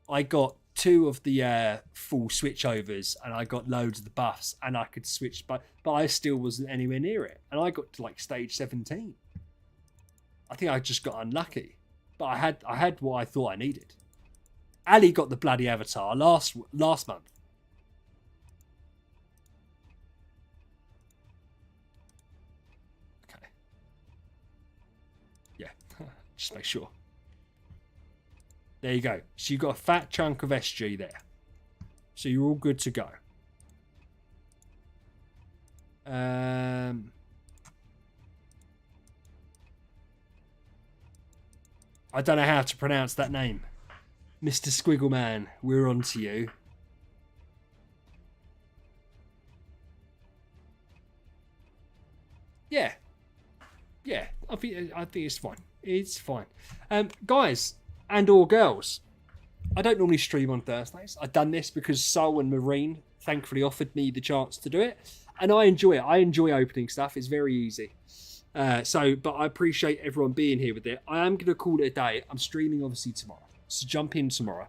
I got 2 of the full switchovers, and I got loads of the buffs, and I could switch, but I still wasn't anywhere near it. And I got to like stage 17. I think I just got unlucky, but I had what I thought I needed. Ali got the bloody avatar last month. Okay. Yeah, just make sure. There you go. So you've got a fat chunk of SG there. So you're all good to go. I don't know how to pronounce that name. Mr. Squiggleman, we're on to you. Yeah. Yeah, I think it's fine. It's fine. Guys... and or girls, I don't normally stream on Thursdays. I've done this because Soul and Marine thankfully offered me the chance to do it, and I enjoy it. I enjoy opening stuff. It's very easy. But I appreciate everyone being here with it. I am going to call it a day. I'm streaming obviously tomorrow, so jump in tomorrow.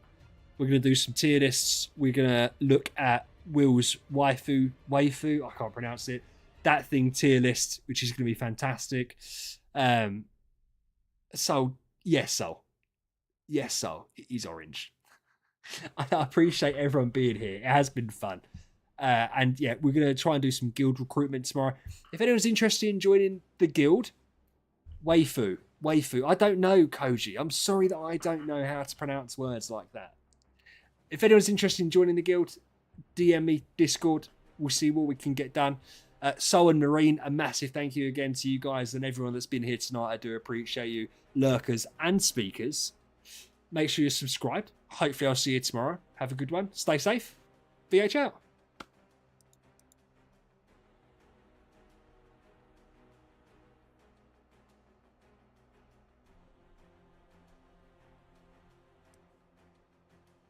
We're going to do some tier lists. We're going to look at Will's waifu, I can't pronounce it, that thing tier list, which is going to be fantastic. So yes, Soul. Yes, so it is orange. I appreciate everyone being here. It has been fun. And yeah, we're going to try and do some guild recruitment tomorrow. If anyone's interested in joining the guild, waifu. I don't know, Koji. I'm sorry that I don't know how to pronounce words like that. If anyone's interested in joining the guild, DM me, Discord. We'll see what we can get done. Soul and Marine, a massive thank you again to you guys and everyone that's been here tonight. I do appreciate you, lurkers and speakers. Make sure you're subscribed. Hopefully I'll see you tomorrow. Have a good one. Stay safe. VH out.